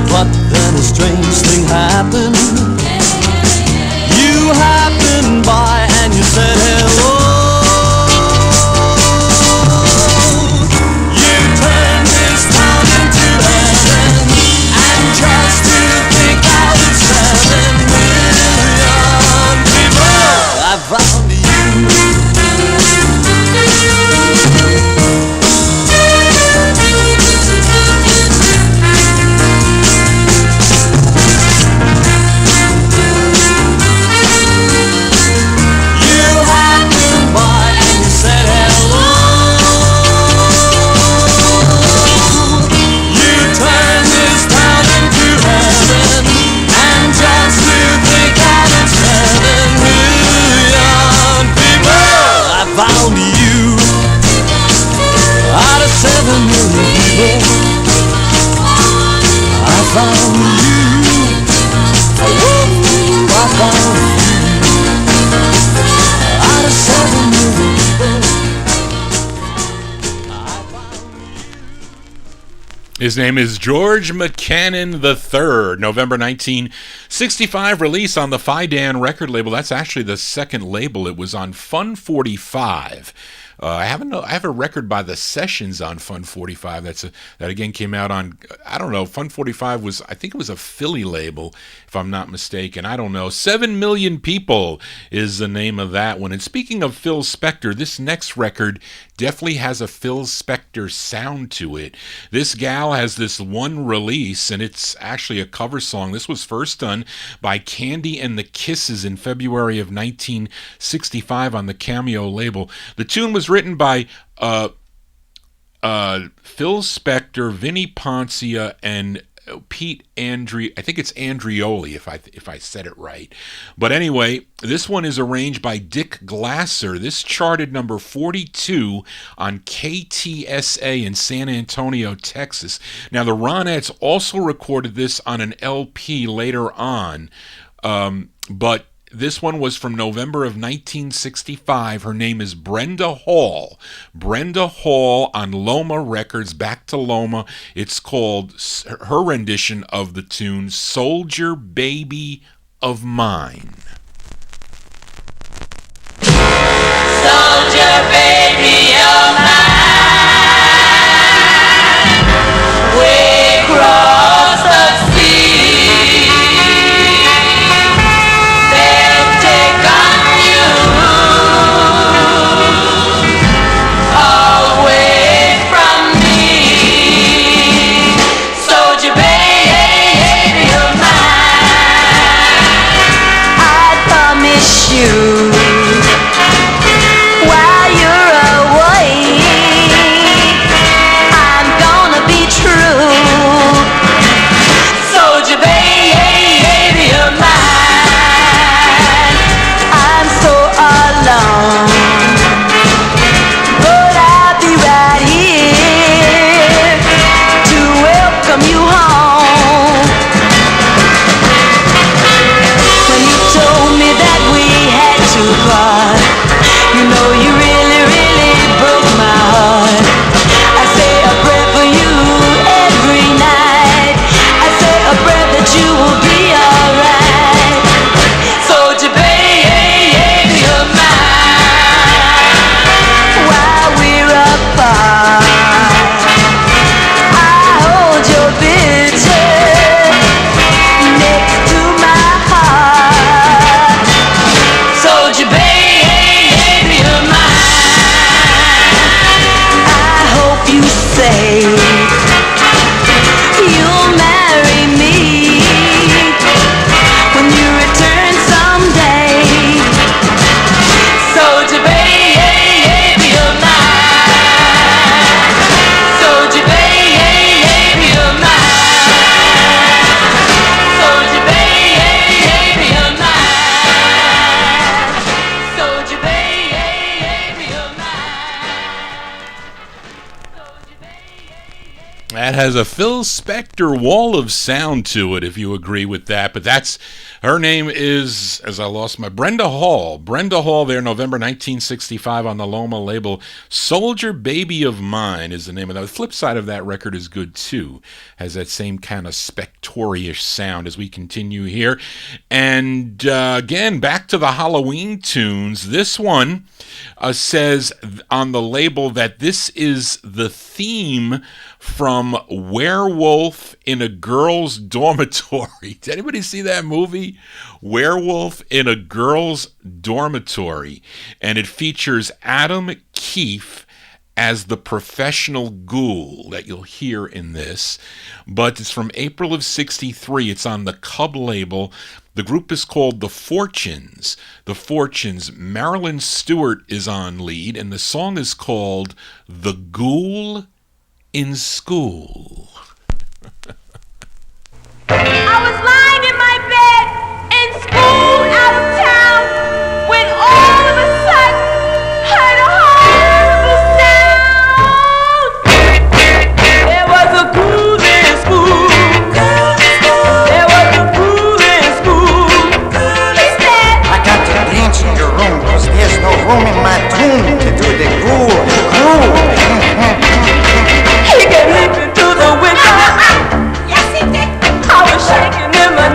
But then a strange thing happened. You happened by and you said hello. You turned this town into heaven. And just to think how it's 7 million people I found you. Found you out of 7 million people. I found you. I found you out of 7 million people. His name is George McCannon III. November 1965 release on the Fidan record label. That's actually the second label. It was on Fun 45. I have a record by the Sessions on Fun 45. That again came out on, I don't know, Fun 45 was, I think it was a Philly label, if I'm not mistaken. I don't know. 7 Million People is the name of that one. And speaking of Phil Spector, this next record definitely has a Phil Spector sound to it. This gal has this one release, and it's actually a cover song. This was first done by Candy and the Kisses in February of 1965 on the Cameo label. The tune was written by Phil Spector, Vinnie Poncia, and Pete I think it's Andreoli if I said it right. But anyway, this one is arranged by Dick Glasser. This charted number 42 on KTSA in San Antonio, Texas. Now the Ronettes also recorded this on an LP later on, but this one was from November of 1965. Her name is Brenda Hall. Brenda Hall on Loma Records, back to Loma. It's called, her rendition of the tune, Soldier Baby of Mine. Soldier baby of mine, way across the sea. They'll take on you away from me. So you while you're away. I'm gonna be true. Soldier baby of mine, I'm so alone, but I'll be right here to welcome you home. When you told me that we had to part, you know you really, really broke my heart. I say a prayer for you every night. I say a prayer that you will be alright. Soldier baby of mine, while we're apart, I hold your picture next to my heart. Soldier baby of mine, I hope you say you'll marry me when you return someday. Soldier baby of mine, soldier baby of mine, soldier baby of mine, soldier baby of That has a Phil Spector wall of sound to it, if you agree with that. But that's, her name is, as I lost my, Brenda Hall. Brenda Hall there, November 1965 on the Loma label. Soldier Baby of Mine is the name of that. The flip side of that record is good too. Has that same kind of Spectorish sound as we continue here. And again, back to the Halloween tunes. This one says on the label that this is the theme from Werewolf in a Girl's Dormitory. Did anybody see that movie? Werewolf in a Girl's Dormitory. And it features Adam Keefe as the professional ghoul that you'll hear in this. But it's from April of 63. It's on the Cub label. The group is called The Fortunes. The Fortunes. Marilyn Stewart is on lead, and the song is called The Ghoul in School. I was lying in my bed in school out of town when all of a sudden heard a horrible sound. There was a ghoul in school. There was a ghoul in school. He said, I got to dance in your room because there's no room in my tomb to do the ghoul. he came leaping through the window. Yes, he did. I was shaking in my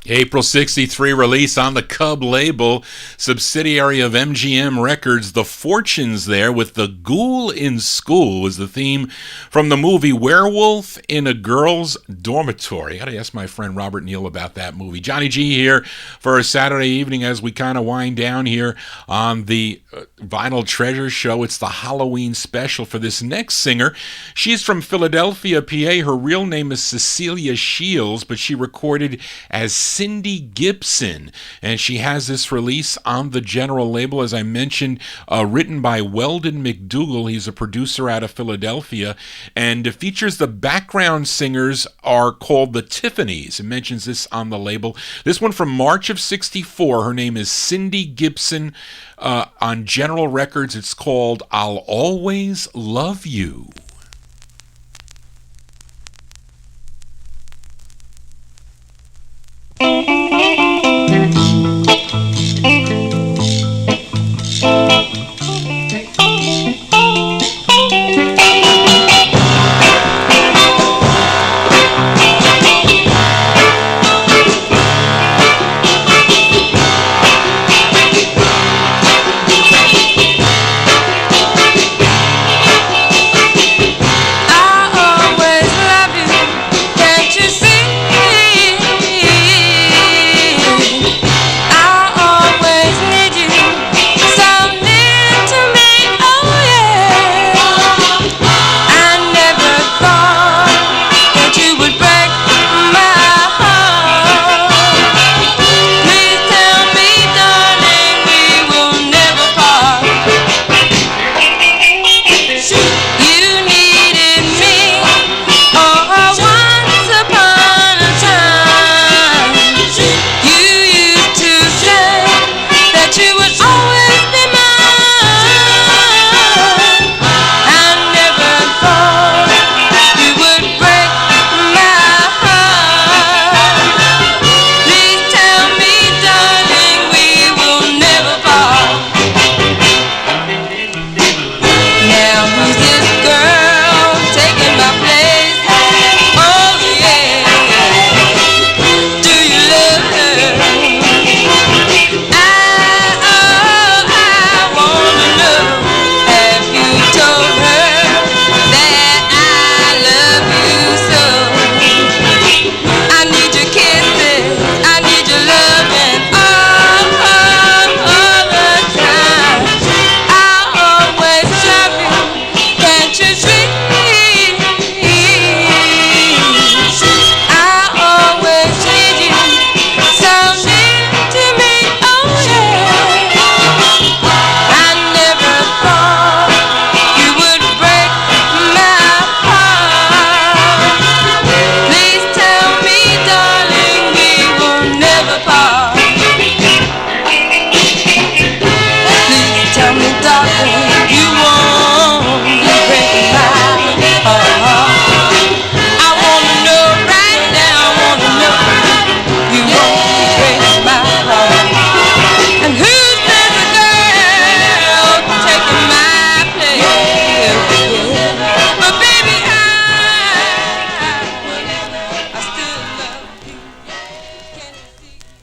April 63 release on the Cub label, subsidiary of MGM Records. The Fortunes there with The Ghoul in School was the theme from the movie Werewolf in a Girl's Dormitory. I gotta ask my friend Robert Neal about that movie. Johnny G here for a Saturday evening as we kind of wind down here on the Vinyl Treasure Show. It's the Halloween special for this next singer. She's from Philadelphia, PA. Her real name is Cecilia Shields, but she recorded as Cindy Gibson, and she has this release on the General label, as I mentioned, written by Weldon McDougall. He's a producer out of Philadelphia, and it features the background singers are called the Tiffany's. It mentions this on the label. This one from March of 64. Her name is Cindy Gibson. On General Records, it's called I'll Always Love You.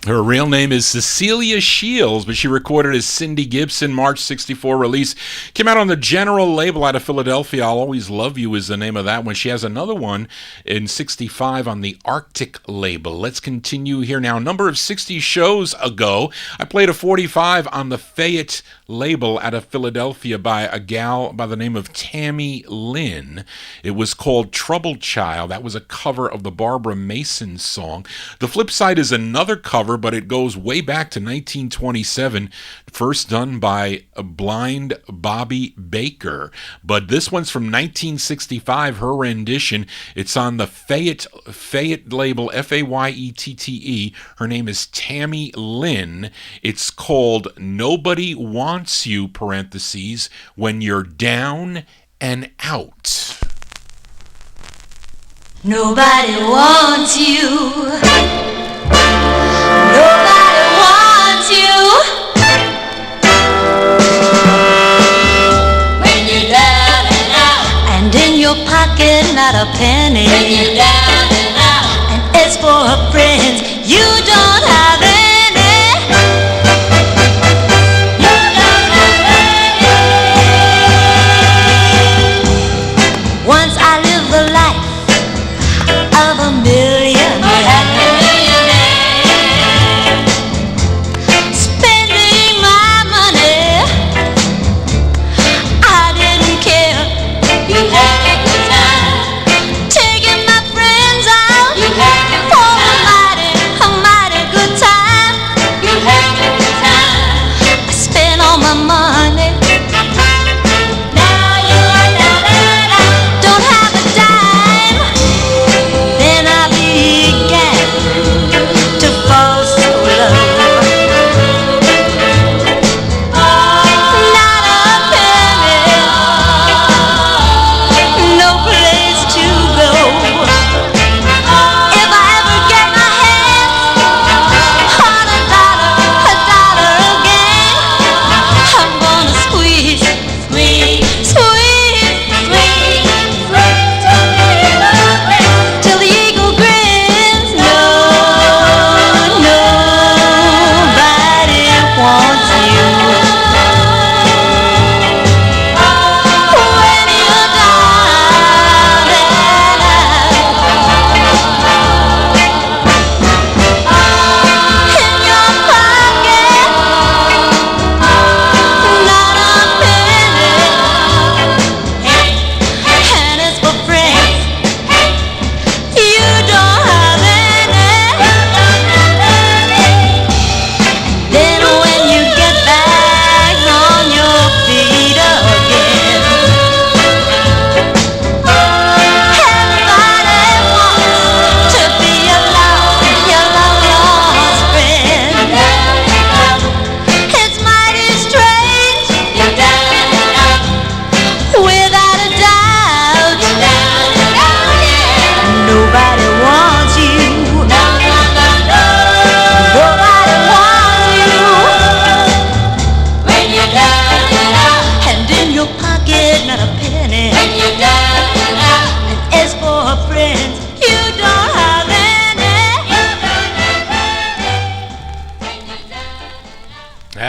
Her real name is Cecilia Shields, but she recorded as Cindy Gibson. March 64 release. Came out on the General label out of Philadelphia. I'll Always Love You is the name of that one. She has another one in 65 on the Arctic label. Let's continue here now. A number of 60 shows ago, I played a 45 on the Fayette label out of Philadelphia by a gal by the name of Tammy Lynn. It was called Troubled Child. That was a cover of the Barbara Mason song. The flip side is another cover, but it goes way back to 1927, first done by a blind Bobby Baker. But this one's from 1965, her rendition. It's on the Fayette label, Fayette. Her name is Tammy Lynn. It's called Nobody Wants You, parentheses, When You're Down and Out. Nobody wants you. Nobody wants you. When you're down and out. And in your pocket not a penny. When you're down and out. And as for her friends, you don't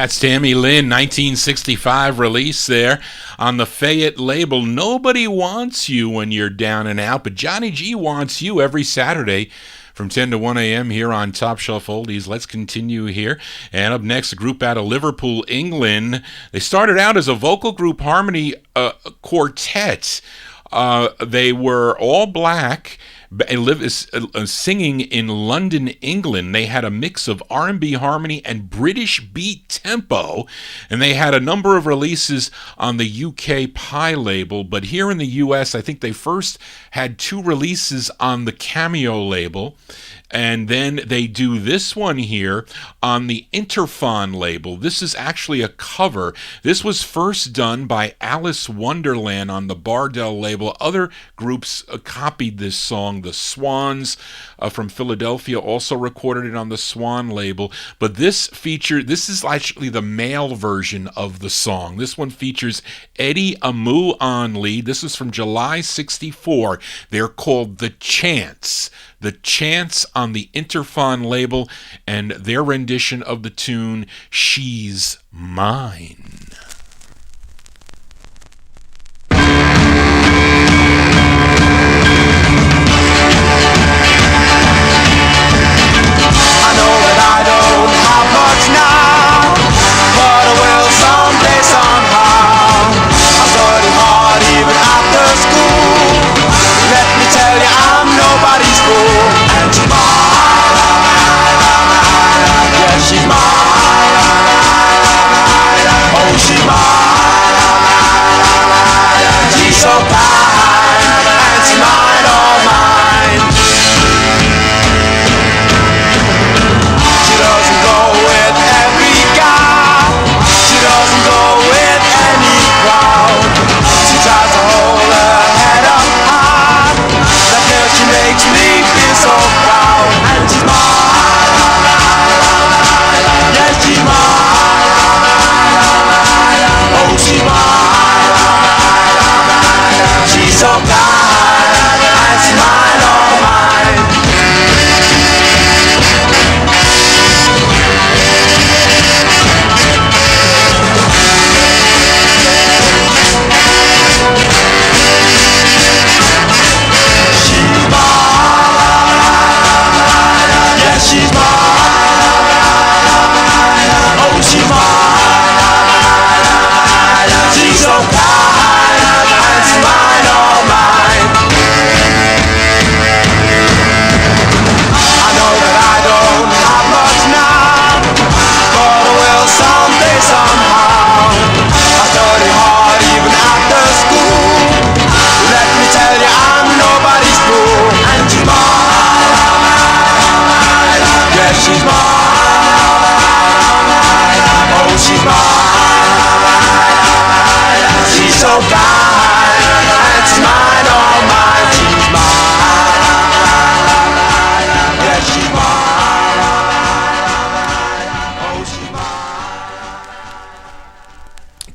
That's Tammy Lynn, 1965 release there on the Fayette label. Nobody wants you when you're down and out, but Johnny G wants you every Saturday from 10 to 1 a.m. here on Top Shelf Oldies. Let's continue here. And up next, a group out of Liverpool, England. They started out as a vocal group harmony quartet. They were all black, singing in London, England. They had a mix of R&B harmony and British beat tempo, and they had a number of releases on the UK Pie label, but here in the US, I think they first had 2 releases on the Cameo label, and then they do this one here on the Interphon label. This is actually a cover. This was first done by Alice Wonderland on the Bardell label. Other groups copied this song. The Swans from Philadelphia also recorded it on the Swan label. But this is actually the male version of the song. This one features Eddie Amu on lead. This is from July 64. They're called The Chance. The Chance on the Interphon label, and their rendition of the tune, She's Mine.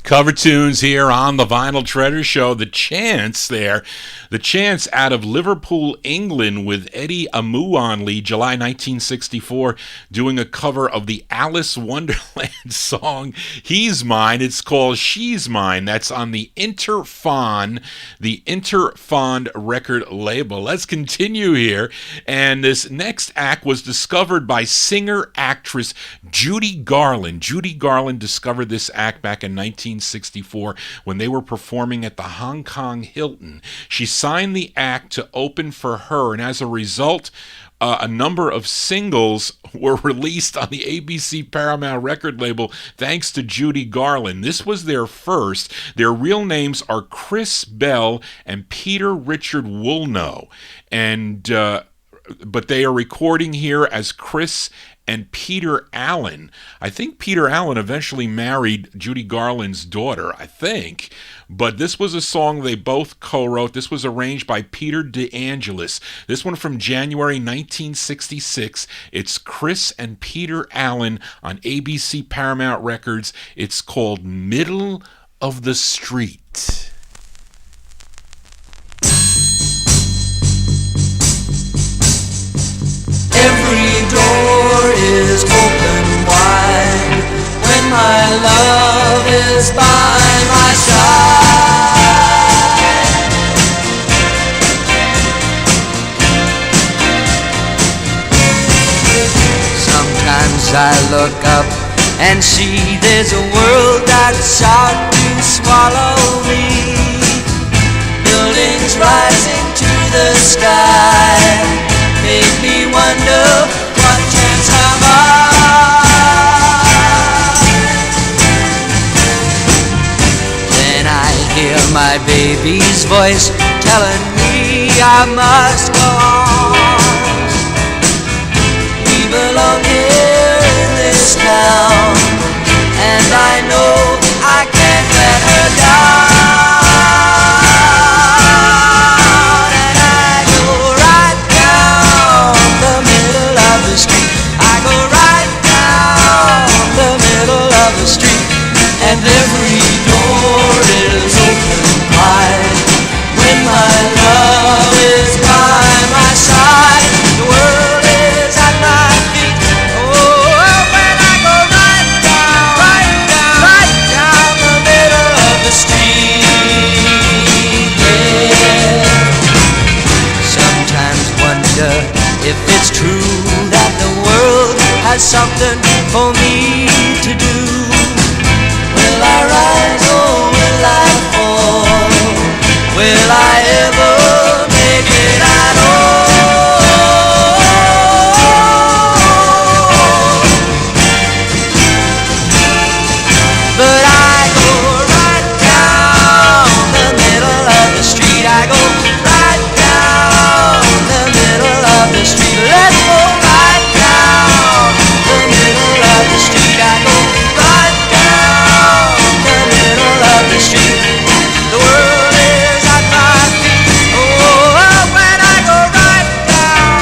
Cover tunes here on the Vinyl Treasure Show. The Chance there. The Chance out of Liverpool, England, with Eddie Amu on lead, July 1964, doing a cover of the Alice Wonderland song, He's Mine. It's called She's Mine. That's on the Interphon record label. Let's continue here. And this next act was discovered by singer-actress Judy Garland. Judy Garland discovered this act back in 1964 when they were performing at the Hong Kong Hilton. She signed the act to open for her, and as a result, a number of singles were released on the ABC Paramount record label thanks to Judy Garland. This was their first. Their real names are Chris Bell and Peter Richard Woolnough, but they are recording here as Chris and Peter Allen. I think Peter Allen eventually married Judy Garland's daughter, I think. But this was a song they both co-wrote. This was arranged by Peter DeAngelis. This one from January 1966. It's Chris and Peter Allen on ABC Paramount Records. It's called Middle of the Street. Every door is open wide when my as I look up and see there's a world that's out to swallow me. Buildings rising to the sky make me wonder what chance have I. Then I hear my baby's voice telling me I must go on. We belong here in this town, and I know I can't let her down. And I go right down the middle of the street. I go right down the middle of the street, and every door is open wide. When my love is by my side, the world is at my feet. Oh, when I go right down the middle of the street. Yeah. Sometimes wonder if it's true that the world has something for me to do. Will I rise or will I fall? Will I ever make it at all? But I go right down the middle of the street. I go right down the middle of the street. Let's go right down the middle of the street. I go right down the middle of the street. The world is at my feet. Oh, when I go right down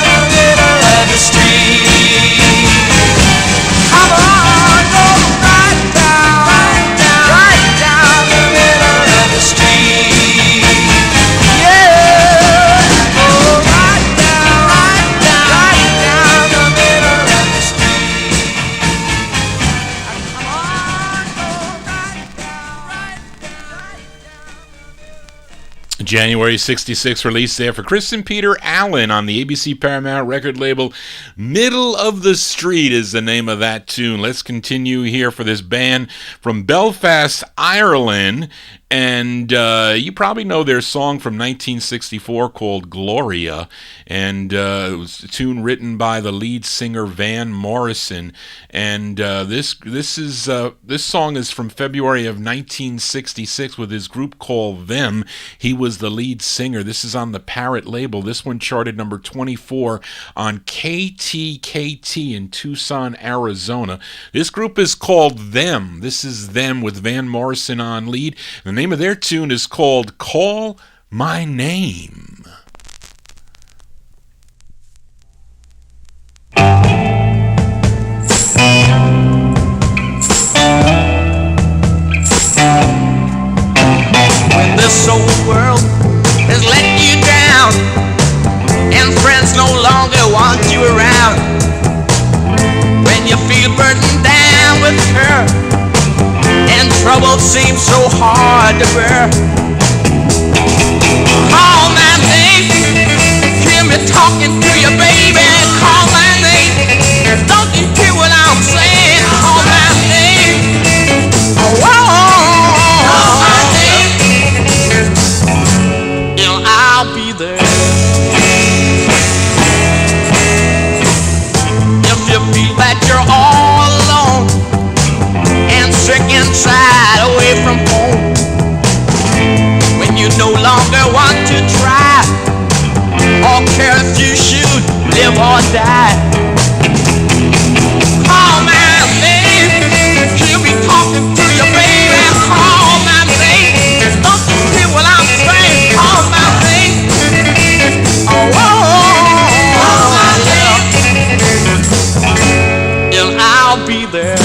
the middle of the street. Come on, go right down the middle of the street. Yeah, go right down the middle of the street. Come on, go January 66 release there for Chris and Peter Allen on the ABC Paramount record label. Middle of the Street is the name of that tune. Let's continue here for this band from Belfast, Ireland. And you probably know their song from 1964 called Gloria. And it was a tune written by the lead singer Van Morrison. And this song is from February of 1966 with his group called Them. He was the lead singer. This is on the Parrot label. This one charted number 24 on KTKT in Tucson, Arizona. This group is called Them. This is Them with Van Morrison on lead. The name of their tune is called Call My Name. When this old world has let you down and friends no longer want you around, when you feel burdened down with her and trouble seems so hard to bear, call my name. Hear me talking to you, baby. Call my name. Don't you hear what I'm saying? Call my name. Oh, call my name. And I'll be there. If you feel that you're all alone and sick inside, away from home, when you no longer want to try or care if you should live or die, call my name. He'll be talking to you, baby. Call my name. Don't you hear what I'm saying? Call my name. Oh, call my name. And I'll be there.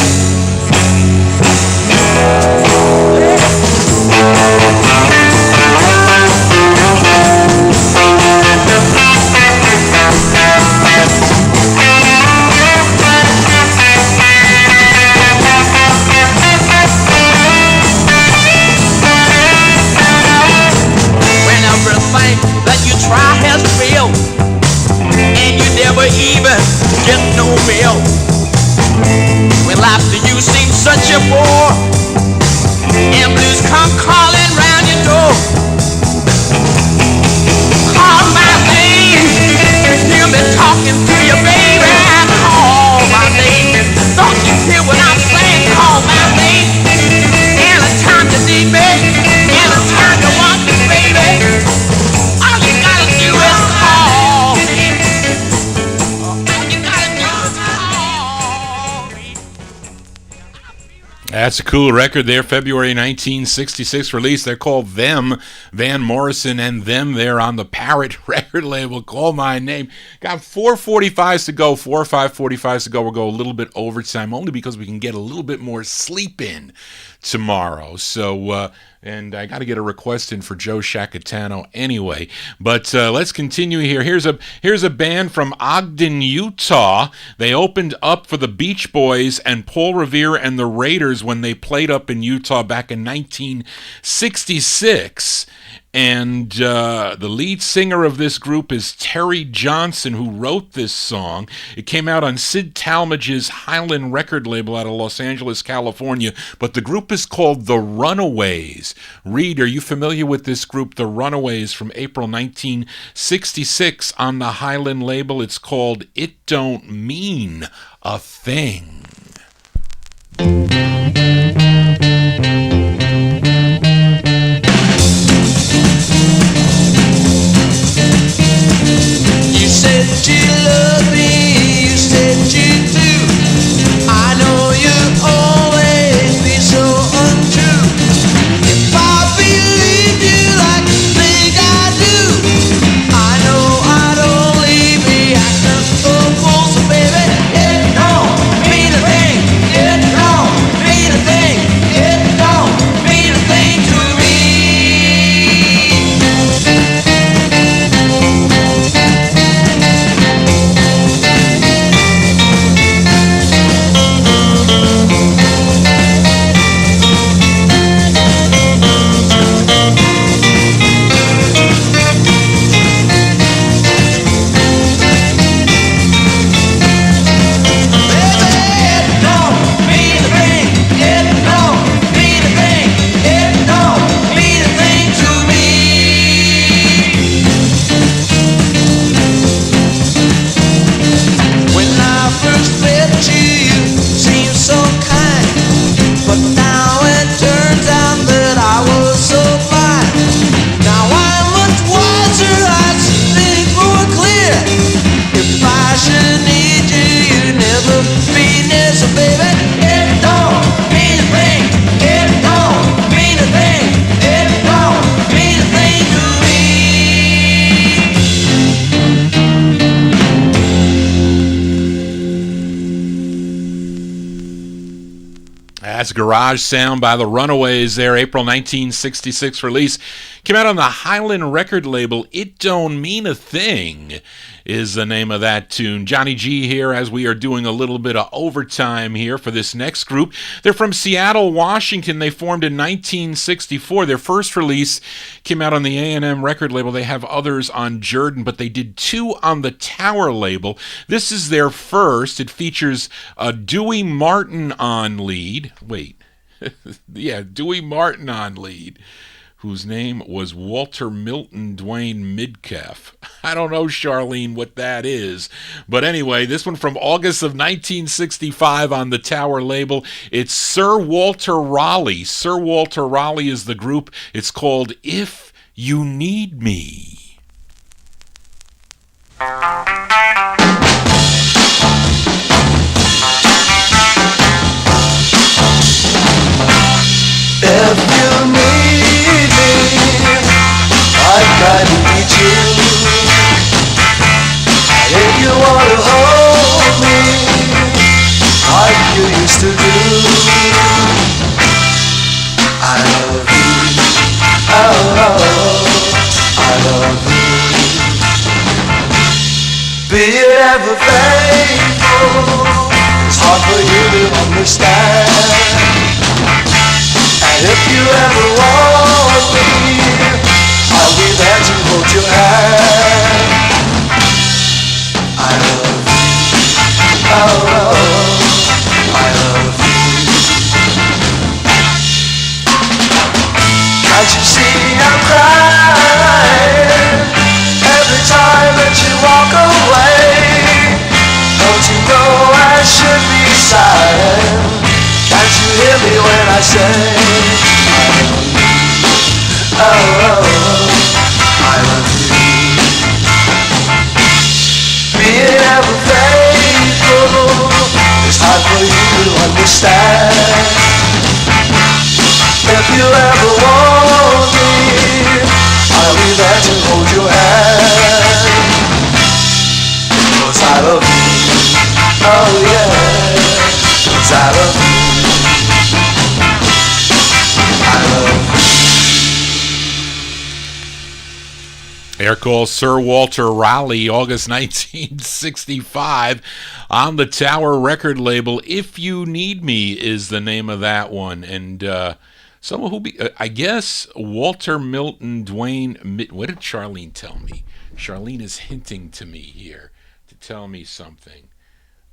That's a cool record there, February 1966 release. They're called Them, Van Morrison and Them there on the Parrot record label. Call My Name. Got 4:45s to go, 4 or 5:45s to go. We'll go a little bit overtime only because we can get a little bit more sleep in tomorrow. So, and I got to get a request in for Joe Shacatano anyway. But let's continue here. Here's a band from Ogden, Utah. They opened up for the Beach Boys and Paul Revere and the Raiders when they played up in Utah back in 1966. And the lead singer of this group is Terry Johnson, who wrote this song. It came out on Sid Talmadge's Highland record label out of Los Angeles, California. But the group is called The Runaways. Reed, are you familiar with this group, The Runaways, from April 1966 on the Highland label? It's called It Don't Mean a Thing. You said you love me, you said you do. I know you'll always be so untrue. If I believed you like you think I do, I know I'd only be acting so fool. So baby, it don't mean a thing. It don't mean a thing. It don't mean a thing to me. That's Garage Sound by the Runaways there, April 1966 release. Came out on the Highland record label. It Don't Mean a Thing is the name of that tune. Johnny G here as we are doing a little bit of overtime here for this next group. They're from Seattle, Washington. They formed in 1964. Their first release came out on the A&M record label. They have others on Jordan, but they did two on the Tower label. This is their first. It features Dewey Martin on lead. Wait. Yeah, Dewey Martin on lead, whose name was Walter Milton Dwayne Midcalf. I don't know, Charlene, what that is. But anyway, this one from August of 1965 on the Tower label. It's Sir Walter Raleigh. Sir Walter Raleigh is the group. It's called If You Need Me. If you need me, I can need you. And if you want to hold me, like you used to do, I love you. Oh, I love you. Be it ever faithful, it's hard for you to understand. And if you ever want me, I'll be there to hold your hand. I love you. Oh, I love you. Can't you see I'm crying every time that you walk away? Don't you know I should be silent? Can't you hear me when I say I love you? Oh, I love you. Be it ever faithful, I love you. Air call Sir Walter Raleigh, August 1965, on the Tower record label. If You Need Me is the name of that one. And someone who, I guess, Walter Milton Dwayne, what did Charlene tell me? Charlene is hinting to me here to tell me something.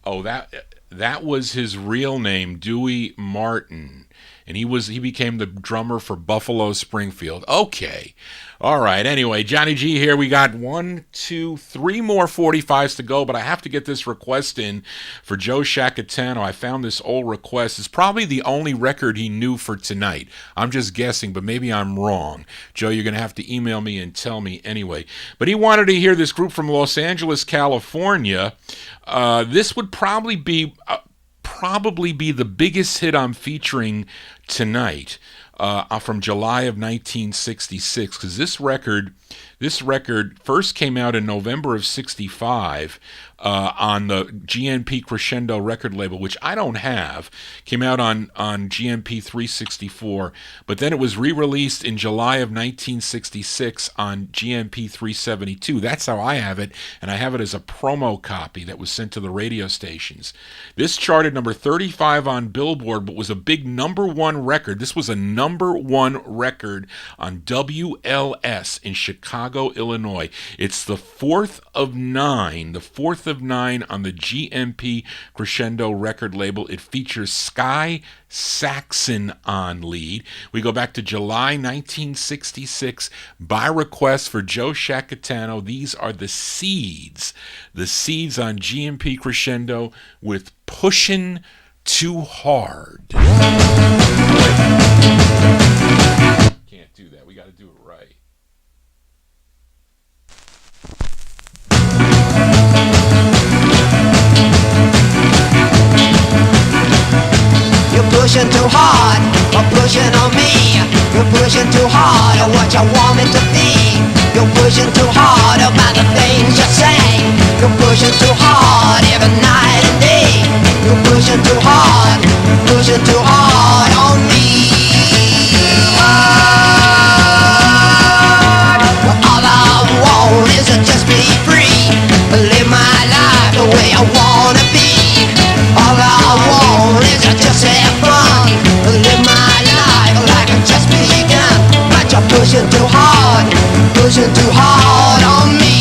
Oh, that was his real name, Dewey Martin. And he became the drummer for Buffalo Springfield. Okay. All right. Anyway, Johnny G here. We got 1, 2, 3 more 45s to go, but I have to get this request in for Joe Shacatano. I found this old request. It's probably the only record he knew for tonight. I'm just guessing, but maybe I'm wrong. Joe, you're going to have to email me and tell me anyway. But he wanted to hear this group from Los Angeles, California. This would probably be the biggest hit I'm featuring tonight, from July of 1966, because this record first came out in November of 65 on the GNP Crescendo record label, which I don't have. Came out on GNP 364, but then it was re-released in July of 1966 on GNP 372. That's how I have it, and I have it as a promo copy that was sent to the radio stations. This charted number 35 on Billboard, but was a big number one record. This was a number one record on WLS in Chicago, Illinois. It's the fourth of nine on the GMP Crescendo record label. It features Sky Saxon on lead. We go back to July 1966 by request for Joe Shacatano. These are the Seeds. The Seeds on GMP Crescendo with Pushin' Too Hard. Can't do that. We got to do it right. You're pushing too hard, or pushing on me. You're pushing too hard, or what you want me to be. You're pushing too hard about the things you say. You're pushing too hard every night and day. You're pushing too hard on me. Well, all I want is to just be free, live my life the way I wanna be. All I want is to just have fun, live my life like I've just begun. But you're pushing too hard on me.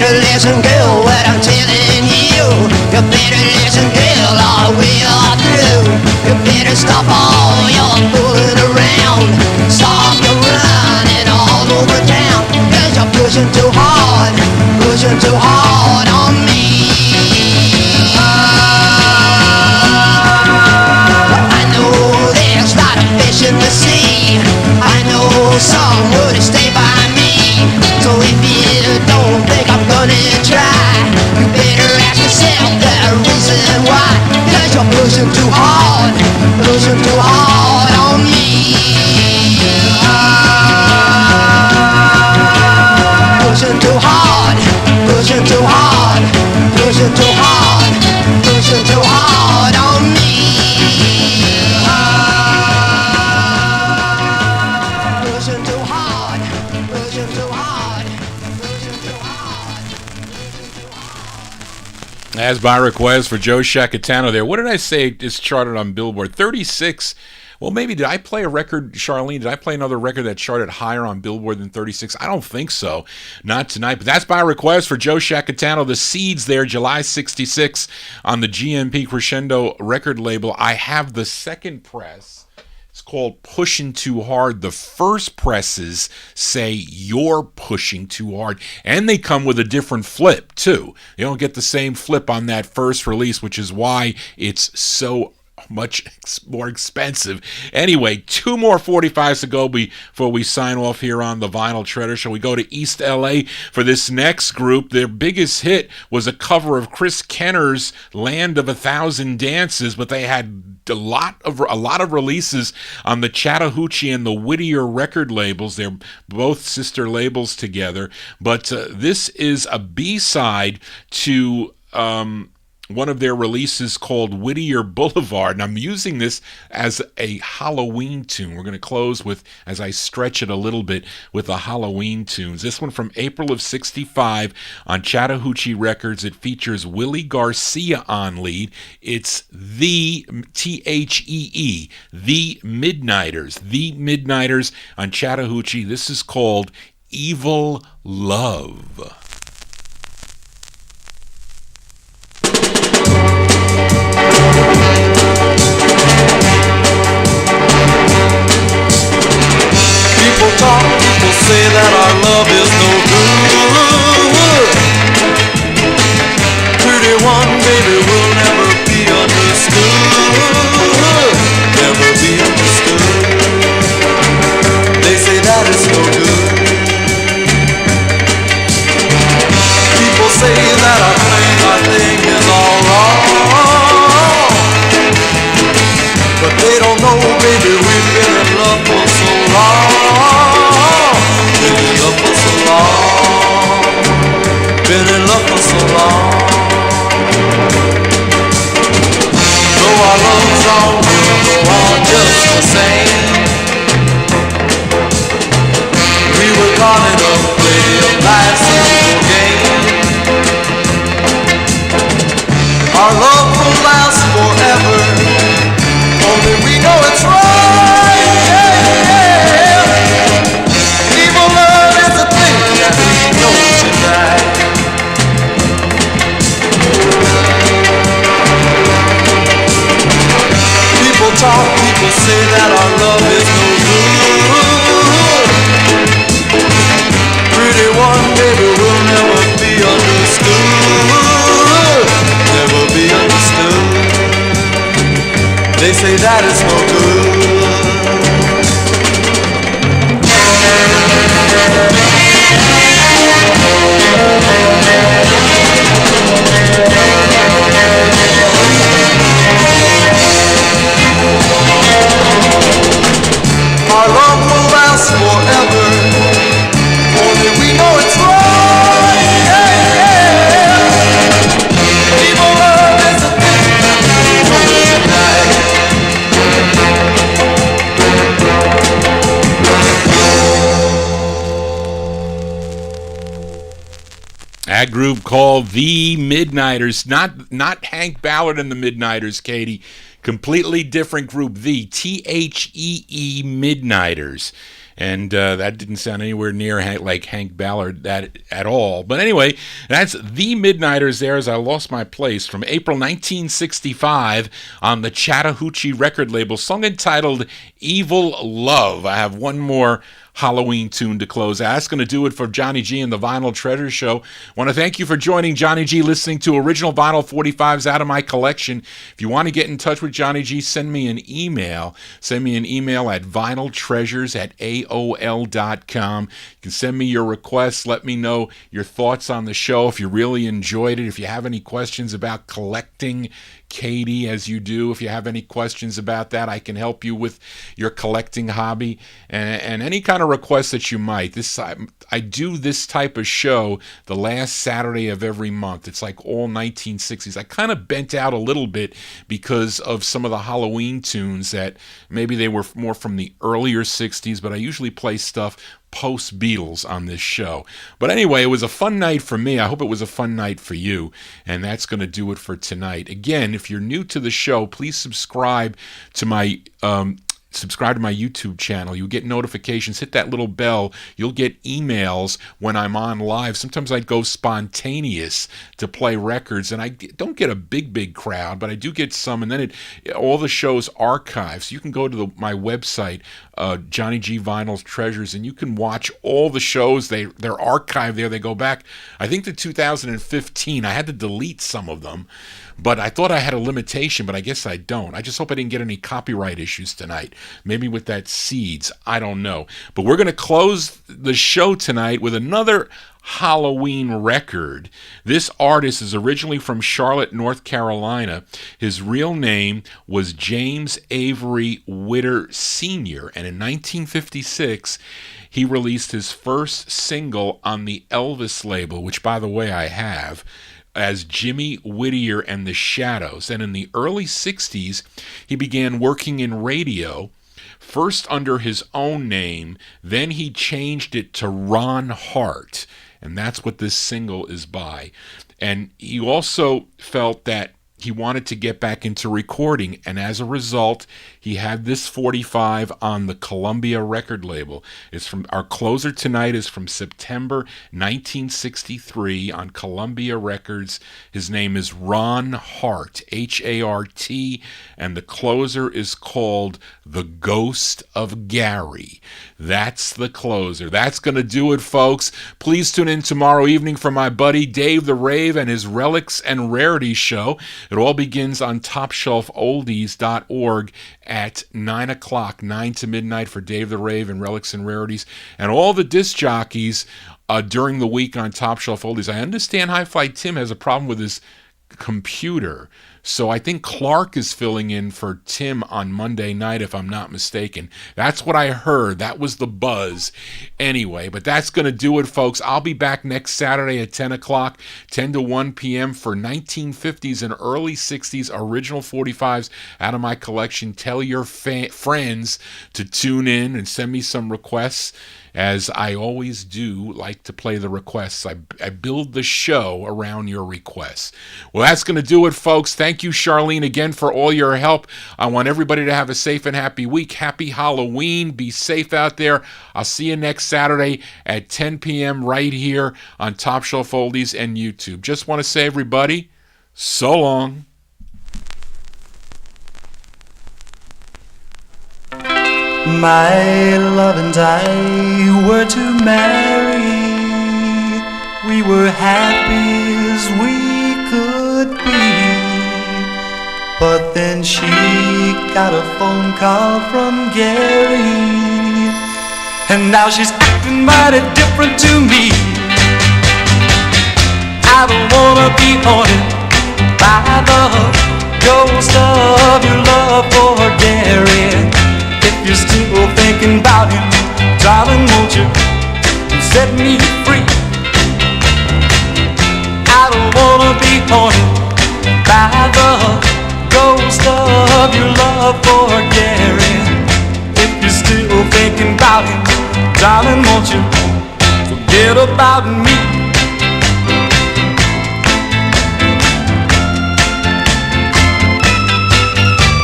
Listen, girl, what I'm telling you. You better listen, girl, or we are through. You better stop all your fooling around. Stop your running all over town. Cause you're pushing too hard on me. I know there's a lot of fish in the sea. I know some would stay by me. So if you don't think I'm gonna try, you better ask yourself the reason why. Cause you're pushing too hard on me. Pushing too hard on me. As by request for Joe Shacatano there. What did I say is charted on Billboard? 36. Well, maybe did I play a record, Charlene? Did I play another record that charted higher on Billboard than 36? I don't think so. Not tonight. But that's by request for Joe Shacatano. The Seeds there, July 66 on the GMP Crescendo record label. I have the second press. It's called Pushing Too Hard. The first presses say You're Pushing Too Hard, and they come with a different flip too. You don't get the same flip on that first release, which is why it's so much more expensive. Anyway, 2 more 45s to go before we sign off here on the Vinyl Treasure Show. We go to East LA for this next group. Their biggest hit was a cover of Chris Kenner's Land of a Thousand Dances, but they had a lot of releases on the Chattahoochee and the Whittier record labels. They're both sister labels together, but this is a B-side to one of their releases called Whittier Boulevard, and I'm using this as a Halloween tune. We're going to close with, as I stretch it a little bit, with the Halloween tunes. This one from April of 65 on Chattahoochee Records. It features Willie Garcia on lead. It's the Thee, the Midnighters. The Midnighters on Chattahoochee. This is called Evil Love. People talk, people say that our love is no good. Pretty one, baby, will never be understood. Never be understood. They say that it's no good. People say that our thing is all wrong. But they don't know, baby, we've been in love for so long. Been in love for so long. Been in love for so long. Though our love's all will go on just the same. We were caught in a play of life's simple game. Our love will last forever. Only we know it's right. Yeah, yeah. Evil love is the thing that we know tonight. People talk, people say that our love is no good. Pretty one, baby, will never be understood. Never be understood. They say that it's no good. Our love will last forever. Only we know it's right. Yeah, yeah. Evil love is a thing that we know tonight. That group called The Midnighters, not Hank Ballard and the Midnighters, Katie. Completely different group, the Thee Midnighters. And that didn't sound anywhere near like Hank Ballard that at all. But anyway, that's The Midnighters there, as I lost my place, from April 1965 on the Chattahoochee record label, song entitled Evil Love. I have one more Halloween tune to close out. That's going to do it for Johnny G and the Vinyl Treasure Show. I want to thank you for joining Johnny G, listening to original vinyl 45s out of my collection. If you want to get in touch with Johnny G, send me an email. Send me an email at vinyltreasures@aol.com. You can send me your requests. Let me know your thoughts on the show, if you really enjoyed it. If you have any questions about collecting, Katie, as you do, if you have any questions about that, I can help you with your collecting hobby, and any kind of request that you might. I do this type of show the last Saturday of every month. It's like all 1960s. I kind of bent out a little bit because of some of the Halloween tunes that maybe they were more from the earlier 60s, but I usually play stuff post-Beatles on this show. But anyway, it was a fun night for me. I hope it was a fun night for you. And that's going to do it for tonight. Again, if you're new to the show, please subscribe to my subscribe to my YouTube channel. You'll get notifications. Hit that little bell. You'll get emails when I'm on live. Sometimes I go spontaneous to play records, and I don't get a big crowd, but I do get some. And then all the shows archive. So you can go to my website, Johnny G Vinyl's Treasures, and you can watch all the shows. They're archived there. They go back, I think, to 2015. I had to delete some of them, but I thought I had a limitation, but I guess I don't. I just hope I didn't get any copyright issues tonight. Maybe with that Seeds. I don't know. But we're going to close the show tonight with another Halloween record. This artist is originally from Charlotte, North Carolina. His real name was James Avery Witter Sr., and in 1956, he released his first single on the Elvis label, which, by the way, I have, as Jimmy Whittier and the Shadows. And in the early 60s, he began working in radio, first under his own name, then he changed it to Ron Hart, and that's what this single is by. And he also felt that he wanted to get back into recording, and as a result, he had this 45 on the Columbia record label. It's from, our closer tonight is from September 1963 on Columbia Records. His name is Ron Hart, H-A-R-T, and the closer is called The Ghost of Gary. That's the closer. That's going to do it, folks. Please tune in tomorrow evening for my buddy Dave the Rave and his Relics and Rarities show. It all begins on TopShelfOldies.org at 9 o'clock, 9 to midnight for Dave the Rave and Relics and Rarities. And all the disc jockeys during the week on Top Shelf Oldies. I understand Hi-Fi Tim has a problem with his computer, so I think Clark is filling in for Tim on Monday night, if I'm not mistaken. That's what I heard. That was the buzz. Anyway, but that's going to do it, folks. I'll be back next Saturday at 10 o'clock, 10 to 1 p.m. for 1950s and early 60s original 45s out of my collection. Tell your friends to tune in and send me some requests. As I always do, like to play the requests. I build the show around your requests. Well, that's going to do it, folks. Thank you, Charlene, again for all your help. I want everybody to have a safe and happy week. Happy Halloween. Be safe out there. I'll see you next Saturday at 10 p.m. right here on Top Shelf Oldies and YouTube. Just want to say, everybody, so long. My love and I were to marry. We were happy as we could be. But then she got a phone call from Gary, and now she's acting mighty different to me. I don't wanna be haunted by the ghost of your love for Gary. If you're still thinking about him, darling, won't you set me free? I don't wanna be haunted by the ghost of your love for Gary. If you're still thinking about him, darling, won't you forget about me?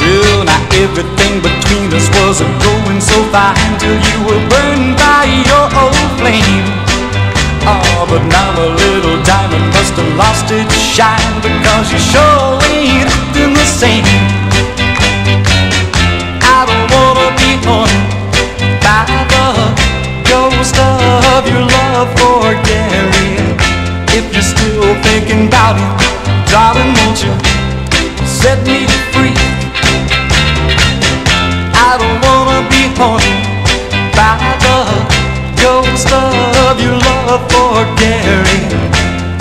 Well, now everything between us was going so fine till you were burned by your old flame. Oh, but now a little diamond must have lost its shine, because you sure ain't acting the same. I don't wanna be haunted by the ghost of your love for Gary. If you're still thinking about him, darling, won't you set me free? I don't wanna be haunted by the ghost of your love for Gary.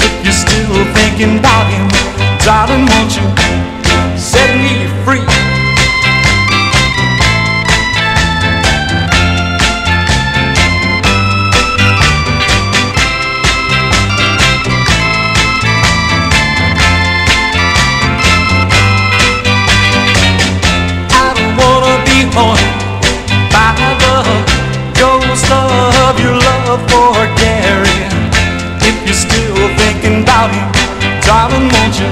If you're still thinking about him, darling, won't you set me free? Haunted by the ghost of your love for Gary. If you're still thinking about him, darling, won't you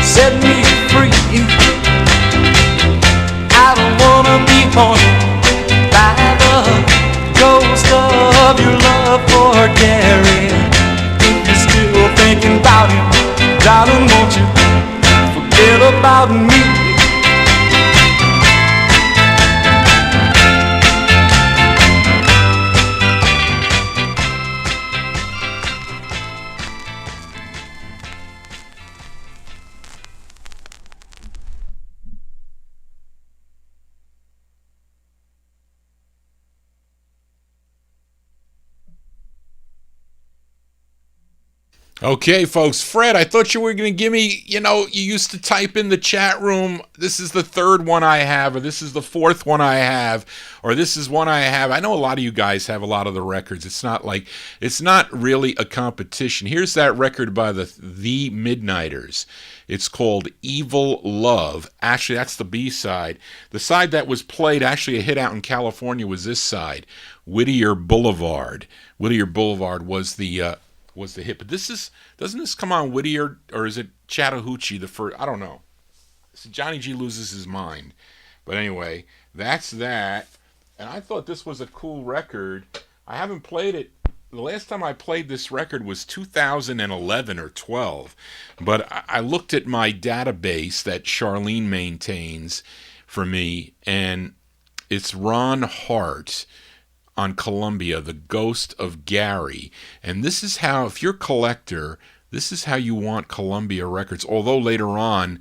set me free? I don't wanna be haunted Okay, folks. Fred, I thought you were going to give me, you used to type in the chat room, this is the third one I have, or this is the fourth one I have, or this is one I have. I know a lot of you guys have a lot of the records. It's not really a competition. Here's that record by the Midnighters. It's called Evil Love. Actually, that's the B-side. The side that was played, actually a hit out in California, was this side, Whittier Boulevard. Whittier Boulevard was the hit. But doesn't this come on Whittier, or is it Chattahoochee the first? I don't know. So Johnny G loses his mind. But anyway, that's that. And I thought this was a cool record. I haven't played it. The last time I played this record was 2011 or 12. But I looked at my database that Charlene maintains for me, and it's Ron Hart on Columbia, The Ghost of Gary. And this is how, if you're a collector, this is how you want Columbia records. Although later on,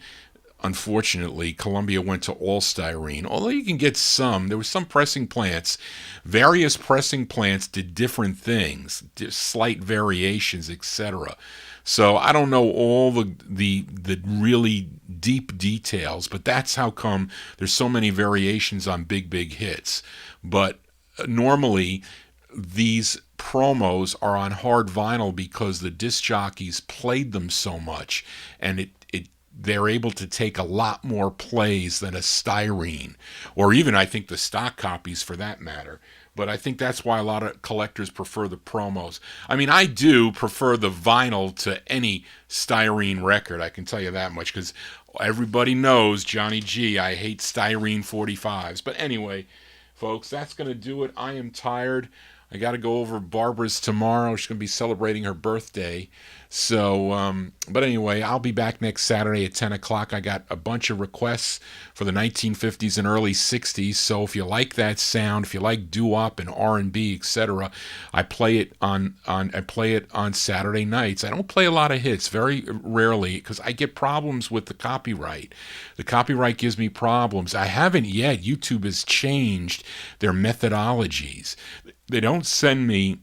unfortunately, Columbia went to all styrene. Although you can get some, there were some pressing plants. Various pressing plants did different things, slight variations, etc. So I don't know all the really deep details, but that's how come there's so many variations on big hits. But normally, these promos are on hard vinyl because the disc jockeys played them so much, and they're able to take a lot more plays than a styrene, or even I think the stock copies for that matter. But I think that's why a lot of collectors prefer the promos. I mean, I do prefer the vinyl to any styrene record, I can tell you that much, because everybody knows, Johnny G, I hate styrene 45s. But anyway, folks, that's going to do it. I am tired. I got to go over Barbara's tomorrow. She's going to be celebrating her birthday. So, but anyway, I'll be back next Saturday at 10 o'clock. I got a bunch of requests for the 1950s and early 60s. So if you like that sound, if you like doo-wop and R&B, etc., I play it on Saturday nights. I don't play a lot of hits, very rarely, because I get problems with the copyright. The copyright gives me problems. I haven't yet. YouTube has changed their methodologies. They don't send me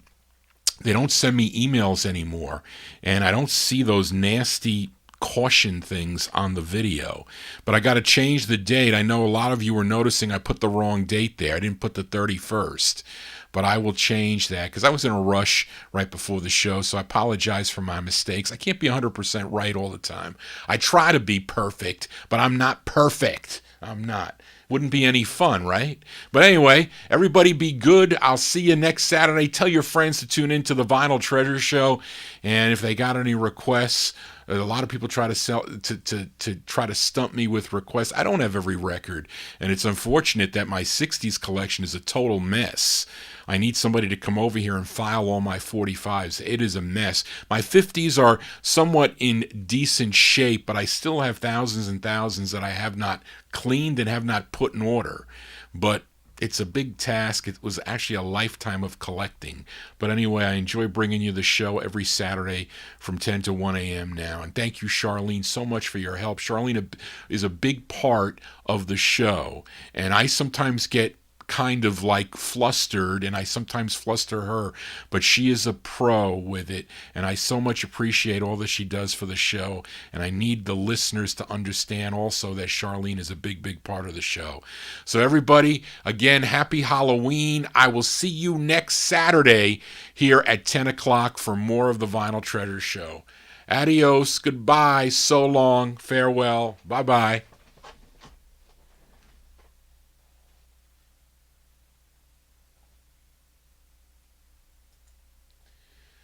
emails anymore, and I don't see those nasty caution things on the video. But I got to change the date. I know a lot of you were noticing I put the wrong date there. I didn't put the 31st. But I will change that because I was in a rush right before the show, so I apologize for my mistakes. I can't be 100% right all the time. I try to be perfect, but I'm not perfect. I'm not. Wouldn't be any fun, right? But anyway, everybody be good. I'll see you next Saturday. Tell your friends to tune into the Vinyl Treasure Show. And if they got any requests, a lot of people try to try to stump me with requests. I don't have every record, and it's unfortunate that my 60s collection is a total mess. I need somebody to come over here and file all my 45s. It is a mess. My 50s are somewhat in decent shape, but I still have thousands and thousands that I have not cleaned and have not put in order. But it's a big task. It was actually a lifetime of collecting. But anyway, I enjoy bringing you the show every Saturday from 10 to 1 a.m. now. And thank you, Charlene, so much for your help. Charlene is a big part of the show. And I sometimes get kind of like flustered, and I sometimes fluster her, but she is a pro with it, and I so much appreciate all that she does for the show. And I need the listeners to understand also that Charlene is a big part of the show. So everybody, again, happy Halloween. I will see you next Saturday here at 10 o'clock for more of the Vinyl Treasure Show. Adios, goodbye, so long, farewell, bye-bye.